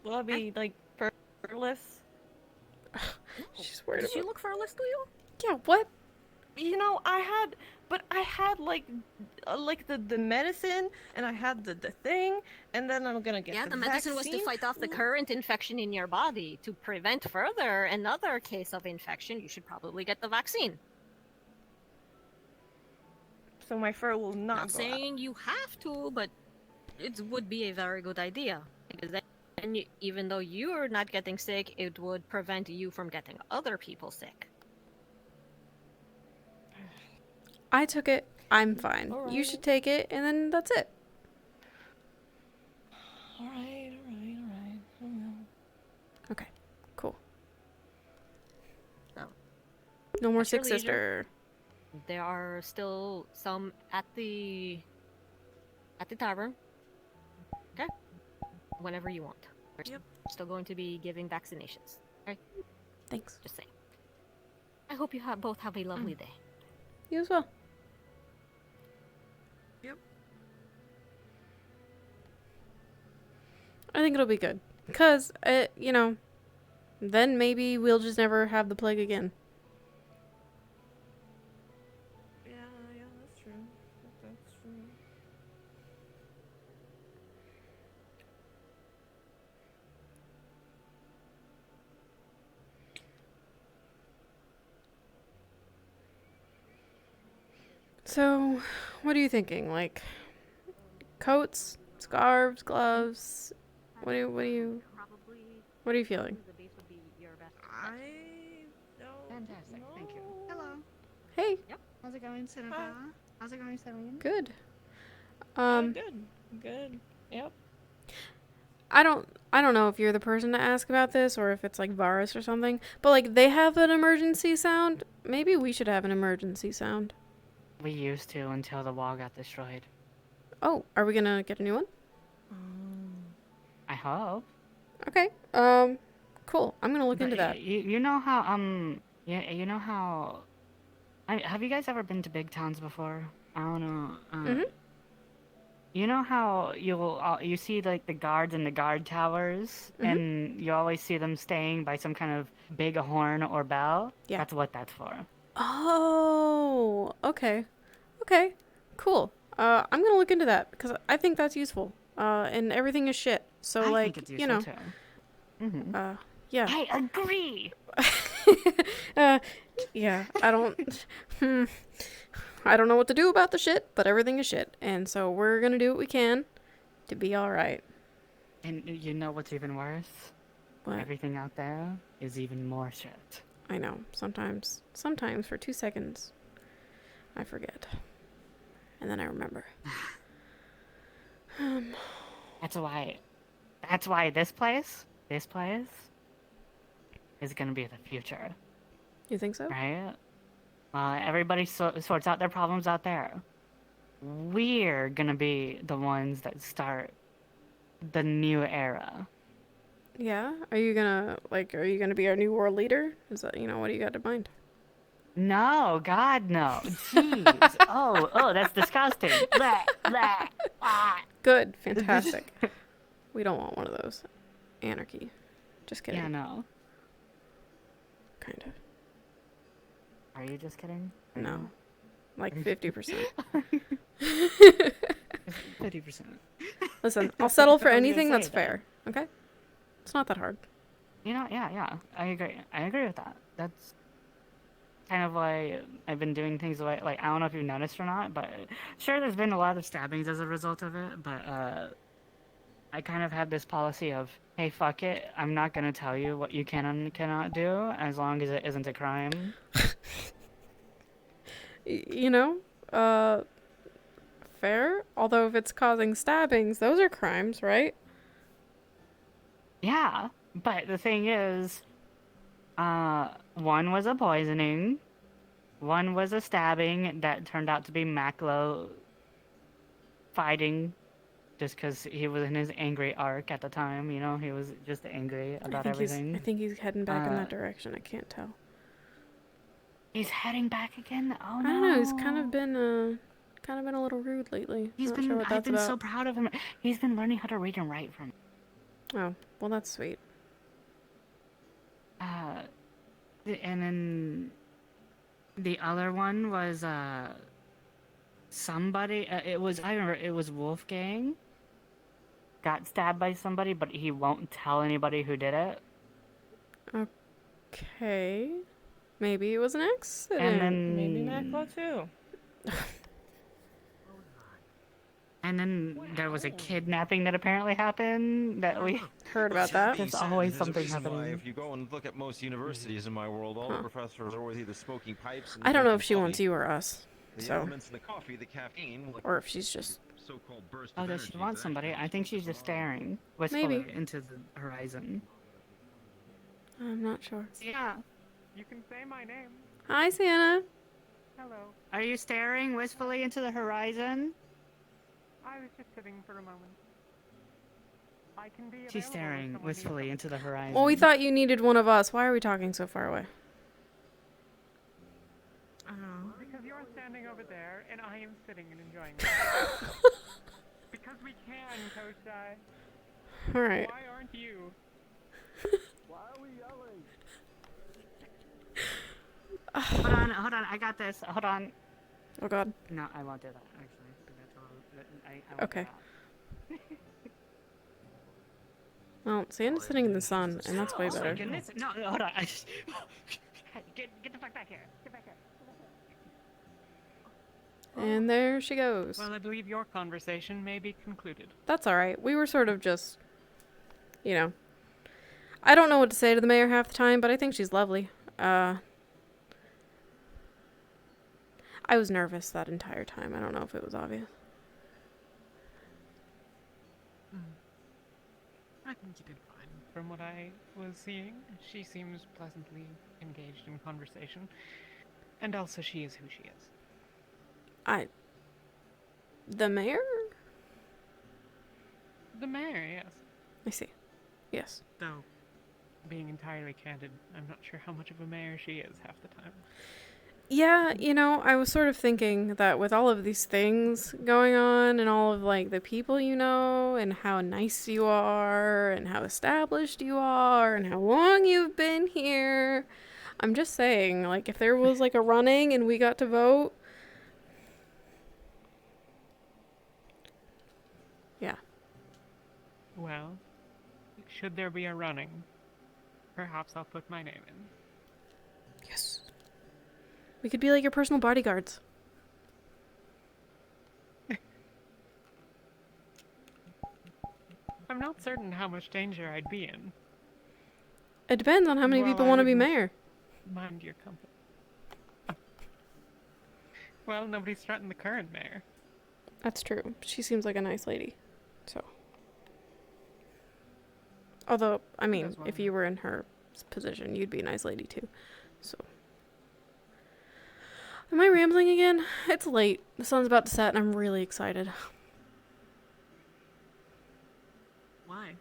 Will I be like furless? She's worried Does she about- look furless to you? Yeah. What? You know, I had like the medicine, and I had the thing, and then I'm gonna get The medicine was to fight off the current infection in your body. To prevent further another case of infection, you should probably get the vaccine. So my fur will not Not go saying you have to, but it would be a very good idea. Because then even though you're not getting sick, it would prevent you from getting other people sick. I took it. I'm fine. You should take it, and then that's it. All right. Okay. Cool. So, No more at your sick sister. There are still some at the tavern. Okay? Whenever you want. We're still going to be giving vaccinations. Okay? Thanks. Just saying. I hope you both have a lovely day. You as well. Yep. I think it'll be good. Because, then maybe we'll just never have the plague again. Yeah, that's true. That's true. So, what are you thinking? Like, coats, scarves, gloves? What are you feeling? I don't Fantastic, thank you. Hello. Hey. Yep. How's it going, Senator? How's it going, Celine? Good. Good. Yep. I don't know if you're the person to ask about this or if it's like Varus or something, but like they have an emergency sound. Maybe we should have an emergency sound. We used to until the wall got destroyed. Oh, are we gonna get a new one? I hope. Okay. Cool. I'm gonna look into that. You know how you know how. Have you guys ever been to big towns before? I don't know. You know how you see like the guards in the guard towers, and you always see them staying by some kind of big horn or bell. Yeah. That's what that's for. Oh, okay. Okay, cool. I'm gonna look into that because I think that's useful. And everything is shit. So, I like, think it's you know. useful too. Yeah. I agree. Yeah, I don't know what to do about the shit, but everything is shit. And so we're gonna do what we can to be alright. And you know what's even worse? What? Everything out there is even more shit. I know. Sometimes for 2 seconds, I forget. And then I remember. That's why this place is gonna be the future. You think so? Right? Everybody sorts out their problems out there. We're gonna be the ones that start the new era. Yeah? Are you gonna be our new world leader? Is that, what do you got in mind? No, God, no. Jeez. oh, that's disgusting. Blah, blah, ah. Good. Fantastic. We don't want one of those. Anarchy. Just kidding. Yeah, no. Kind of. Are you just kidding? No. Like 50%. 50%. Listen, I'll settle for I was gonna anything say that's that. fair. Okay? It's not that hard. You know, yeah, I agree. I agree with that. That's kind of why I've been doing things the way, like, I don't know if you've noticed or not, but sure, there's been a lot of stabbings as a result of it, but I kind of have this policy of, hey, fuck it, I'm not gonna tell you what you can and cannot do as long as it isn't a crime. You know, fair. Although if it's causing stabbings, those are crimes, right? Yeah, but the thing is, one was a poisoning, one was a stabbing that turned out to be Maklo fighting just because he was in his angry arc at the time, you know, he was just angry about everything. I think he's heading back in that direction. I can't tell. He's heading back again? Oh no. I don't know. He's kind of been a little rude lately. I've been so proud of him. He's been learning how to read and write from. Oh, well, that's sweet. And then the other one was somebody. I remember it was Wolfgang. Got stabbed by somebody, but he won't tell anybody who did it. Okay. Maybe it was an accident. And then Maybe Maclo too. And then there was a kidnapping that apparently happened that we heard about that. There's always something Why, happening. if you go and look at most universities in my world, all the professors are always either smoking pipes. And I don't know if drinking she coffee. wants you or us. The So, elements in the coffee, the caffeine, or if she's just. So-called burst Oh, of does she energy want that somebody? I think she's just staring wistfully Maybe. into the horizon. I'm not sure. Yeah. You can say my name. Hi, Sienna. Hello. Are you staring wistfully into the horizon? I was just sitting for a moment. I can be She's available if staring someone wistfully into the horizon. Well, we thought you needed one of us. Why are we talking so far away? Because you're standing over there and I am sitting and enjoying it. Because we can, Koshai. All right. Why aren't you? Why are we yelling? Hold on, I got this. Hold on. Oh God. No, I won't do that, actually. I won't Okay. do that. Well, Sienna's sitting in the sun, and that's way Oh my better. goodness. No, hold on. I just... Get the fuck back here. Get back here. And there she goes. Well, I believe your conversation may be concluded. That's all right. We were sort of just, you know. I don't know what to say to the mayor half the time, but I think she's lovely. I was nervous that entire time. I don't know if it was obvious. I think you did fine. From what I was seeing, she seems pleasantly engaged in conversation. And also she is who she is. The mayor? The mayor, yes. I see. Yes. Though, being entirely candid, I'm not sure how much of a mayor she is half the time. Yeah, you know, I was sort of thinking that with all of these things going on and all of, like, the people you know and how nice you are and how established you are and how long you've been here, I'm just saying, like, if there was, like, a running and we got to vote. Yeah. Well, should there be a running, perhaps I'll put my name in. Yes. We could be like your personal bodyguards. I'm not certain how much danger I'd be in. It depends on how many Well, people I want to be wouldn't mayor. Mind your company. Well, nobody's threatened the current mayor. That's true. She seems like a nice lady. So. Although, I mean, if you were in her position, you'd be a nice lady too. So. Am I rambling again? It's late. The sun's about to set and I'm really excited. Why?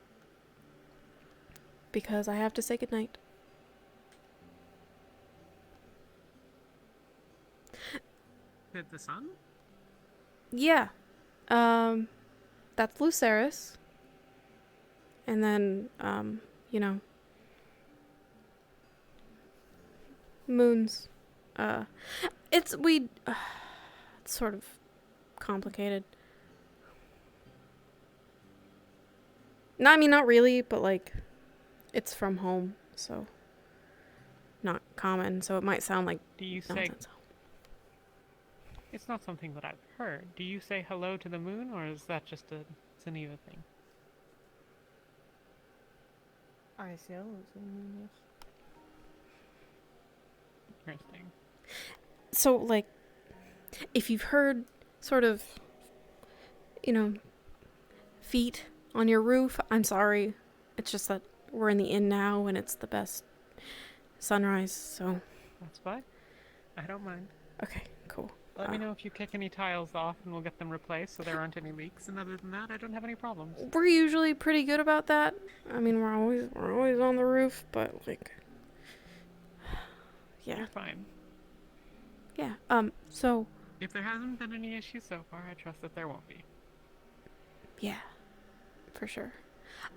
Because I have to say goodnight. With the sun? Yeah. That's Lucerys. And then, you know. Moons. It's sort of complicated. No, I mean, not really, but like, it's from home, so not common. So it might sound like Do you say... nonsense. It's not something that I've heard. Do you say hello to the moon, or is that just a Zeneva thing? I see how it's in this. Interesting. So, like, if you've heard sort of, you know, feet on your roof, I'm sorry. It's just that we're in the inn now and it's the best sunrise, so. That's fine. I don't mind. Okay, cool. Let me know if you kick any tiles off and we'll get them replaced so there aren't any leaks. And other than that, I don't have any problems. We're usually pretty good about that. I mean, we're always on the roof, but like, yeah. You're fine. Yeah. So. If there hasn't been any issues so far, I trust that there won't be. Yeah, for sure.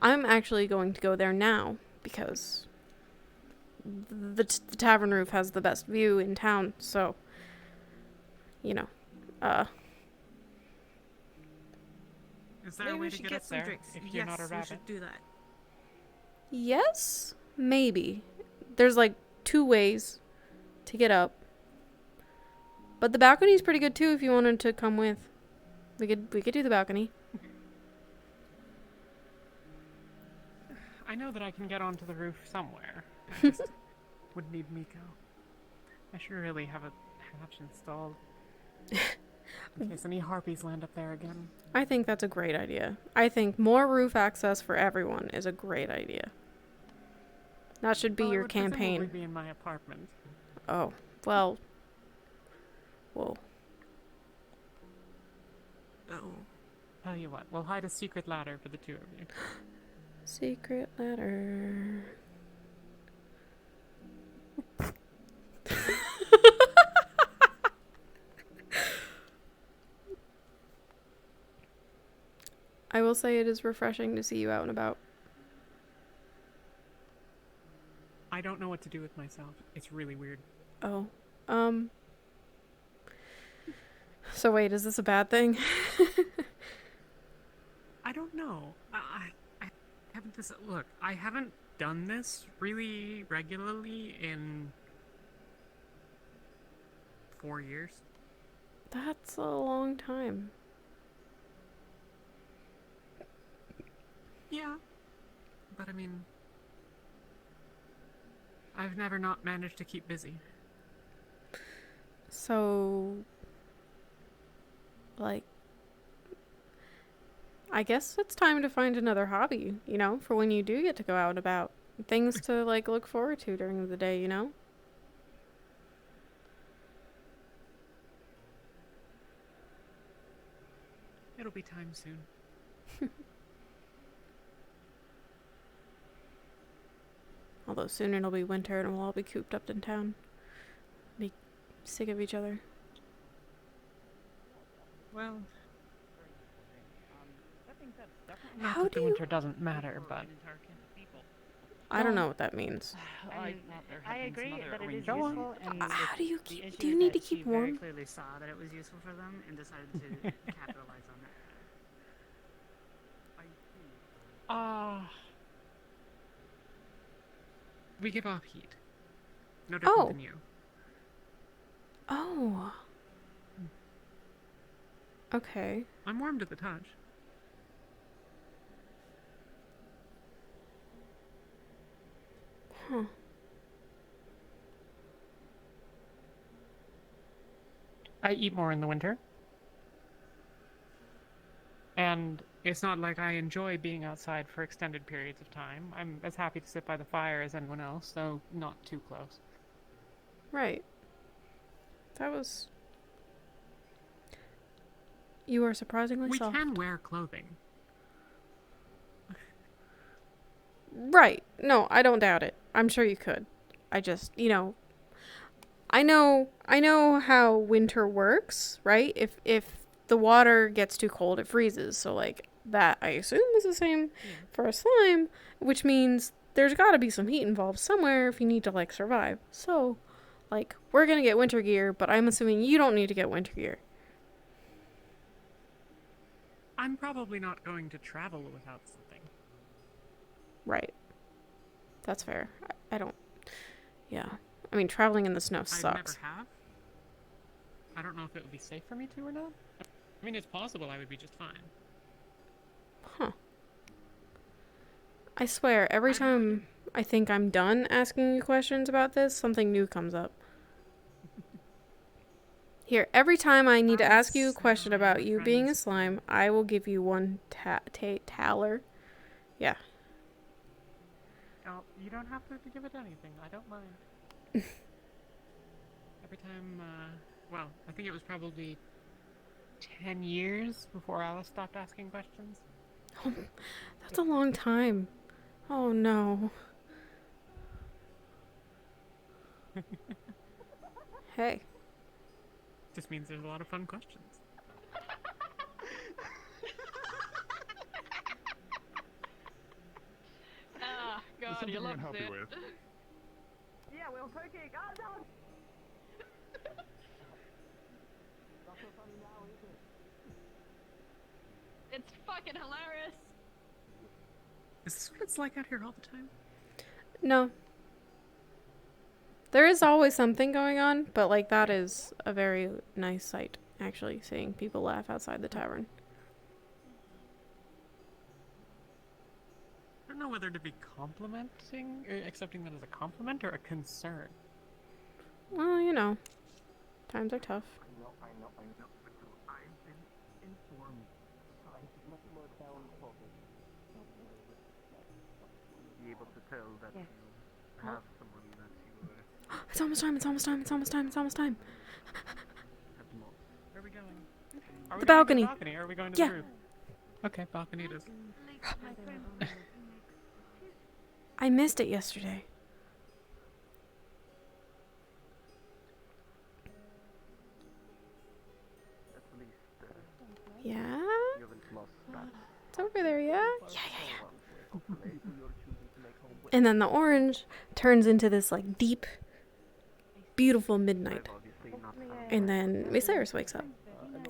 I'm actually going to go there now because the tavern roof has the best view in town, so, you know, Is there Maybe a way we to should get get up some there drinks. if you're not a Yes, we rabbit? should do that. yes, maybe. There's like 2 ways to get up. But the balcony's pretty good too if you wanted to come with. We could do the balcony. I know that I can get onto the roof somewhere. I just would need Miko. I should really have a hatch installed. In case any harpies land up there again. I think that's a great idea. I think more roof access for everyone is a great idea. That should be Well, it your would presumably campaign. be in my apartment. Oh, well. Whoa. Oh. Tell you what, we'll hide a secret ladder for the 2 of you. Secret letter. I will say it is refreshing to see you out and about. I don't know what to do with myself. It's really weird. Oh. So wait, is this a bad thing? I don't know. I haven't look, I haven't done this really regularly in 4 years. That's a long time. Yeah. But I mean, I've never not managed to keep busy. So, like, I guess it's time to find another hobby, you know, for when you do get to go out and about. Things to, like, look forward to during the day, you know? It'll be time soon. Although soon it'll be winter and we'll all be cooped up in town. Be sick of each other. Well, How not that do the you- winter doesn't matter, but I don't know what that means. I agree that it is Go on. useful, and How do you the issue do you is need to that she keep very warm? clearly saw that it was useful for them and decided to capitalize on it. we give off heat. No different Oh. than you. Oh. Okay. I'm warm to the touch. Huh. I eat more in the winter. And it's not like I enjoy being outside for extended periods of time. I'm as happy to sit by the fire as anyone else, though not too close. Right. That was... You are surprisingly We soft. can wear clothing. Right. No, I don't doubt it. I'm sure you could. I just, you know, I know how winter works, right? If the water gets too cold, it freezes. So like that I assume is the same for a slime, which means there's got to be some heat involved somewhere if you need to like survive. So, like, we're going to get winter gear, but I'm assuming you don't need to get winter gear. I'm probably not going to travel without something. Right. That's fair. I don't... Yeah. I mean, traveling in the snow I sucks. never have. I don't know if it would be safe for me to or not. I mean, it's possible I would be just fine. Huh. I swear, every time I think I'm done asking you questions about this, something new comes up. Here, every time I need to ask you a question about you being a slime, I will give you one taler. Yeah. Oh, you don't have to give it anything. I don't mind. Every time, well, I think it was probably 10 years before Alice stopped asking questions. Oh, that's a long time. Oh no. Hey. Just means there's a lot of fun questions. Ah, God, something you I love can help you it. with. Yeah, we'll take it. Oh, no. It's fucking hilarious. Is this what it's like out here all the time? No. There is always something going on, but like that is a very nice sight, actually, seeing people laugh outside the tavern. I don't know whether to be complimenting, or accepting that as a compliment or a concern. Well, you know, times are tough. I know. I've been informed. I'm much more down-focused. Be able to tell that you have someone that you It's almost time, it's almost time, it's almost time, it's almost time. Where are we going? Are The we going to balcony. the balcony? Or are we going to Yeah. the roof? Okay, balcony it is. I missed it yesterday. at least Yeah? you haven't lost that. It's over there, yeah? Yeah. And then the orange turns into this like deep, beautiful midnight. And then Miss Cyrus wakes up.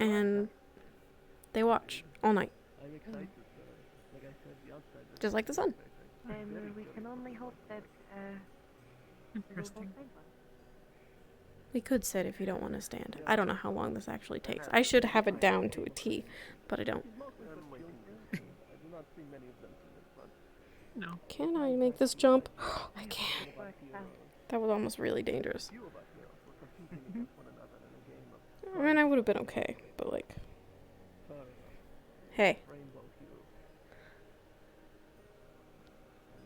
And they watch all night. I'm excited. Like I said, the outside is Just like the sun. Then we can only hope that Interesting. We could sit if you don't want to stand. I don't know how long this actually takes. I should have it down to a T, but I don't. I'm waiting to see. I do not see many of them in front. No. Can I make this jump? I can't. That was almost really dangerous. Few of us here were competing against one another in a game of I mean, I would have been okay, but like, hey. rainbow hue.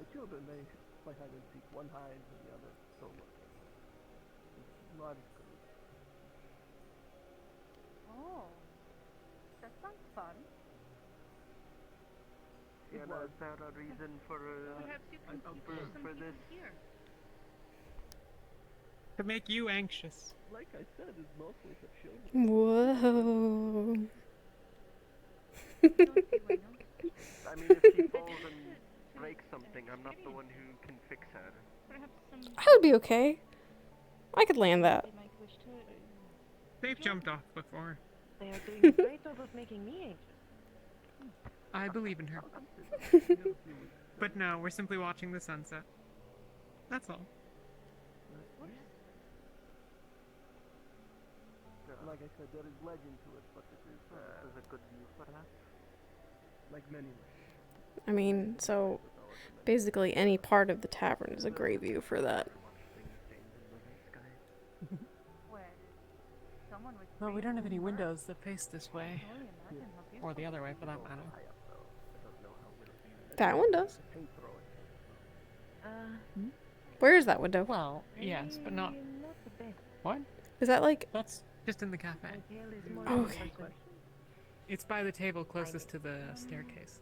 The children, they play hide and seek. One hides and the other don't look. It's not as good. Oh, that sounds fun. Sienna, is there a reason for Perhaps you can teach us some for people this? here. To make you anxious. Like I said, it's mostly for children. Whoa. I mean, if she falls and breaks something, I'm not the one who can fix her. Perhaps some I would be okay. I could land that. they might wish to. They've jumped off before. they are doing a great job of making me anxious. I believe in her. But no, we're simply watching the sunset. That's all. Like I said, there is legend to it, but it is a good view, perhaps. Like many. I mean, so basically any part of the tavern is a great view for that. Well, someone with Well, we great don't have any remarks. windows that face this way. Can only imagine how Or beautiful the other way, for that matter. That one does. Uh, Where is that window? Well, yes, but not... not the best. What? Is that like... That's just in the cafe. Tail is more Oh, of a okay. question. It's by the table closest to the staircase.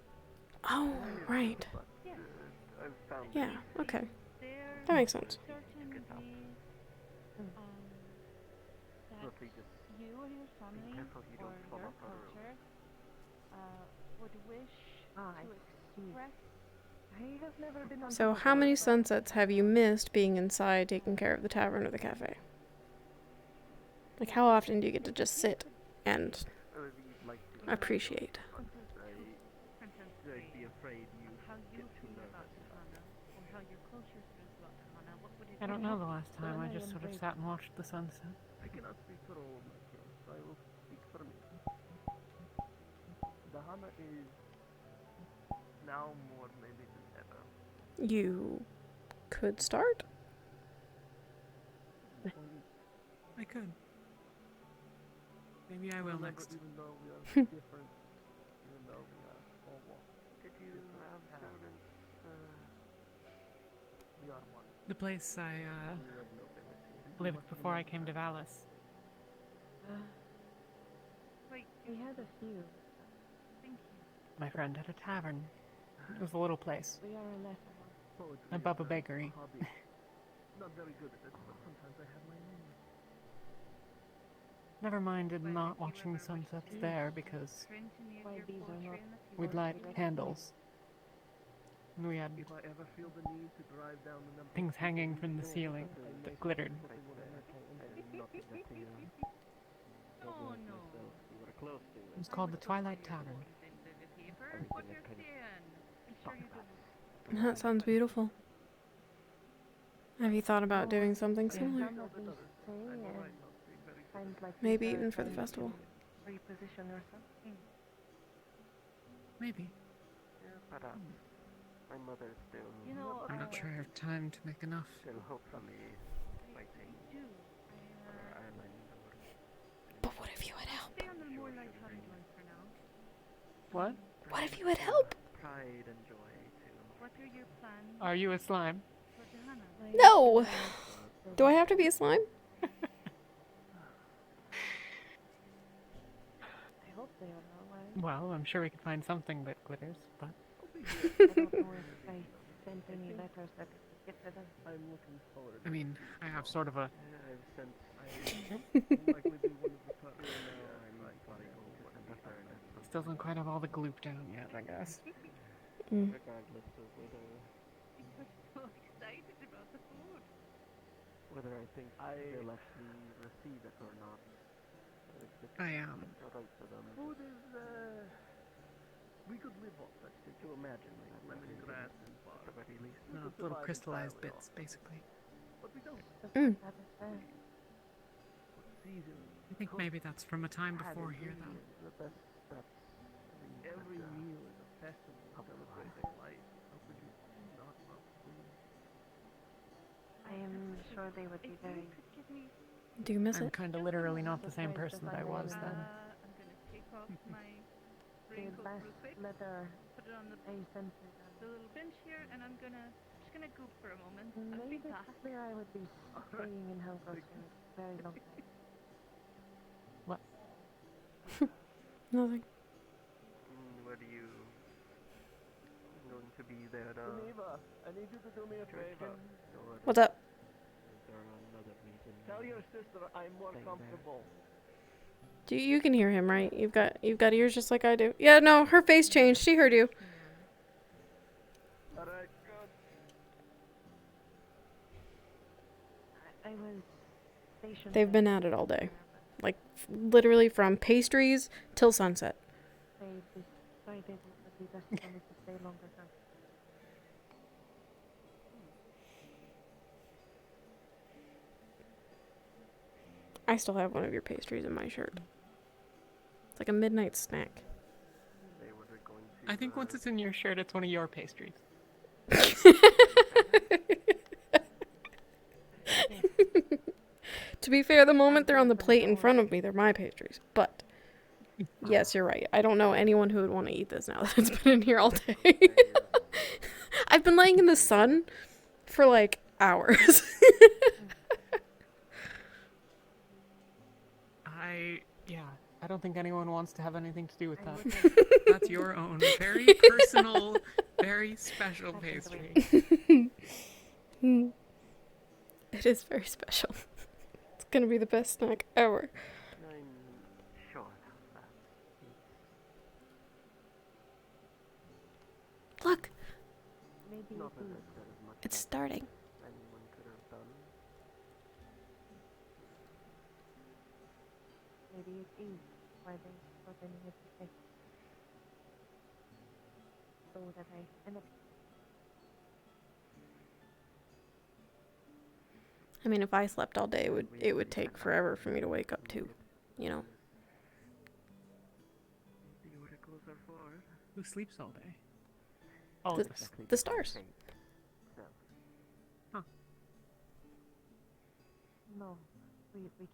Oh, right. I've found Yeah, okay. There That makes sense. certain ways that Roughly just you or your family careful you or don't fall your off our roof. culture would wish I to see. express. I have never been on So how many sunsets have you missed being inside taking care of the tavern or the cafe? Like how often do you get to just sit and appreciate? I'd be afraid you how you get too feel about nervous. Tahana or how your culture I don't know the last time. I just sort of sat and watched the sunset. I cannot speak for all of my friends, so I will speak for me. Dahana is now more maybe than ever. You could start. I could. Maybe I will Remember, next. Even though we are different, even though we are all one. Did you have students? We are one. The place I We have nobility. lived before I came to Valis. Wait, we had a few. Thank you. My friend had a tavern. It was a little place. We are a lesser one. Poetry Above a is bakery. hobby. Not very good at it, but sometimes I have my moments. Never minded not watching the sunsets there because Why these are not we'd light candles. And we had If I ever feel the need to drive down the number things hanging from the ceiling that glittered. Oh no. It was called the Twilight Tavern. What you're saying? I'm sure you don't. That sounds beautiful. Have you thought about doing something similar? Maybe even for the festival. Reposition or something. Maybe. But my mother still. You know, I'm not sure I have time to make enough. Still hopefully fighting for Ireland. But what if you had help? Stay on the more lighthearted one for now. What? What if you had help? Pride and joy too. What are your plans Are you a slime? for Dahana? No! Do I have to be a slime? I hope they are alright. Well, I'm sure we could find something that glitters, but I don't know if I sent any letters that get to them. I'm looking forward. I mean, I have sort of a I've sent. I likely be one of the top. still don't quite have all the gloop down yet, I guess. Regardless of whether You're so excited about the food. whether I think they'll actually receive it or not. I am. Right for them. Food is we could live off such. Did you imagine like lemongrass and bar? At the very least. We No, could little survive crystallized entirely bits, off it. basically. But we don't. Mm. Season. I think maybe that's from a time before here, though. The best stuff. Every meal is a festival celebrating life. How could you not love food? I am sure they would be very. Do you miss I'm it? kind of literally not the same person that I was then. I'm gonna take off my The raincoat last real quick. letter Put it on the I sent to the little bench here, and I'm just gonna goop for a moment. I'll maybe be back. that's where I would be staying in Helgos for a very long time. What? Nothing. Where do you going to be there? Geneva, I need you to do me a favor. What's up? Tell your sister I'm more comfortable. You can hear him, right? You've got ears just like I do. Yeah, no, her face changed. She heard you. Alright, good. I was stationed. They've been at it all day. Like, literally from pastries till sunset. They decided it would be best for me to stay longer than. I still have one of your pastries in my shirt. It's like a midnight snack. They were going to, I think once it's in your shirt, it's one of your pastries. To be fair, the moment they're on the plate in front of me, they're my pastries. But, yes, you're right. I don't know anyone who would want to eat this now that it's been in here all day. I've been laying in the sun for, like, hours. I don't think anyone wants to have anything to do with that. That's your own very personal, very special pastry. It is very special. It's gonna be the best snack ever. I'm sure of that. Look, Maybe Not that that's as much it's as starting. anyone could have done. maybe it is why they thought I needed to stay. So that I end up. I mean, if I slept all day, it would take forever for me to wake up too, you know. The oracles are for. Who sleeps all day? Oh, The stars. Huh. No, we can't.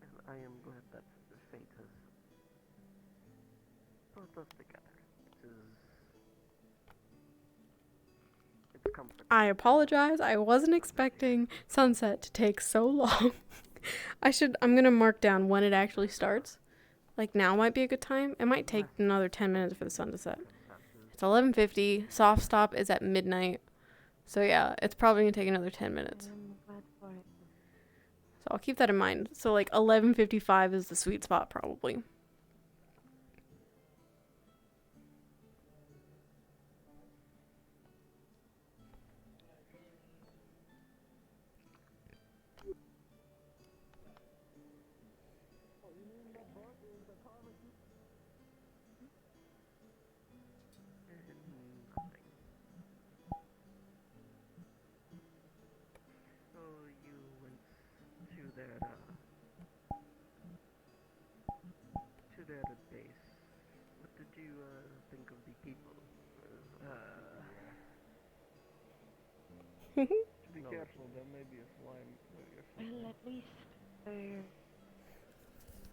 And I am glad that the fate has brought us together. It's comforting. I apologize. I wasn't expecting sunset to take so long. I'm gonna mark down when it actually starts. Like now might be a good time. It might take another 10 minutes for the sun to set. It's 11:50. Soft stop is at midnight. So yeah, it's probably gonna take another 10 minutes. So I'll keep that in mind. So like 11:55 is the sweet spot probably. So you went to their base. What did you think of the people? Be careful, there may be a slime. Well, at least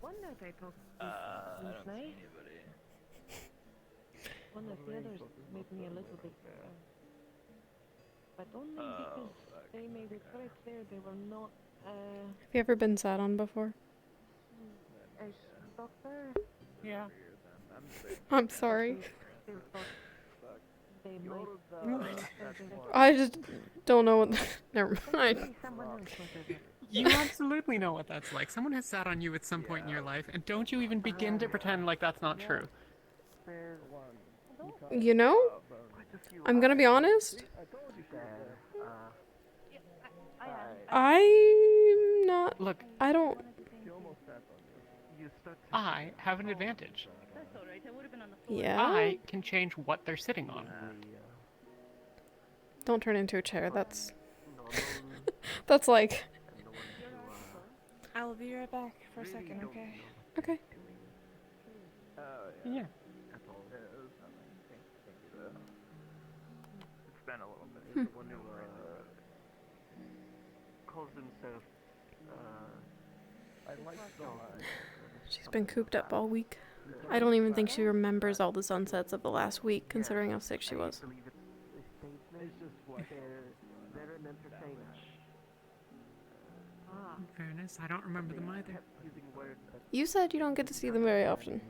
one that I talked to was nice. One of the others made me a little bit but only because they made it right there they were not Have you ever been sat on before? a doctor. Yeah. I'm sorry. They might I just don't know what. Never mind. You absolutely know what that's like. Someone has sat on you at some point in your life, and don't you even begin to pretend like that's not true. You know, I'm gonna be honest. I'm not. Look, I don't. I have an advantage. That's alright, I would have been on the floor. Yeah. I can change what they're sitting on. Don't turn into a chair. That's. That's like. I will be right back for a second, okay? Okay. Yeah. It's been a little bit. He's the one who calls himself. I like She's been cooped up all week. I don't even think she remembers all the sunsets of the last week, considering how sick she was. It's just what they're an entertainer. In fairness, I don't remember them either. Using words that You said you don't get to see them very often.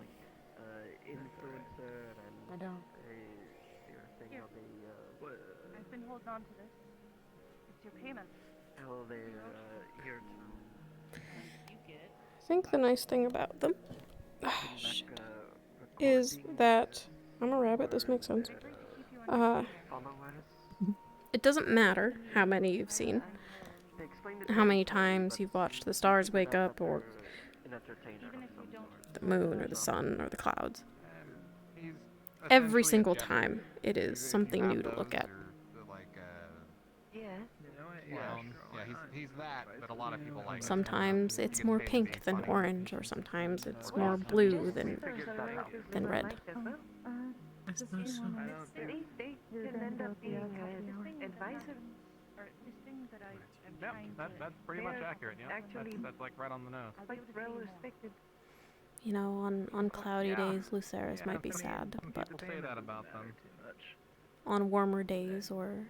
influencer and I don't. Here. I've been holding on to this. It's your payment. how they're here I think the nice thing about them is that I'm a rabbit. This makes sense. It doesn't matter how many you've seen, how many times you've watched the stars wake up, or the moon, or the sun, or the clouds. Every single time, it is something new to look at. Well, yeah, he's that, but a lot of people like. Sometimes it's more pink than orange, or sometimes it's more blue than red. I suppose so. They can end up being advisor or this thing that I am Yep, trying that's pretty much accurate. Yeah, actually that's like right on the nose. quite well respected. You know, on cloudy days, Lucerys might be sad, but People say that about them. on warmer days or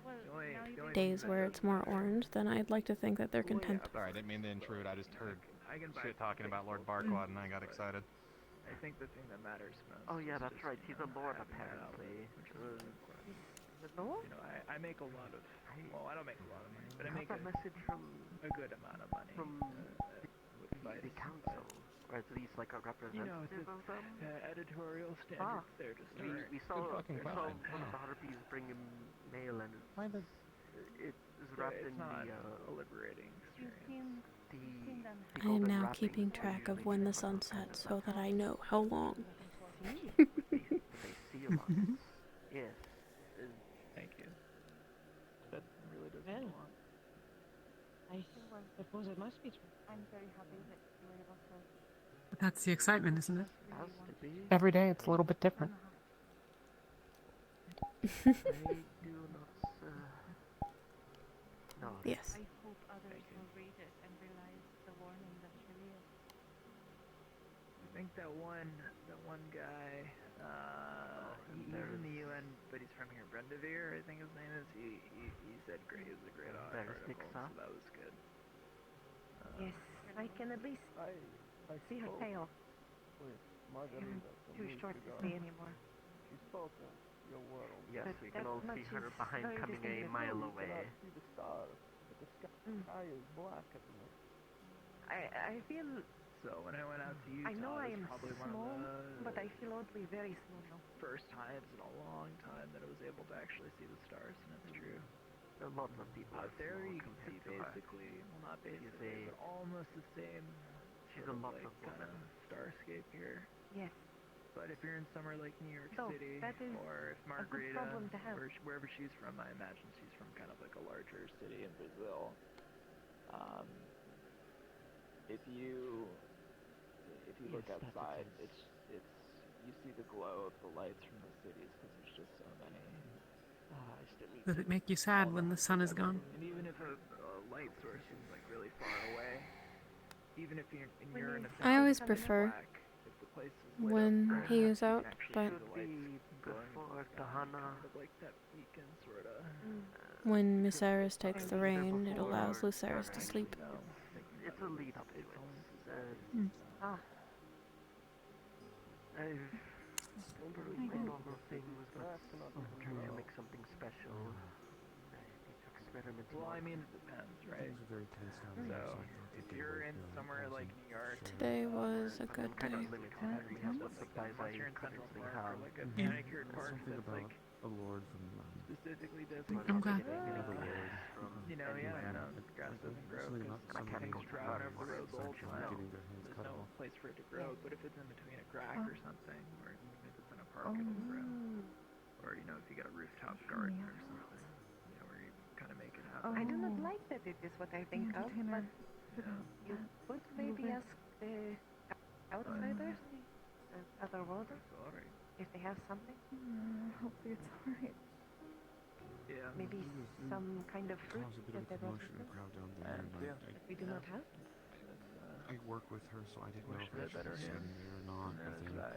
days where it's more orange, then I'd like to think that they're content. Sorry, I didn't mean to intrude. I just heard shit talking about Lord Barquad, and I got excited. I think the thing that matters most. Oh yeah, that's right. He's a lord apparently. The lord? You know, I make a lot of. Well, I don't make a lot of money, but I make a message from a good amount of money from the council, or at least like a representative of them. Editorial standards. They're just. We saw one of the harpies bring him mail, and it is wrapped in the. A liberating experience. I am now keeping track of when the sun sets so that I know how long. They see a lot. Yes. Thank you. That really does mean a lot. I suppose it must be true. I'm very happy that you were able to. That's the excitement, isn't it? Has to be. Every day it's a little bit different. I do not. No. Yes. I hope others will read it and realize the warning that really is. I think that one guy, he's in the UN, but he's from here. Brendavir, I think his name is. He said great. It was a great article, so that was good. Yes, I can at least see her tail. I'm too short to see anymore. Yes, But we can that all much see her is behind very coming a distinctive. mile away. I feel. So when I went out to Utah, I know I it was am probably small, one of the but I feel oddly very small now. first times in a long time that I was able to actually see the stars, and it's true. A lot of people out there, you can see basically, well not basically, but almost the same. She's a lot of kind of starscape here. Yes. But if you're in somewhere like New York So, City, that is or if a good Margarita, problem to have. or wherever she's from, I imagine she's from kind of like a larger city in Brazil. If you look outside, it's you see the glow of the lights from the cities because there's just so many. I still need Does it make you sad when the sun is gone? And even if a light source is like really far away, even if you're in a I always city that's prefer black, if the place is lit when up he bright is enough, out, you can but actually see the lights before Tahana, kind of like that beacon sort of. when Mysaris takes the reign, it allows Lucerys to sleep. It's a lead up to it. I've overlooked normal things, but I'm trying to make something special. I need to experiment. Well, I mean, it depends, right? So, if you're in somewhere like New York, Today was a good day. unless you're in Central Park or like a manicured park that's like specifically I'm glad. you know, the grass doesn't grow because things dry out over the roads all the time. There's no place for it to grow, but if it's in between a crack or something, or if it's in a park, it'll grow. Or, you know, if you got a rooftop garden or something, you know, where you kind of make it happen. I do not like that it is what I think of, but you could maybe ask the outsiders, the other worlders, if they have something. Hopefully it's alright. Yeah. Maybe some kind of fruit that they brought with them that we do not have. I work with her, so I didn't know if I should be sitting there or not.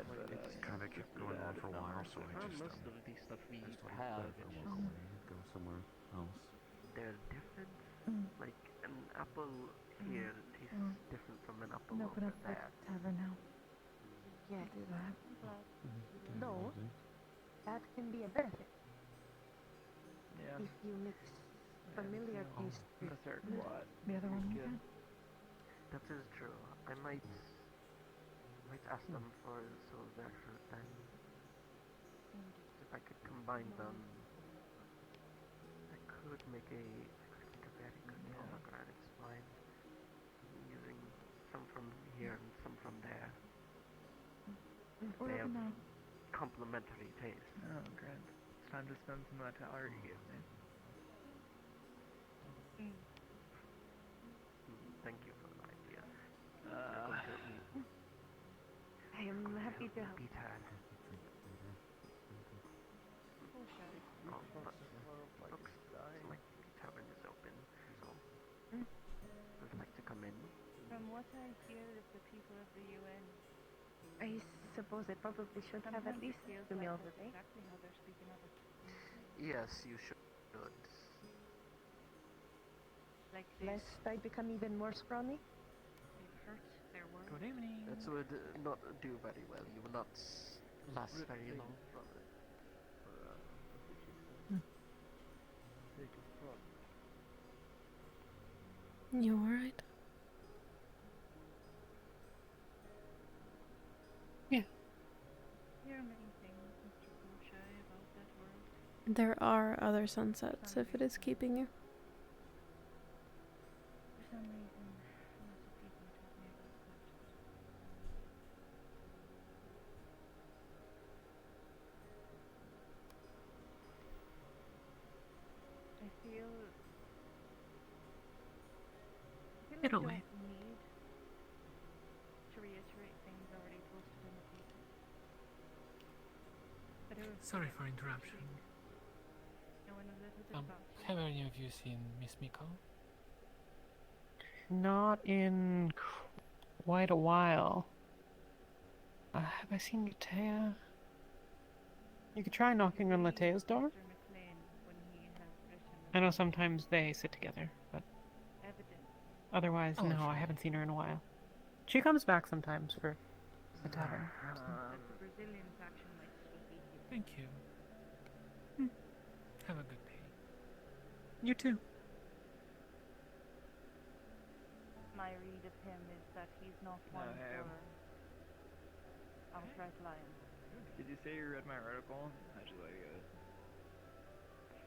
But then it kind of kept going on for a while, so I just most of the stuff we I have walk away and go somewhere else. they're different. Like an apple here tastes different from an apple No, but over I'd like there. to have her now. Yes. Do that. No, that can be a benefit. Yeah. If you mix familiar taste with what? The other one we had. That is true. I might ask them for some of their fruit then. If I could combine them, I could make a very good pomegranate wine using some from here and some from there. They have complementary taste. Oh, great. It's time to spend some of that tower you gave me. Thank you for the idea. I am happy to help. Looks like the tavern is open, so would like to come in. From what I hear of the people of the UN, I suppose I probably should have at least 2 meals a day. exactly how they're speaking of it. Yes, you should. Like Lest I become even more scrawny. they've hurt their word. Good evening. That would not do very well. You will not last very long. You alright? You're amazing, Mr. Boucher, about that world. There are other sunsets if it is keeping you. For some reason, feel Get like away. you don't need to reiterate things already posted in the paper. But it was Sorry for interruption. knowing a little bit about you. Have any of you seen Miss Miko? Not in quite a while. Have I seen Latea? You could try knocking on Latea's door. I know sometimes they sit together, but otherwise, Oh, no, sure. I haven't seen her in a while. She comes back sometimes for a tavern. Thank you. Have a good day. You too. My read of him is that he's not one for outright lying. Did you say you read my article? How'd you like it?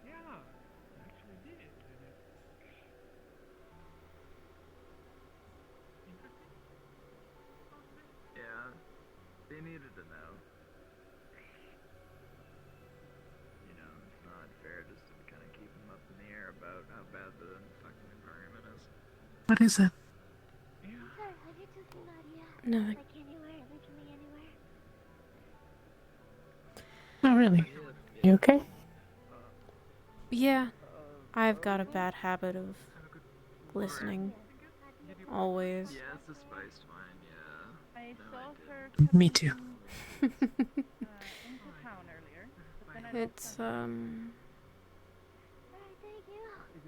Yeah, I actually did. Yeah, they needed to know. You know, it's not fair just to kind of keep them up in the air about how bad the fucking environment is. What is it? Nothing. Not really. You okay? Yeah, I've got a bad habit of listening. Always. Yeah, it's the spiced wine, yeah. I saw her Me too. into town earlier, but then I It's, Is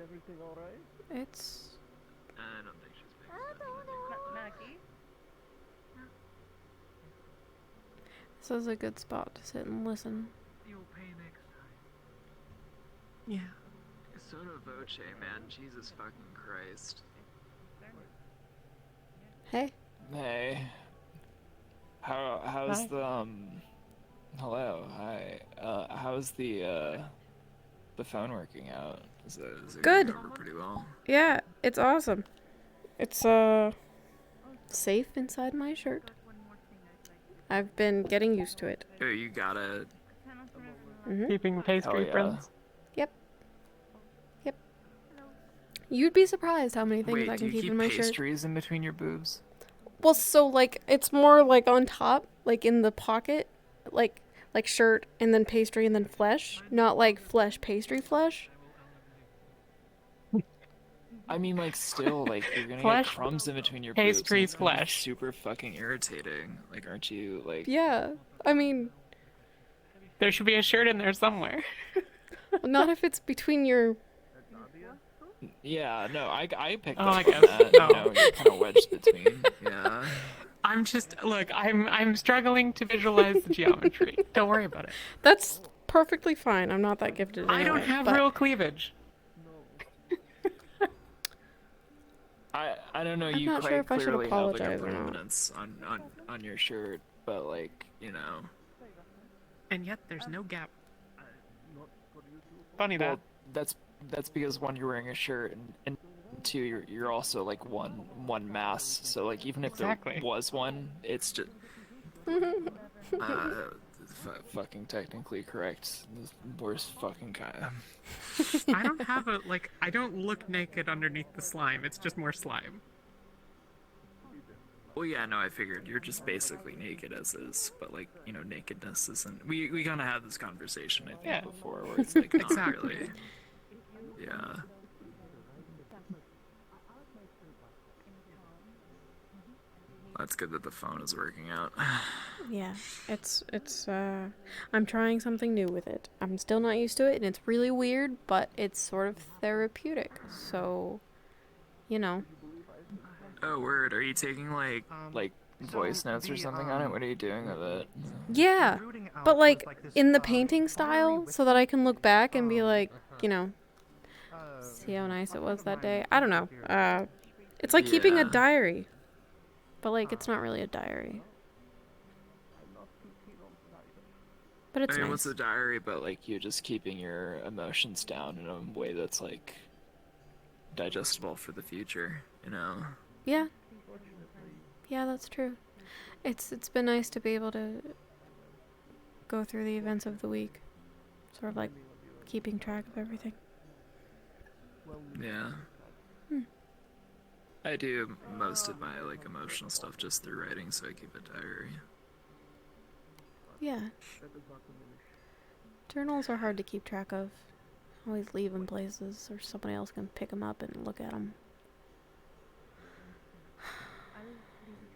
everything alright? it's... I don't think she's paying Maggie. This is a good spot to sit and listen. You'll pay next time. Yeah. Soda voce, man. Jesus fucking Christ. Hey. Hey. How's Hi. the hello, hi. How's the phone working out? Is it Good. going over pretty well? Yeah, it's awesome. It's, safe inside my shirt. I've been getting used to it. Oh, you gotta. Keeping pastry yeah. friends. Yep. Yep. You'd be surprised how many things Wait, I do can you keep keep in my shirt. pastries in between your boobs? Well, so, like, it's more, like, on top, like, in the pocket, like shirt, and then pastry, and then flesh. Not, like, flesh, pastry flesh. I mean, like, still, like, you're gonna Flesh, get crumbs in between your pastries, boobs. And it's gonna be flesh. super fucking irritating. Like, aren't you, like... Yeah, I mean, There should be a shirt in there somewhere. not if it's between your... Yeah, no, I picked Oh, up I on guess. that. No. You know, you're kind of wedged between. Yeah. I'm just look. I'm struggling to visualize the geometry. Don't worry about it. That's perfectly fine. I'm not that gifted I don't anyway, have but- real cleavage. I don't know. I'm You not quite sure if I should clearly have like a apologize or not. prominence on your shirt, but like you know. And yet there's no gap. Funny Well, that's because one, you're wearing a shirt, and two, you're also like one mass. So like even if Exactly. there was one, it's just fucking technically correct. The worst fucking kind. I don't have a like. I don't look naked underneath the slime. It's just more slime. Well, yeah, no, I figured you're just basically naked as is, but like you know, nakedness isn't. We kind of had this conversation I think Yeah. before, where it's like not Exactly. really. Yeah. That's good that the phone is working out. Yeah, it's I'm trying something new with it. I'm still not used to it, and it's really weird, but it's sort of therapeutic. So, you know. Oh, word. Are you taking like voice notes or something on it? What are you doing with it? Yeah, but like in the painting style, so that I can look back and be like, you know, see how nice it was that day. I don't know. It's like keeping a Yeah. diary, but like it's not really a diary. But it's I mean, nice. what's a diary but like you just keeping your emotions down in a way that's like digestible for the future, you know? Yeah. Yeah, that's true. It's been nice to be able to go through the events of the week. Sort of like keeping track of everything. Yeah. Hmm. I do most of my like emotional stuff just through writing, so I keep a diary. Yeah. Journals are hard to keep track of. Always leave them places, or somebody else can pick them up and look at them.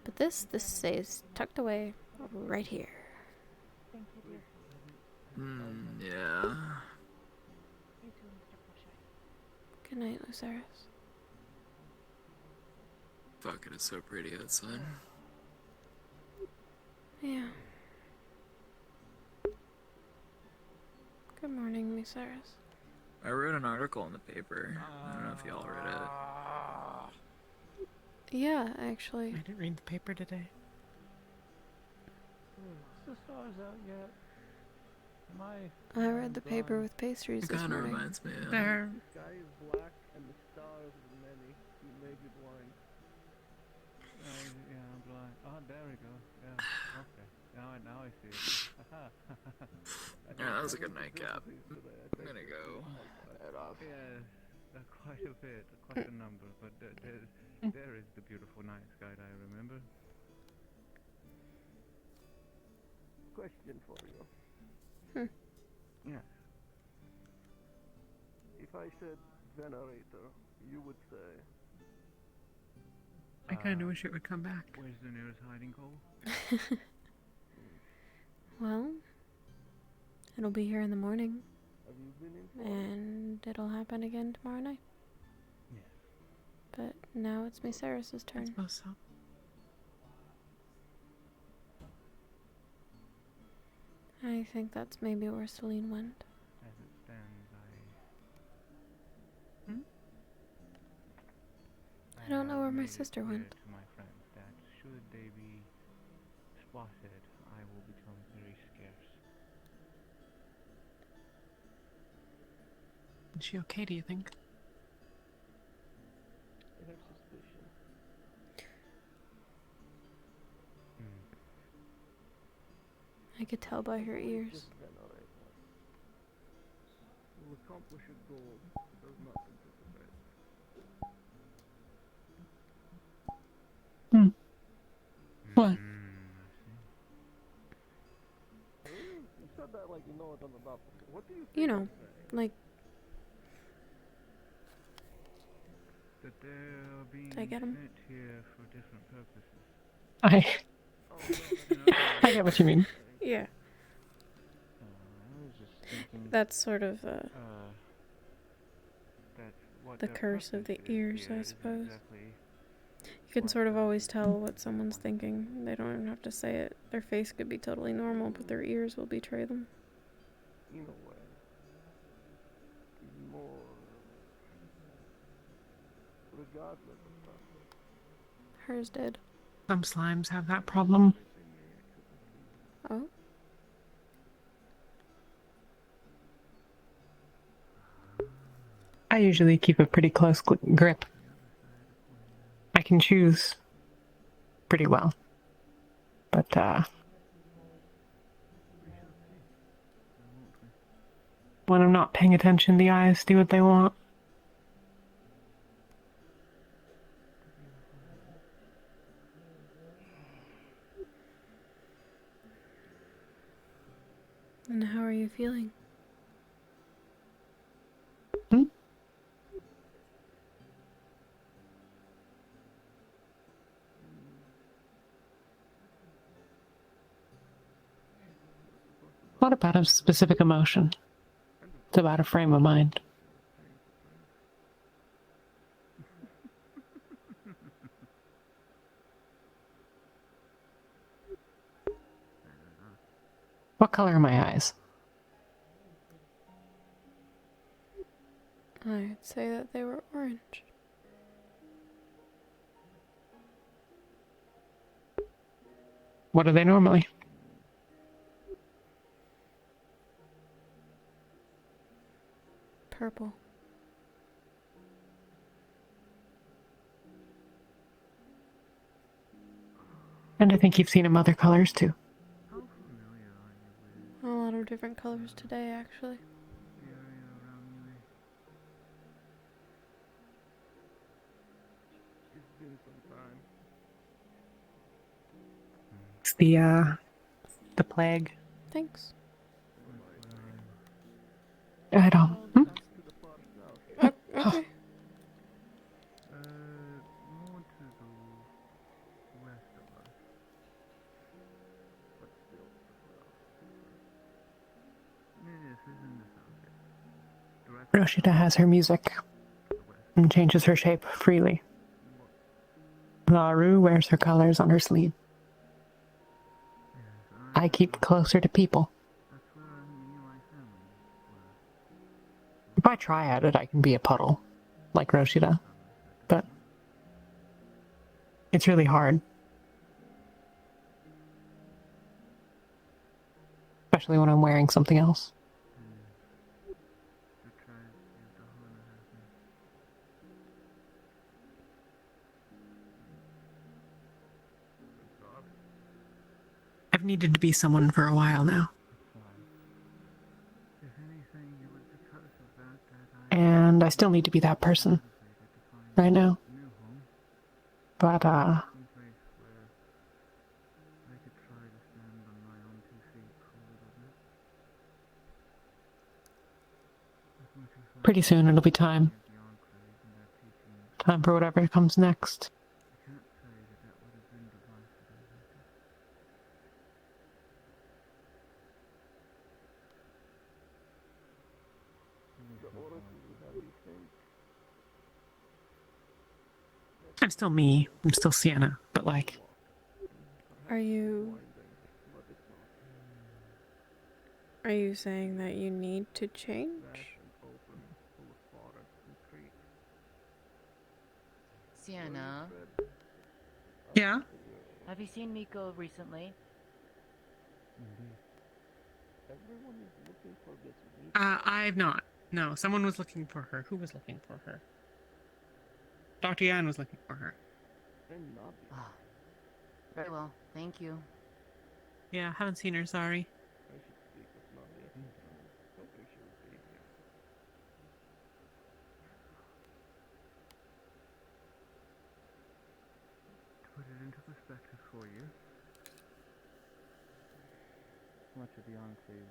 But this stays tucked away right here. Yeah. Good night, Lucerys. Fuck, it is so pretty outside. Yeah. Good morning, Lucerys. I wrote an article in the paper. I don't know if y'all read it. Yeah, actually. I didn't read the paper today. The stars out yet? I read the paper with pastries It this kind of morning. reminds me of. The sky is black and the stars are many. You may be blind. Yeah, I'm blind. Oh, there we go. Yeah, okay. Now I see it. Yeah, that was a good nightcap. I'm gonna go head off. Yeah, quite a bit, quite a number, but there is the beautiful night sky I remember. Question for you. Yes. If I said venerator, you would say... I kind of wish it would come back. Where's the nearest hiding hole? Well, it'll be here in the morning. Have you been in? And it'll happen again tomorrow night. Yes. But now it's Myceris' turn. I suppose so. I think that's maybe where Celine went. As it stands, I don't know where my made it sister clear went. to my friends that should they be spotted, I will become very scarce. Is she okay, do you think? I have suspicion. I could tell by her ears. Just venerator. Will accomplish a goal, does not anticipate. What? You said that like you know it on the dot. What do you think? You know, like, That they are being Did I get 'em? sent here for different purposes. I get what you mean. yeah. I was just thinking, That's sort of that what the their curse of the purpose is ears, here I is suppose. exactly You can sort of always tell what someone's thinking. They don't even have to say it. Their face could be totally normal, but their ears will betray them. in a way. More regardless of purpose. Hers did. Some slimes have that problem. Oh? I usually keep a pretty close grip. I can choose pretty well. But, when I'm not paying attention, the eyes do what they want. And how are you feeling? Not about a specific emotion. It's about a frame of mind. What color are my eyes? I'd say that they were orange. What are they normally? Purple. And I think you've seen them other colors too. A lot of different colors today, actually. It's the plague. Thanks. I don't. Okay. More to the west of us, but still to the south. This isn't the south. Roshida has her music and changes her shape freely. Laru wears her colors on her sleeve. I keep closer to people. If I try at it, I can be a puddle, like Roshida. But it's really hard. Especially when I'm wearing something else. I've needed to be someone for a while now. And I still need to be that person right now. But, pretty soon it'll be time. Time for whatever comes next. I'm still me. I'm still Sienna, but like... Are you saying that you need to change? Sienna. Yeah? Have you seen Miko recently? I've not. No, someone was looking for her. Who was looking for her? Dr. Yan was looking for her. Ah, very well, thank you. Yeah, haven't seen her, sorry. To put it into perspective for you, much of the Enclave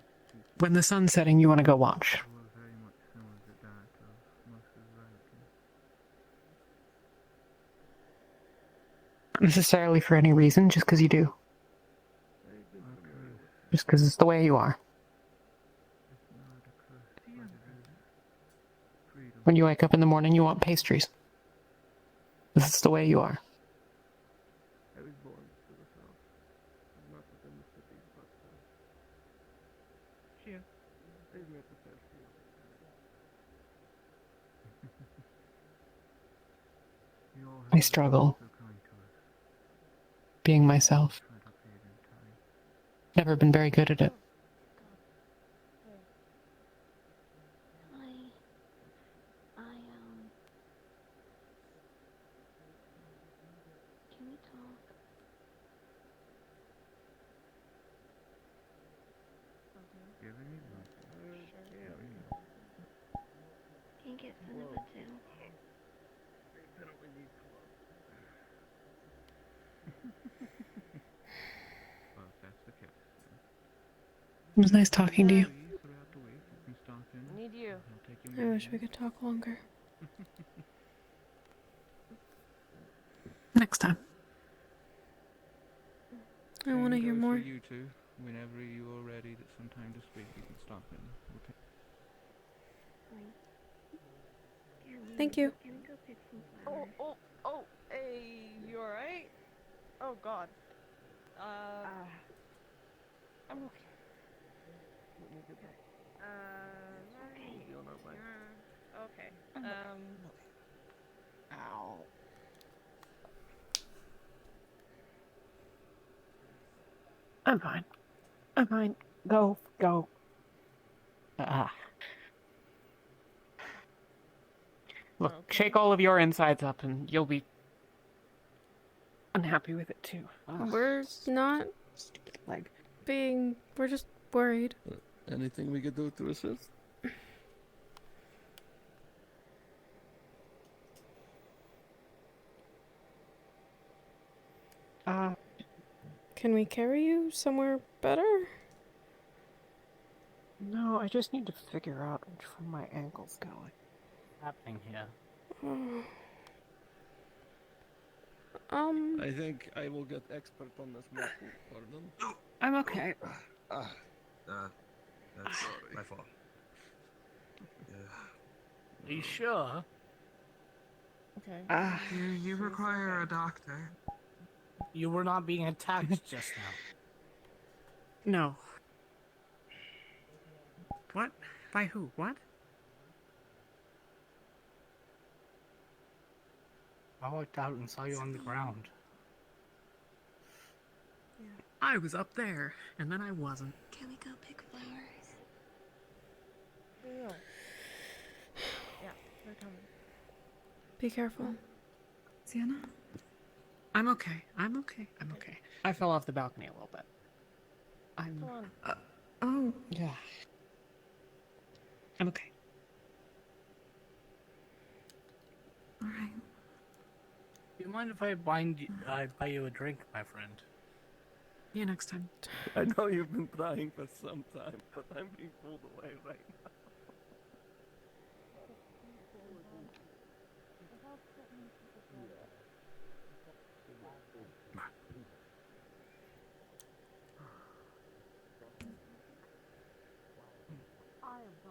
When the sun's setting, you want to go watch. were very much similar to that of most of Vatican. Not necessarily for any reason, just because you do. Just because it's the way you are. When you wake up in the morning, you want pastries. This is the way you are. I was born to the south, not within the city, but Cheers. they've met the first few. You all have I been struggle so kind to us. being myself. Tried to pay it in time. Never been very good at it. Can we talk? Giving you nothing. Can you get Cinnabon too? Well, if that's the case, It was nice talking to you. please put out the week. You can stop in. Need you. I'll take you I wish we could talk longer. Next time. I want to Same hear goes more. For you two. Whenever you are ready, to some time to speak, you can stop in. We'll take... Thank you. Can we go pick some Oh, flowers? oh, oh, hey, you alright? Oh god. I'm okay. Let me get back. Right. You're not right. Okay. Ow. I'm fine. I'm fine. Go. Look, shake all of your insides up and you'll be unhappy with it too. We're not Like, we're just worried. Anything we could do to assist? Can we carry you somewhere better? No, I just need to figure out which way my ankle's going. What's happening here? I think I will get expert on this muscle. Pardon. I'm okay. That's my fault. Are you sure? Okay. You require a doctor. You were not being attacked just now. No. What? By who? What? I walked out and saw you on the ground. Yeah. I was up there, and then I wasn't. Can we go pick flowers? Yeah, they're coming. Be careful. Sienna? I'm okay. I'm okay. I'm okay. I fell off the balcony a little bit. I'm... Oh. Yeah. I'm okay. Alright. Do you mind if I buy you a drink, my friend? See you next time. I know you've been trying for some time, but I'm being pulled away right now.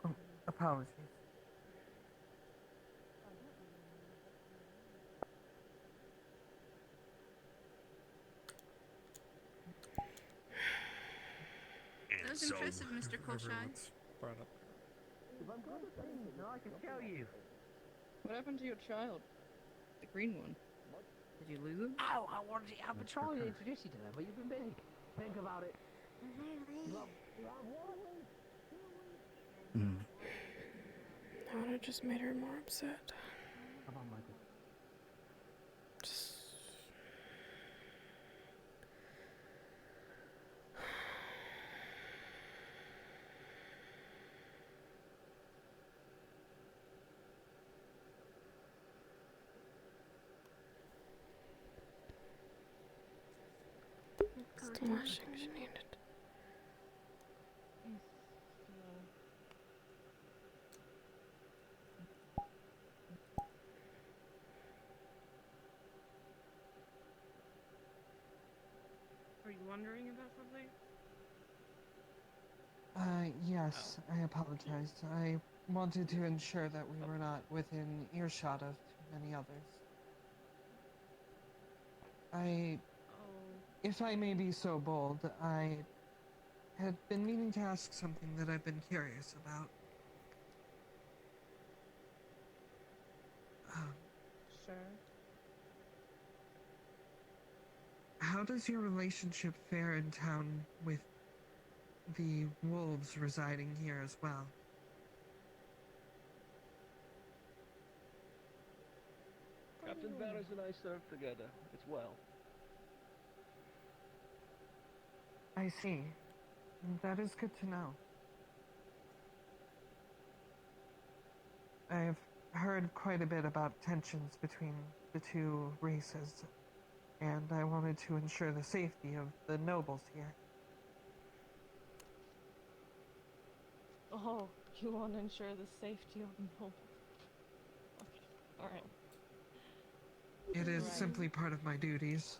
Oh, apologies. That was impressive, Mr. Kolshai. I can tell you. What happened to your child? The green one. Did you lose him? Ow, I wanted to have a try to introduce you to them, but you've been busy. Think about it. I would have just made her more upset. Come on, Michael. It's the washing she needed. Are you wondering about something? Yes, I apologize. I wanted to ensure that we were not within earshot of many others. If I may be so bold, I had been meaning to ask something that I've been curious about. Sure. How does your relationship fare in town with the wolves residing here as well? Captain Barris and I serve together as well. I see. That is good to know. I've heard quite a bit about tensions between the two races, and I wanted to ensure the safety of the nobles here. Oh, you want to ensure the safety of the nobles. Okay, alright. It is simply part of my duties.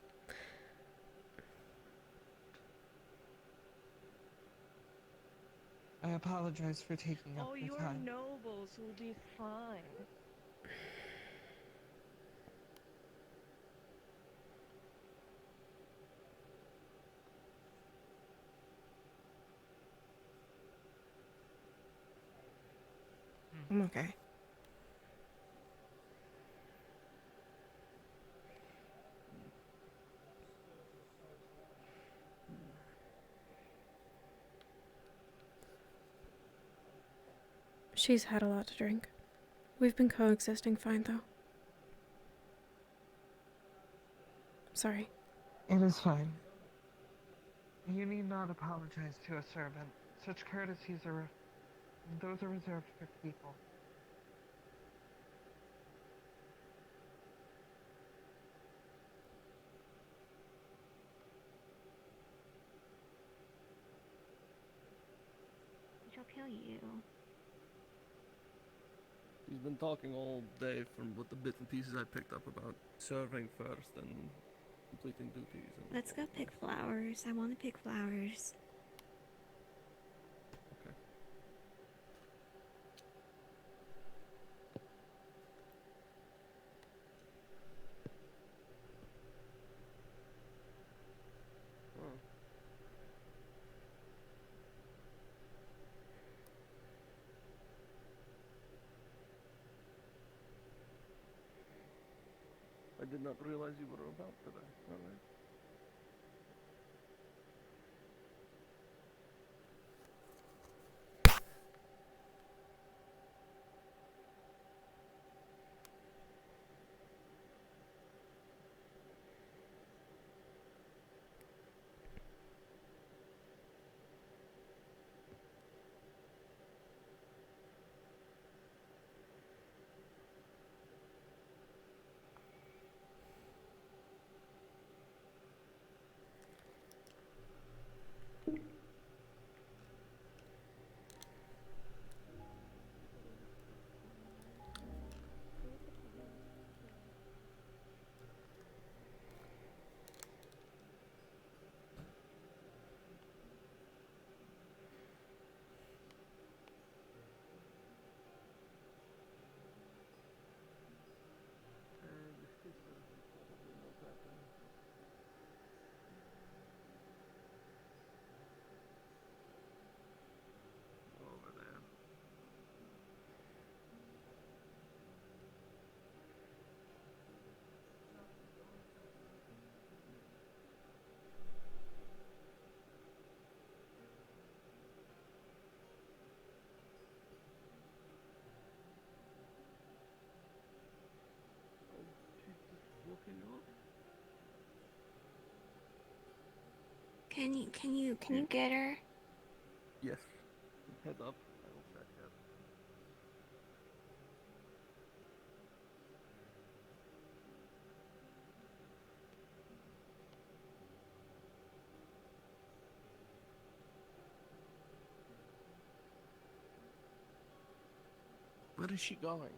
I apologize for taking up Oh, your your time. nobles will be fine. I'm okay. She's had a lot to drink. We've been coexisting fine, though. Sorry. It is fine. You need not apologize to a servant. Such courtesies are... those are reserved for people. kill you. He's been talking all day from what the bits and pieces I picked up about serving first and completing duties. And Let's go pick flowers. I want to pick flowers. Okay. Oh. I did not realize you were about today. Alright. Over there. Oh, she's just walking off. Can you get her? Yes. Head up. I will fetch her. Where is she going?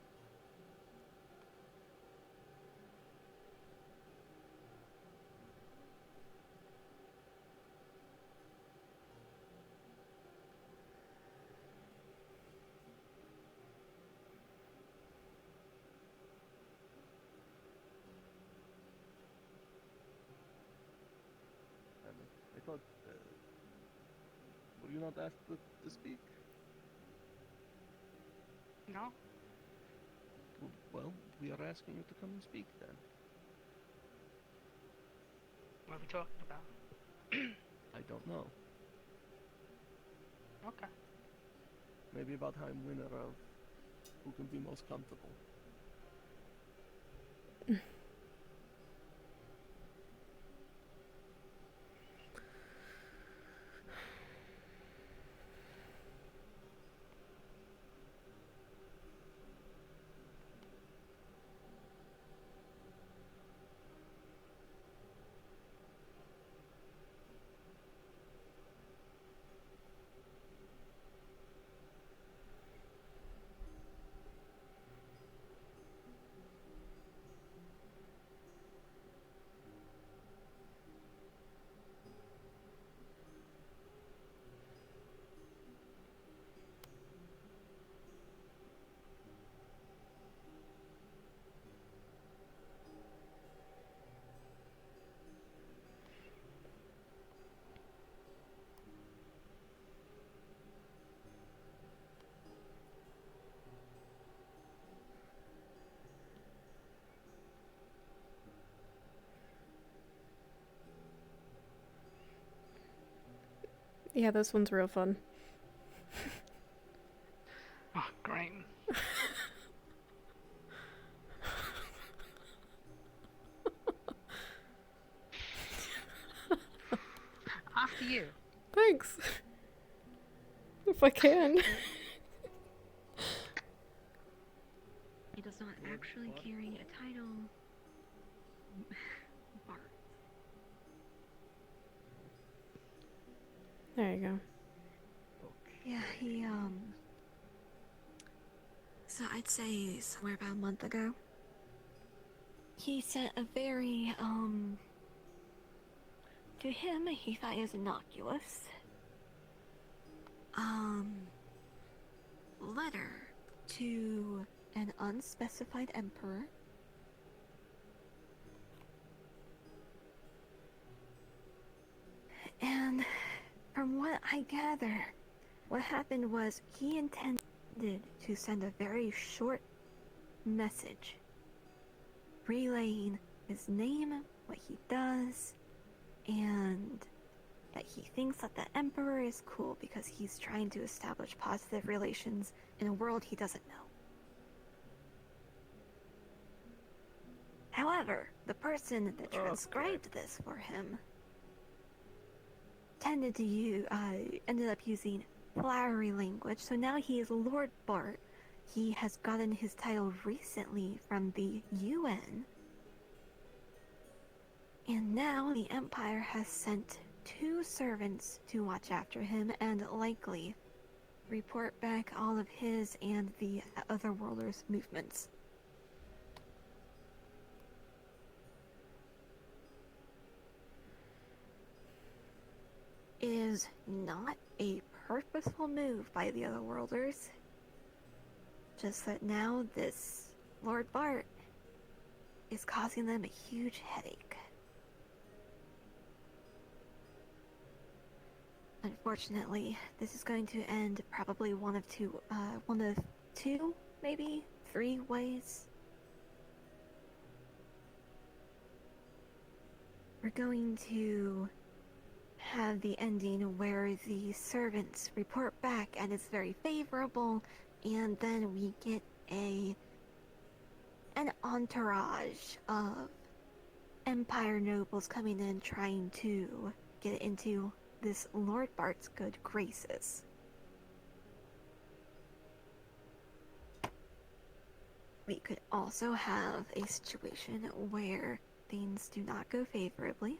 I thought, were you not asked to speak? No? Well, we are asking you to come and speak then. What are we talking about? I don't know. Okay. Maybe about how I'm winner of who can be most comfortable. Yeah, this one's real fun. Oh, great. After you. Thanks. If I can. He does not actually carry a title. Bart. There you go. Yeah, he, so I'd say somewhere about a month ago, he sent a very, to him, he thought it was innocuous, letter to an unspecified emperor. And from what I gather, what happened was he intended to send a very short message relaying his name, what he does, and that he thinks that the Emperor is cool because he's trying to establish positive relations in a world he doesn't know. However, the person that transcribed this for him ended up using flowery language, so now he is Lord Bart. He has gotten his title recently from the UN. And now the Empire has sent 2 servants to watch after him and likely report back all of his and the Otherworlders' movements. It is not a purposeful move by the Otherworlders. Just that now this Lord Bart is causing them a huge headache. Unfortunately, this is going to end probably one of two, maybe 3 ways. We're going to have the ending where the servants report back and it's very favorable, and then we get an entourage of Empire nobles coming in trying to get into this Lord Bart's good graces. We could also have a situation where things do not go favorably,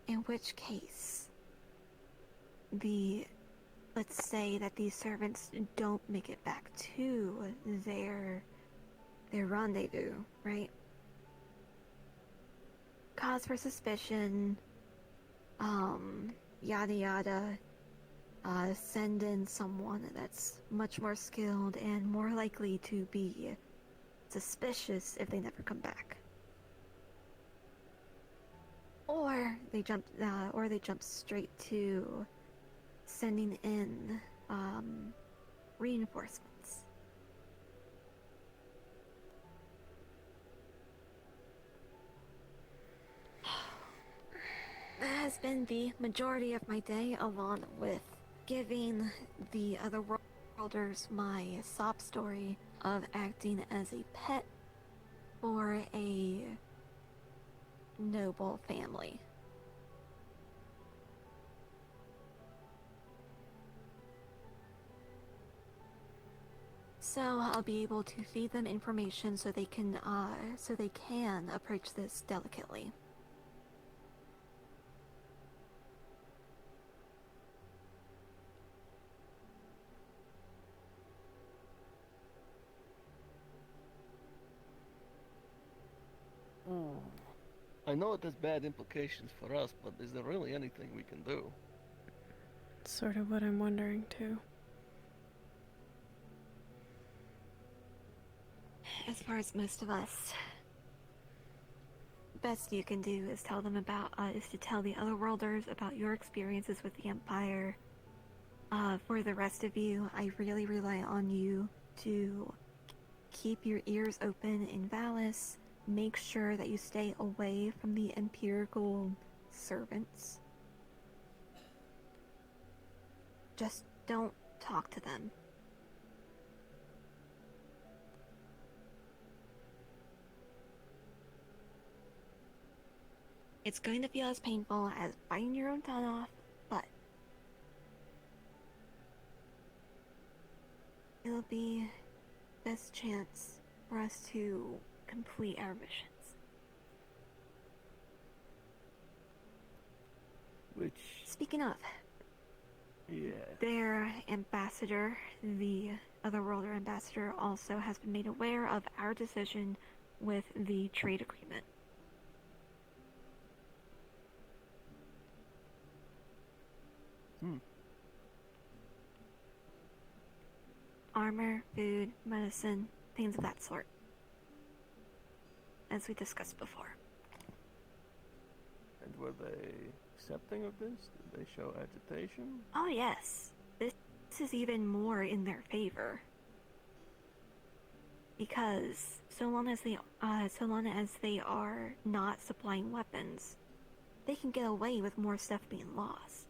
in which case let's say that these servants don't make it back to their rendezvous, right? Cause for suspicion, yada yada, send in someone that's much more skilled and more likely to be suspicious if they never come back. Or they jump straight to sending in reinforcements. That has been the majority of my day, along with giving the Otherworlders my sob story of acting as a pet for a noble family. So I'll be able to feed them information so they can approach this delicately. I know it has bad implications for us, but is there really anything we can do? Sort of what I'm wondering too. As far as most of us, best you can do is tell them is to tell the Otherworlders about your experiences with the Empire. For the rest of you, I really rely on you to keep your ears open in Valis. Make sure that you stay away from the Empirical servants. Just don't talk to them. It's going to feel as painful as biting your own tongue off, but it'll be best chance for us to complete our missions. Which... Speaking of, Yeah. Their ambassador, the Otherworlder ambassador, also has been made aware of our decision with the trade agreement. Armor, food, medicine, things of that sort. As we discussed before. And were they accepting of this? Did they show agitation? Oh yes, this is even more in their favor. Because so long as they are not supplying weapons, they can get away with more stuff being lost.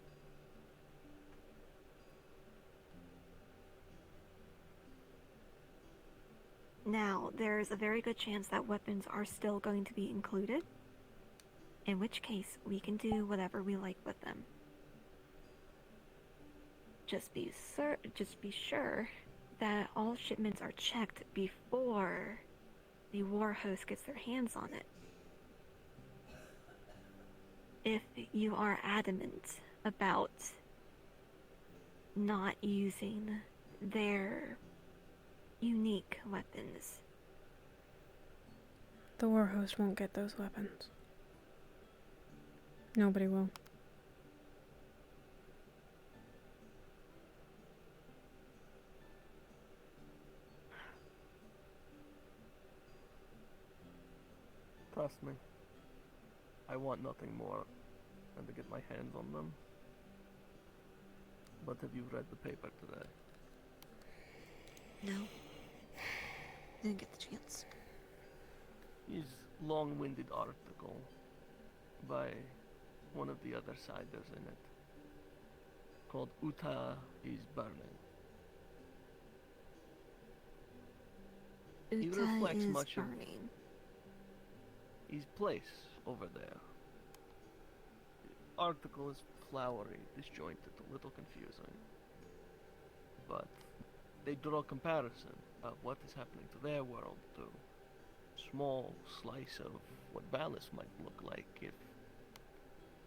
Now, there's a very good chance that weapons are still going to be included, in which case we can do whatever we like with them. Just be sure that all shipments are checked before the war host gets their hands on it. If you are adamant about not using their unique weapons, The war host won't get those weapons. Nobody will. Trust me. I want nothing more than to get my hands on them. But have you read the paper today? No. Didn't get the chance. His long-winded article by one of the other siders in it, called Utah is Burning. He Utah reflects is much burning. of his place over there. The article is flowery, disjointed, a little confusing. But they draw a comparison of what is happening to their world to a small slice of what Valis might look like if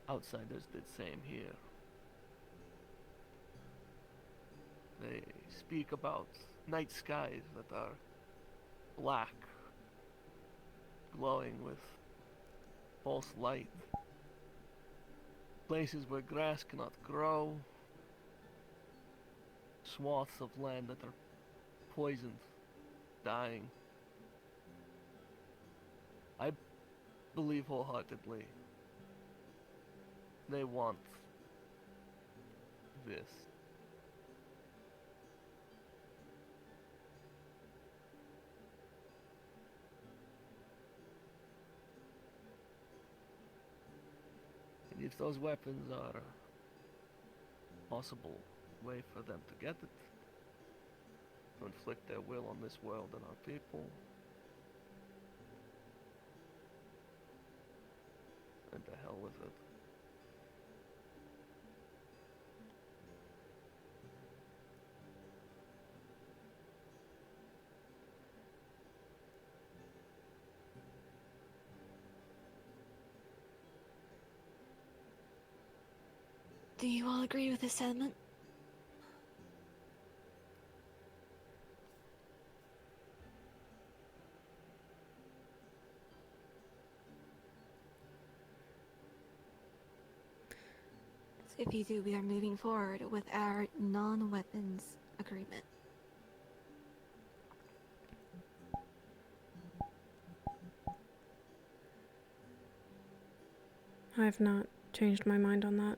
outsiders did same here. They speak about night skies that are black, glowing with false light. Places where grass cannot grow. Swaths of land that are poisoned, dying. I believe wholeheartedly they want this. And if those weapons are a possible way for them to get it, to inflict their will on this world and our people, then to hell with it. Do you all agree with this sentiment? If you do, we are moving forward with our non-weapons agreement. I've not changed my mind on that.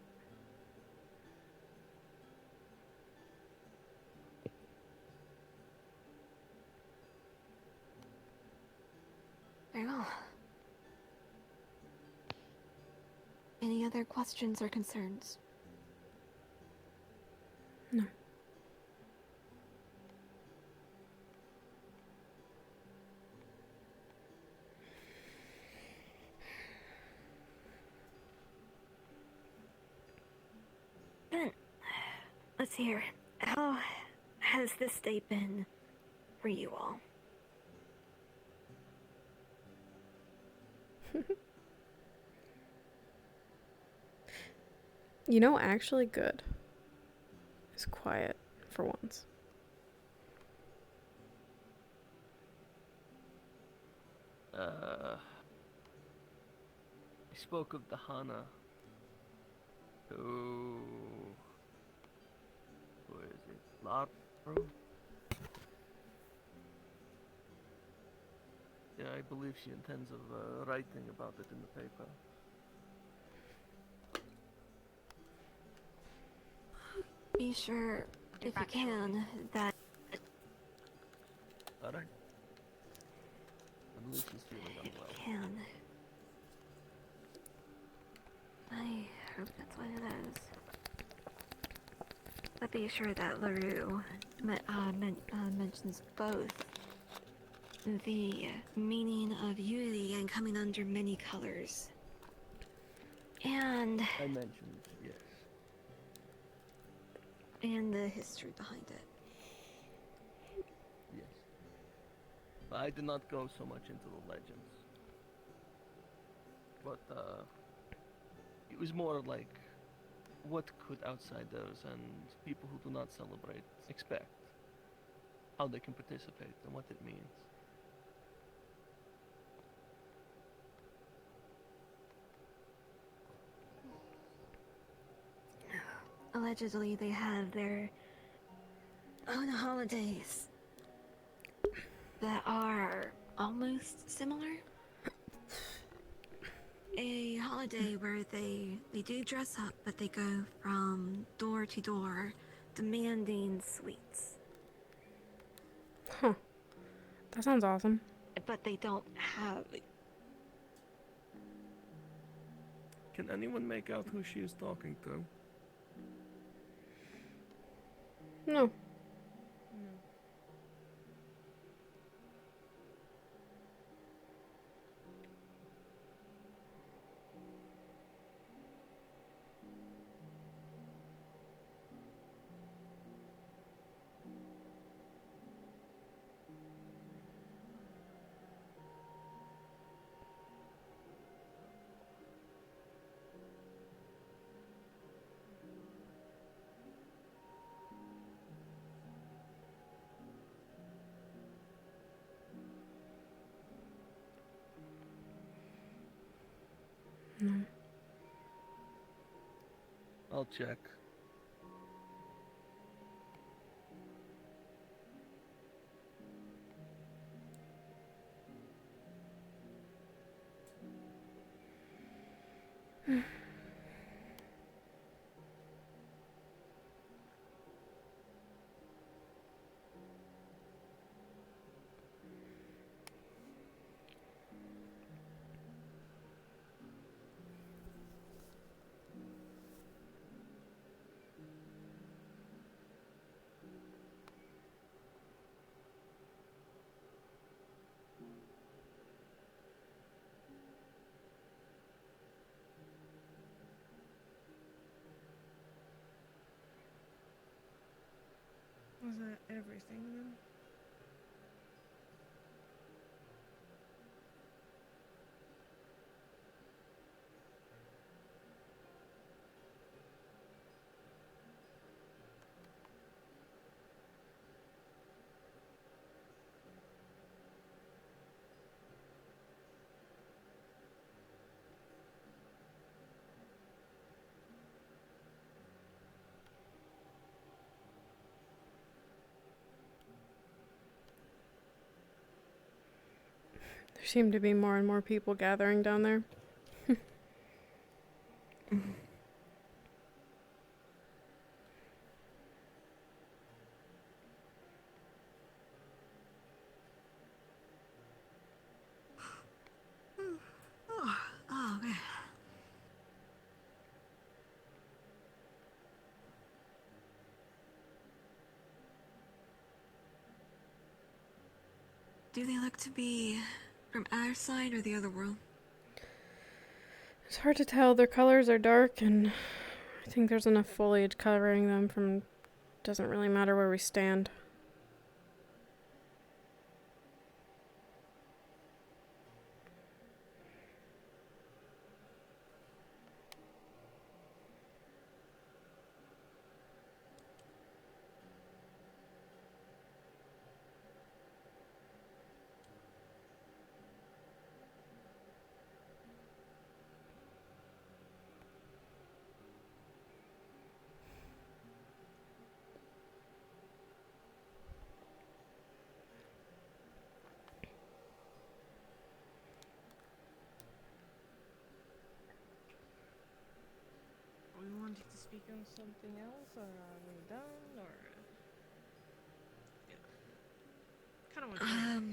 Very well. Any other questions or concerns? No. Then, let's hear. How has this day been for you all? You know, actually good. It's quiet for once. We spoke of the Hana. Who is it? Laro? Yeah, I believe she intends of writing about it in the paper. Be sure, if you can, that Alright. I believe she's feeling unwell. can. I hope that's what it is. But be sure that LaRue mentions both the meaning of unity and coming under many colors. And I mentioned, yes. and the history behind it. Yes. But I did not go so much into the legends. But, it was more like, what could outsiders and people who do not celebrate expect? How they can participate and what it means. Allegedly, they have their own holidays that are almost similar. A holiday where they do dress up, but they go from door to door demanding sweets. Huh. That sounds awesome. But they don't have... Can anyone make out who she is talking to? No. No. I'll check. Was that everything then? There seem to be more and more people gathering down there. Oh, okay. Do they look to be from our side or the other world? It's hard to tell. Their colors are dark, and I think there's enough foliage covering them from... Doesn't really matter where we stand. speak on something else, or are we done, or yeah, kind of want to.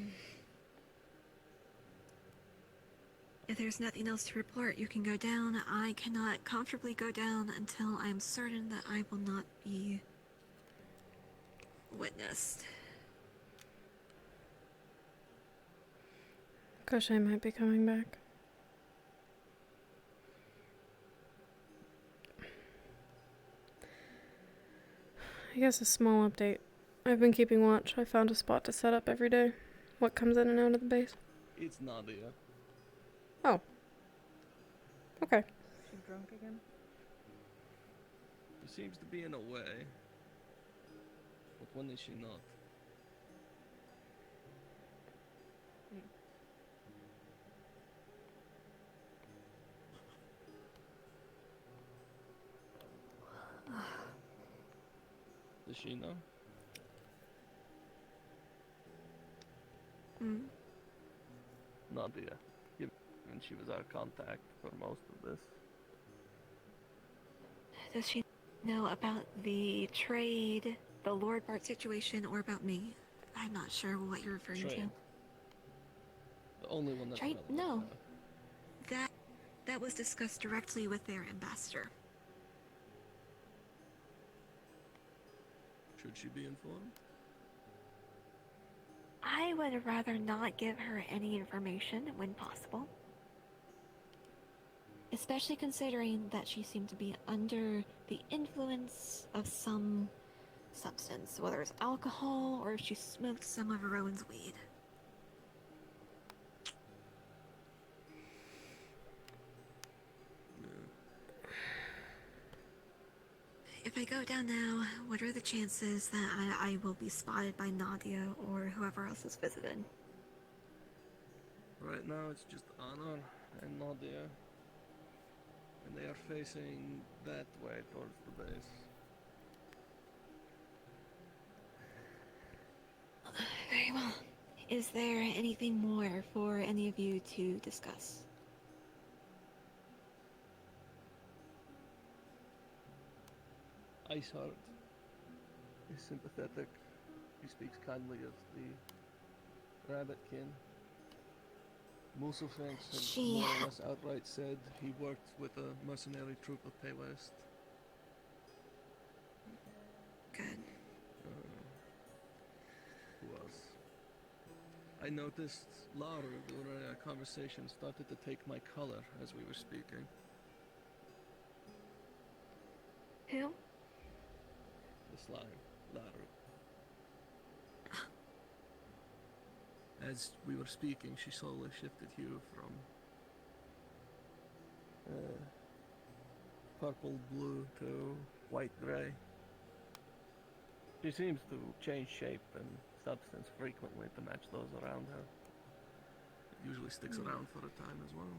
If there's nothing else to report, you can go down. I cannot comfortably go down until I'm certain that I will not be witnessed. Koshai might be coming back. I guess a small update. I've been keeping watch. I found a spot to set up every day. What comes in and out of the base? It's Nadia. Oh. Okay. She drunk again? She seems to be in a way. But when is she not? Does she know? Nadia. And she was our contact for most of this. Does she know about the trade, the Lord Bart situation, or about me? I'm not sure what you're referring Trade. to. The only one that's Trade? relevant No. That was discussed directly with their ambassador. Should she be informed? I would rather not give her any information when possible. Especially considering that she seemed to be under the influence of some substance, whether it's alcohol or if she smoked some of Rowan's weed. If I go down now, what are the chances that I will be spotted by Nadia or whoever else is visited? Right now it's just Honor and Nadia. And they are facing that way towards the base. Very well. Is there anything more for any of you to discuss? Iceheart is sympathetic. He speaks kindly of the Rabbitkin. Musulfanx has more or less outright said he worked with a mercenary troop of Paywest. Good. Who else? I noticed Lara during our conversation started to take my color as we were speaking. Who? The slime, Lara. As we were speaking, she slowly shifted hue from purple blue to white gray. She seems to change shape and substance frequently to match those around her. It usually sticks around for a time as well.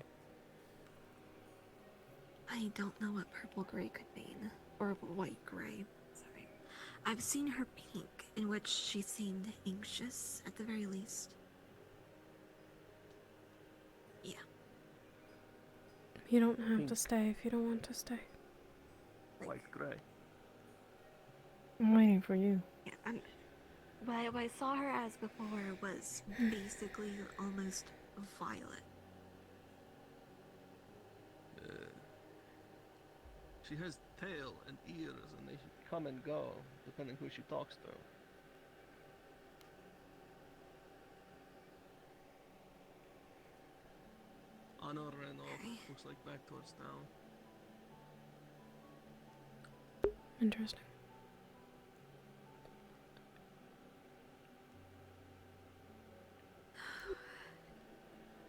I don't know what purple gray could mean. Or white gray. Sorry. I've seen her pink, in which she seemed anxious, at the very least. Yeah. You don't have to stay if you don't want to stay. White gray. I'm waiting for you. Yeah, what I saw her as before was basically almost violet. She has tail and ears, and they come and go, depending who she talks to. Honor ran off, looks like back towards town. Interesting.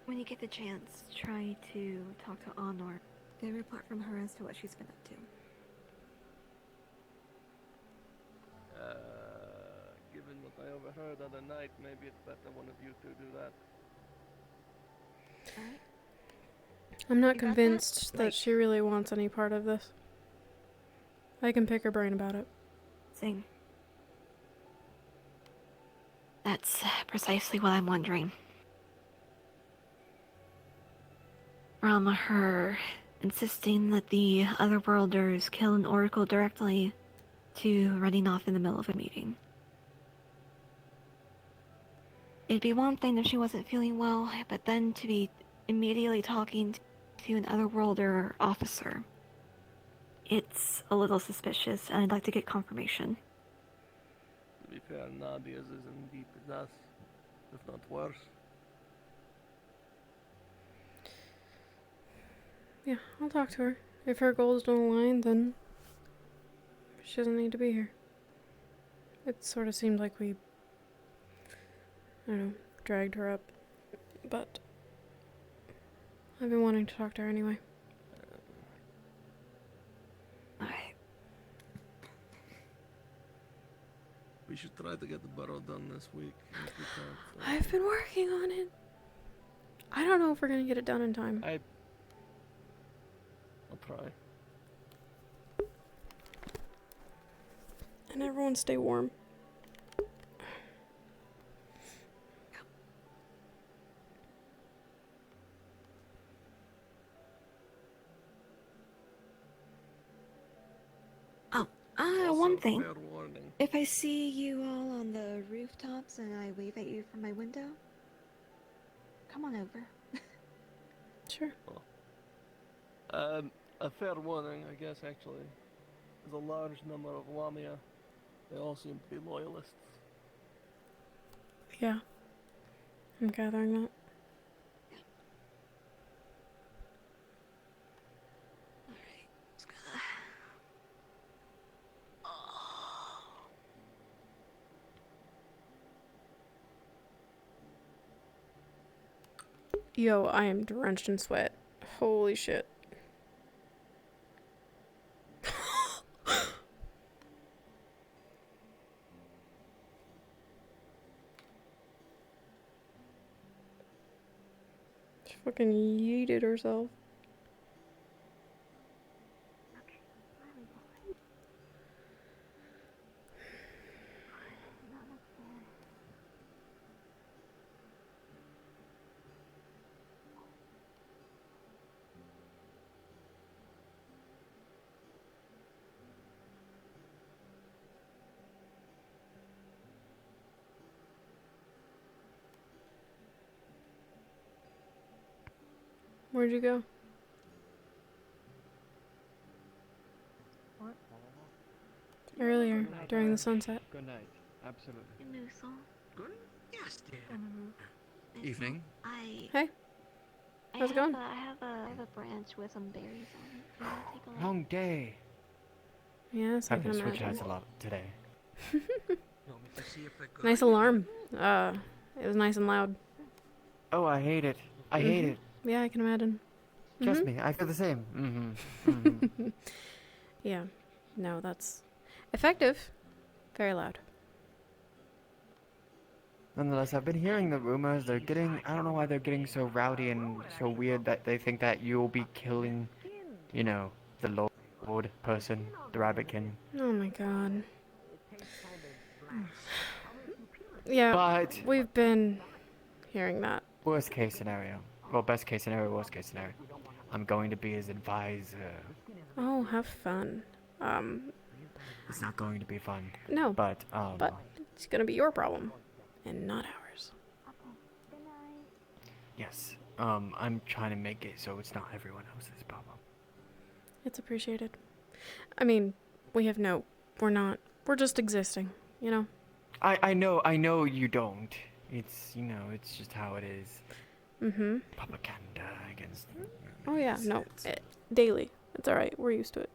When you get the chance, try to talk to Honor. Get a report from her as to what she's been up to. Given what I overheard other night, maybe it's better one of you two do that. Alright. I'm not You got that? convinced that she really wants any part of this. I can pick her brain about it. Same. That's precisely what I'm wondering. From her insisting that the Otherworlders kill an oracle directly to running off in the middle of a meeting. It'd be one thing if she wasn't feeling well, but then to be immediately talking to an Otherworlder officer. It's a little suspicious, and I'd like to get confirmation. To be fair, Nadia's is indeed possessed, if not worse. Yeah, I'll talk to her. If her goals don't align, then she doesn't need to be here. It sort of seemed like we, I don't know, dragged her up. But I've been wanting to talk to her anyway. Alright. We should try to get the burrow done this week. If we can't, I've been working on it. I don't know if we're gonna get it done in time. I'll try. And everyone stay warm. One thing. If I see you all on the rooftops and I wave at you from my window, come on over. Sure. A fair warning, I guess, actually. There's a large number of Lamia. They all seem to be loyalists. Yeah. I'm gathering that. Yo, I am drenched in sweat. Holy shit. She fucking yeeted herself. Where'd you go? What? Earlier, during the sunset. Good night. Absolutely. Good? Yes, dear. Evening. Hey. How's it going? I have a branch with some berries on it. Can you take a look? Long day. Yes, I I've can been switch imagine. eyes a lot today. Nice alarm. It was nice and loud. Oh, I hate it. I hate it. Yeah, I can imagine. Trust me, I feel the same. Mm-hmm. Yeah. No, that's effective. Very loud. Nonetheless, I've been hearing the rumors. They're getting, I don't know why they're getting so rowdy and so weird that they think that you'll be killing, you know, the Lord person, the Rabbitkin. Oh my god. Yeah, But we've been hearing that. worst case scenario. Well, best case scenario, worst case scenario. I'm going to be his advisor. Oh, have fun. It's not going to be fun. No. But it's gonna be your problem, and not ours. yes. I'm trying to make it so it's not everyone else's problem. It's appreciated. I mean, we're just existing, you know? I know you don't. It's, you know, it's just how it is. Mm-hmm. Propaganda against... Oh yeah, no. Daily. It's alright, we're used to it.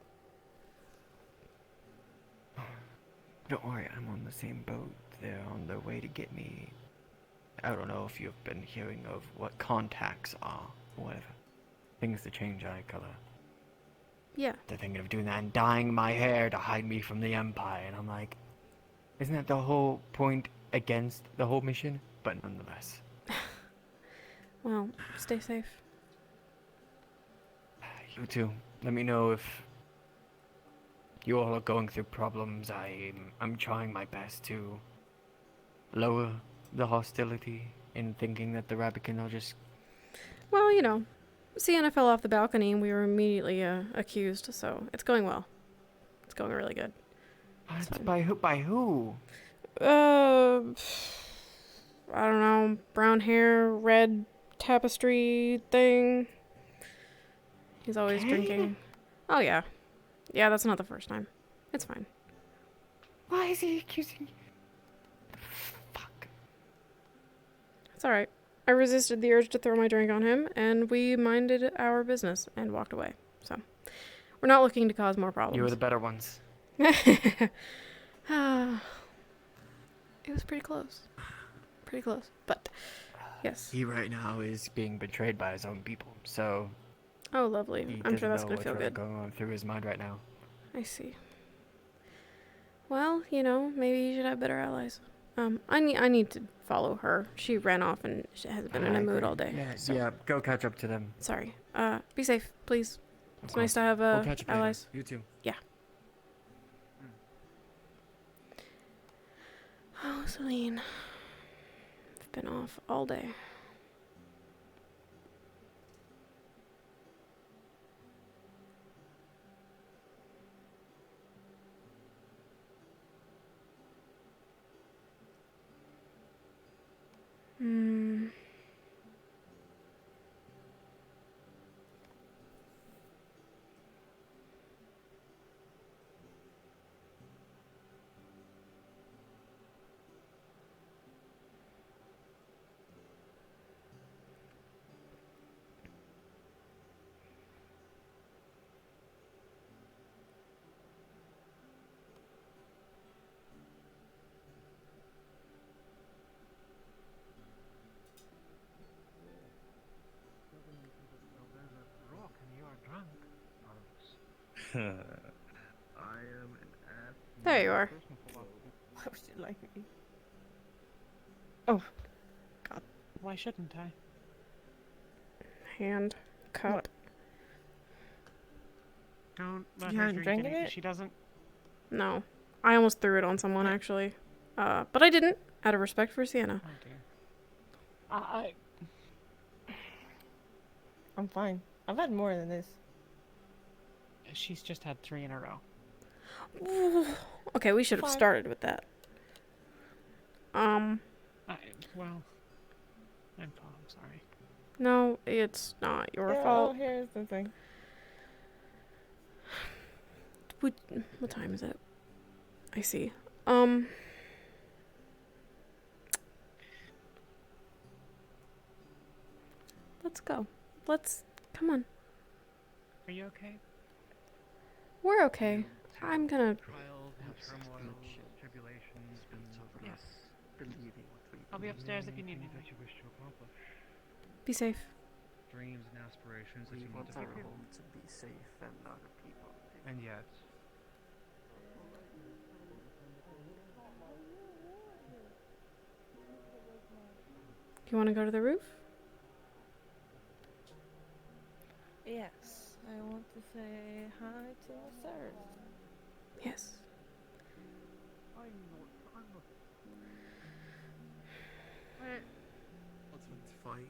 Don't worry, I'm on the same boat. They're on their way to get me. I don't know if you've been hearing of what contacts are, or whatever. Things to change eye color. Yeah. They're thinking of doing that and dyeing my hair to hide me from the Empire, and I'm like, isn't that the whole point against the whole mission? But nonetheless. Well, stay safe. You too. Let me know if you all are going through problems. I'm trying my best to lower the hostility in thinking that the Rabbitkin are just... Well, you know, Sienna fell off the balcony and we were immediately accused, so it's going well. It's going really good. By who? By who? I don't know. Brown hair, red tapestry thing. He's always Kane? drinking. Oh, yeah. Yeah, that's not the first time. It's fine. Why is he accusing? It's alright. I resisted the urge to throw my drink on him, and we minded our business and walked away. So, we're not looking to cause more problems. You were the better ones. It was pretty close. Pretty close. But, yes. He right now is being betrayed by his own people, so. Oh, lovely. He I'm sure doesn't that's know going to feel what's really good. going on through his mind right now. I see. Well, you know, maybe you should have better allies. I need to follow her. She ran off and she has been in a mood all day. Yeah, so. yeah, go catch up to them. Sorry. Be safe, please. Of It's nice course. to have We'll catch up later. allies. You too. Yeah. Oh, Celine. I've been off all day. Hmm. Rock and you are drunk. I am an ass. There you are. Why would you like me? Oh, God. Why shouldn't I? Hand. Cup. Don't let You her haven't drink drank any. it? She doesn't. No. I almost threw it on someone, actually. But I didn't, out of respect for Sienna. Oh, dear. I'm fine. I've had more than this. She's just had 3 in a row. Okay, we should have Fine. started with that. Well, I'm sorry. No, it's not your Yeah, fault. Oh, here's the thing. What time is it? I see. Let's go. Come on. Are you okay? We're okay. I'm gonna. Trials and turmoils, tribulations, and Yes, believing what we I'll be upstairs if you need me. that you wish to accomplish. Be safe. Dreams and aspirations that We you want want to our fulfill. home to be safe and other people. And yet, You want to go to the roof? Yes, I want to say hi to sirs. Yes. I'm not. Let's fight.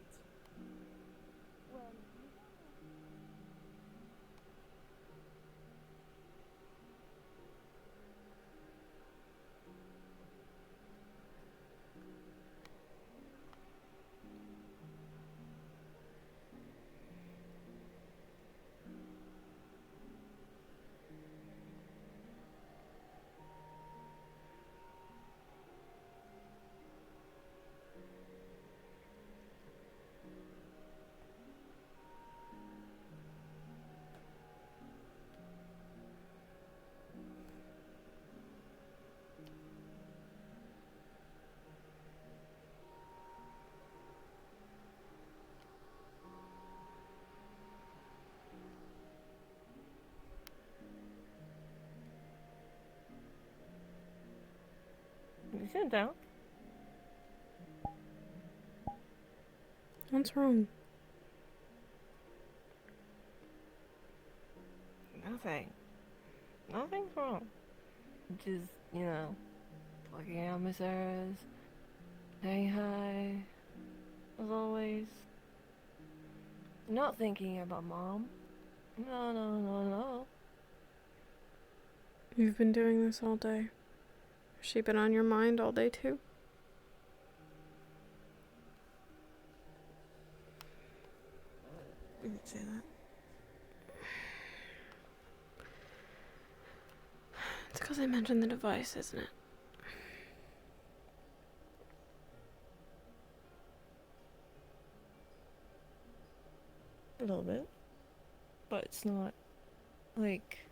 You sit down. What's wrong? Nothing. Nothing's wrong. Just, looking at Miss Eras, saying hi, as always. I'm not thinking about Mom. No, no, no, no. You've been doing this all day. Has she been on your mind all day too? You could say that. It's because I mentioned the device, isn't it? A little bit. But it's not, like,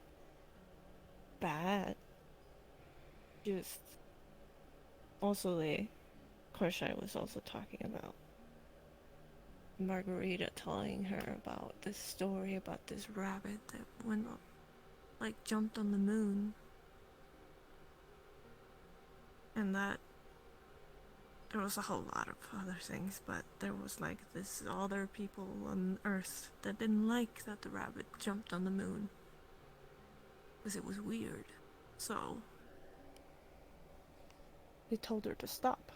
bad. Just, also Koshai was also talking about Margarita telling her about this story about this rabbit that went up, like, jumped on the moon. And that there was a whole lot of other things, but there was like this other people on Earth that didn't like that the rabbit jumped on the moon. Because it was weird. So they told her to stop.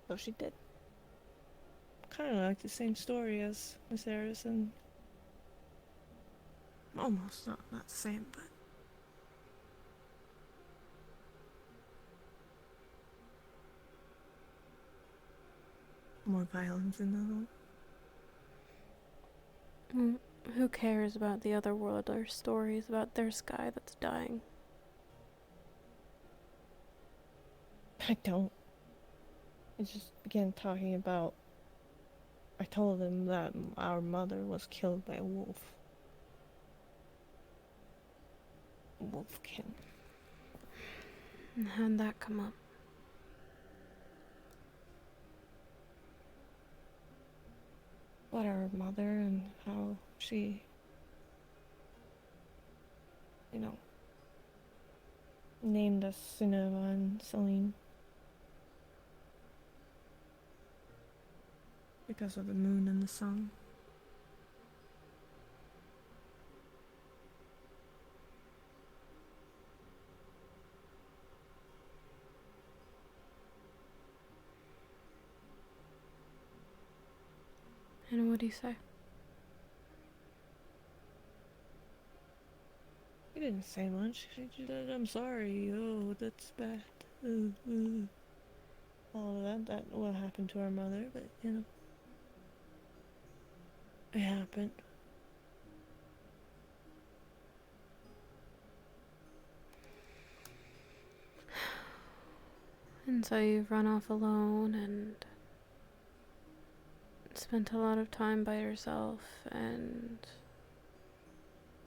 So she did. Kinda like the same story as Miss Harrison. Almost, not the same, but more violence in that one. Who cares about the other world or stories about their sky that's dying? I don't. I just began talking about. I told them that our mother was killed by a wolf. Wolfkin. And how'd that come up? About our mother and how she, named us Sineva and Celine. Because of the moon and the sun. And what do you say? He didn't say much. She just said, I'm sorry. Oh, that's bad. All of that what happened to our mother, but, it happened. And so you've run off alone and spent a lot of time by yourself and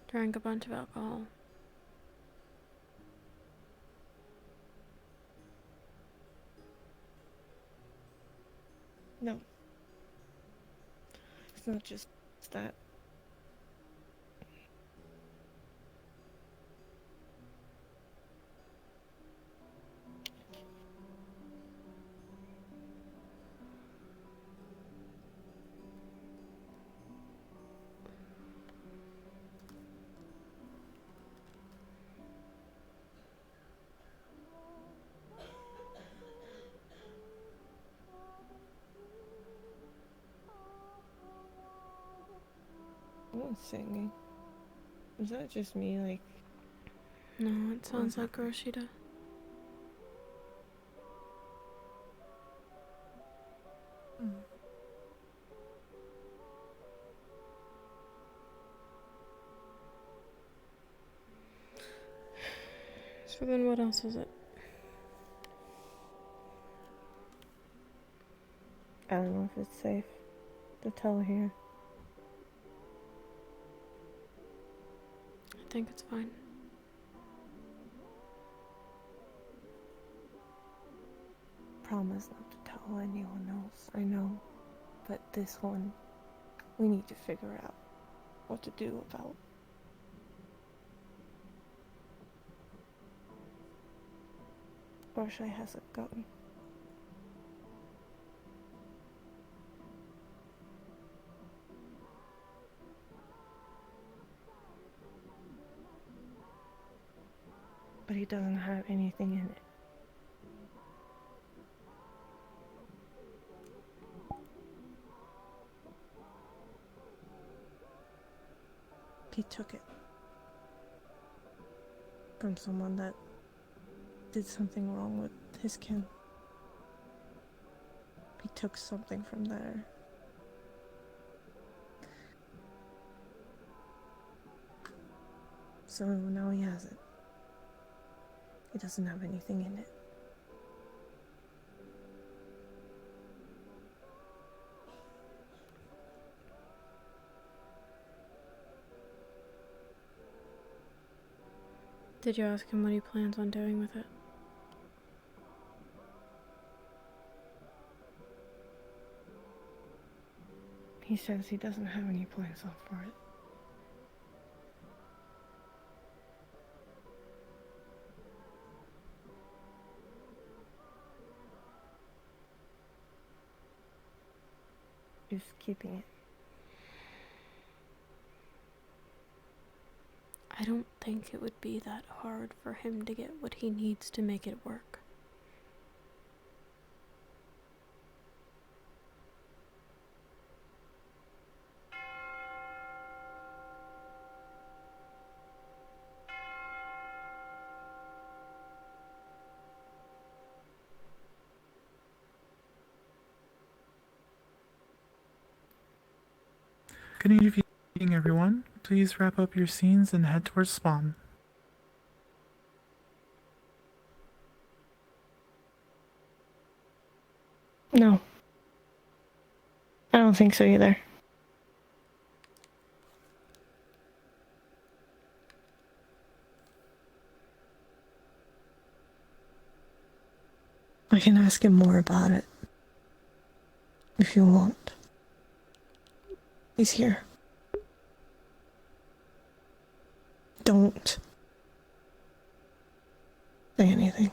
drank a bunch of alcohol. No. It's not just that. Singing. Is that just me, like... No, it sounds like Roshida. So then what else is it? I don't know if it's safe to tell here. I think it's fine. Promise not to tell anyone else, I know. But this one, we need to figure out what to do about. Koshai has a gun. But he doesn't have anything in it. he took it from someone that did something wrong with his kin. He took something from there. So now he has it. It doesn't have anything in it. Did you ask him what he plans on doing with it? He says he doesn't have any plans on for it. Just keeping it. I don't think it would be that hard for him to get what he needs to make it work. Good evening, everyone. Please wrap up your scenes and head towards spawn. No. I don't think so either. I can ask him more about it. If you want. He's here. Don't say anything.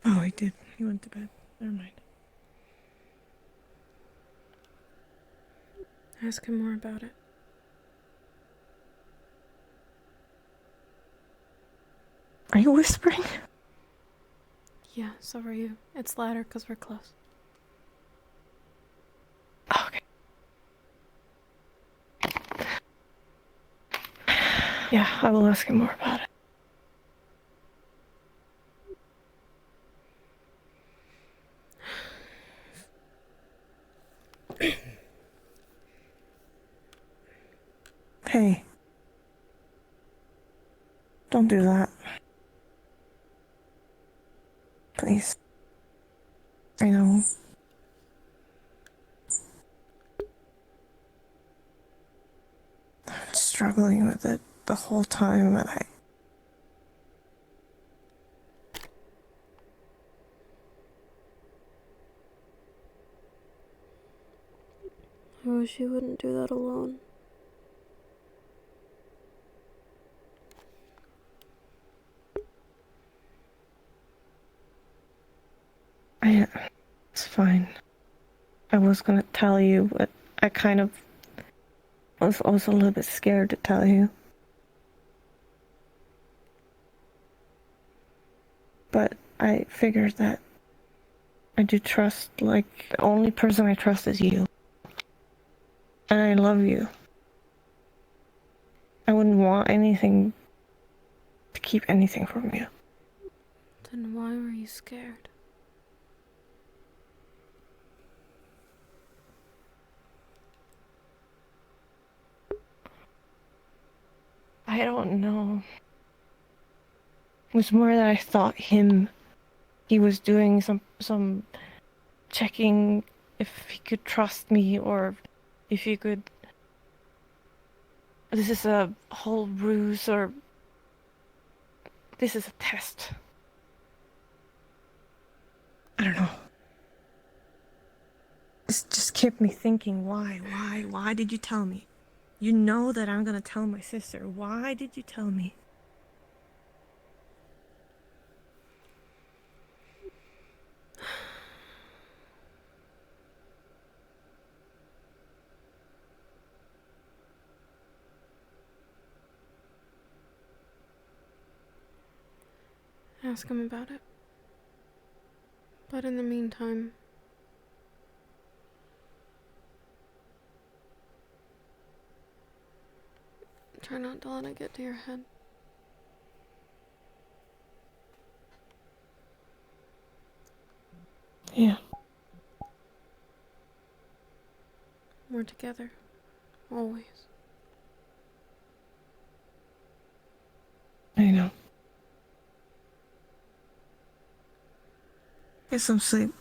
Oh, he did. He went to bed. Never mind. Ask him more about it. Are you whispering? Yeah, so are you. It's louder because we're close. Okay. Yeah, I will ask him more about it. Hey. Don't do that. Please. I know. I'm struggling with it the whole time, and I wish you wouldn't do that alone. It's fine. I was gonna tell you, but I kind of was also a little bit scared to tell you. But I figured that I do trust, like, the only person I trust is you. And I love you. I wouldn't want anything to keep anything from you. Then why were you scared? I don't know. It was more that I thought he was doing some checking if he could trust me or if he could. This is a whole ruse or this is a test. I don't know. This just kept me thinking, why did you tell me? You know that I'm gonna tell my sister. Why did you tell me? Ask him about it. But in the meantime, try not to let it get to your head. Yeah. We're together. Always. I know. Get some sleep.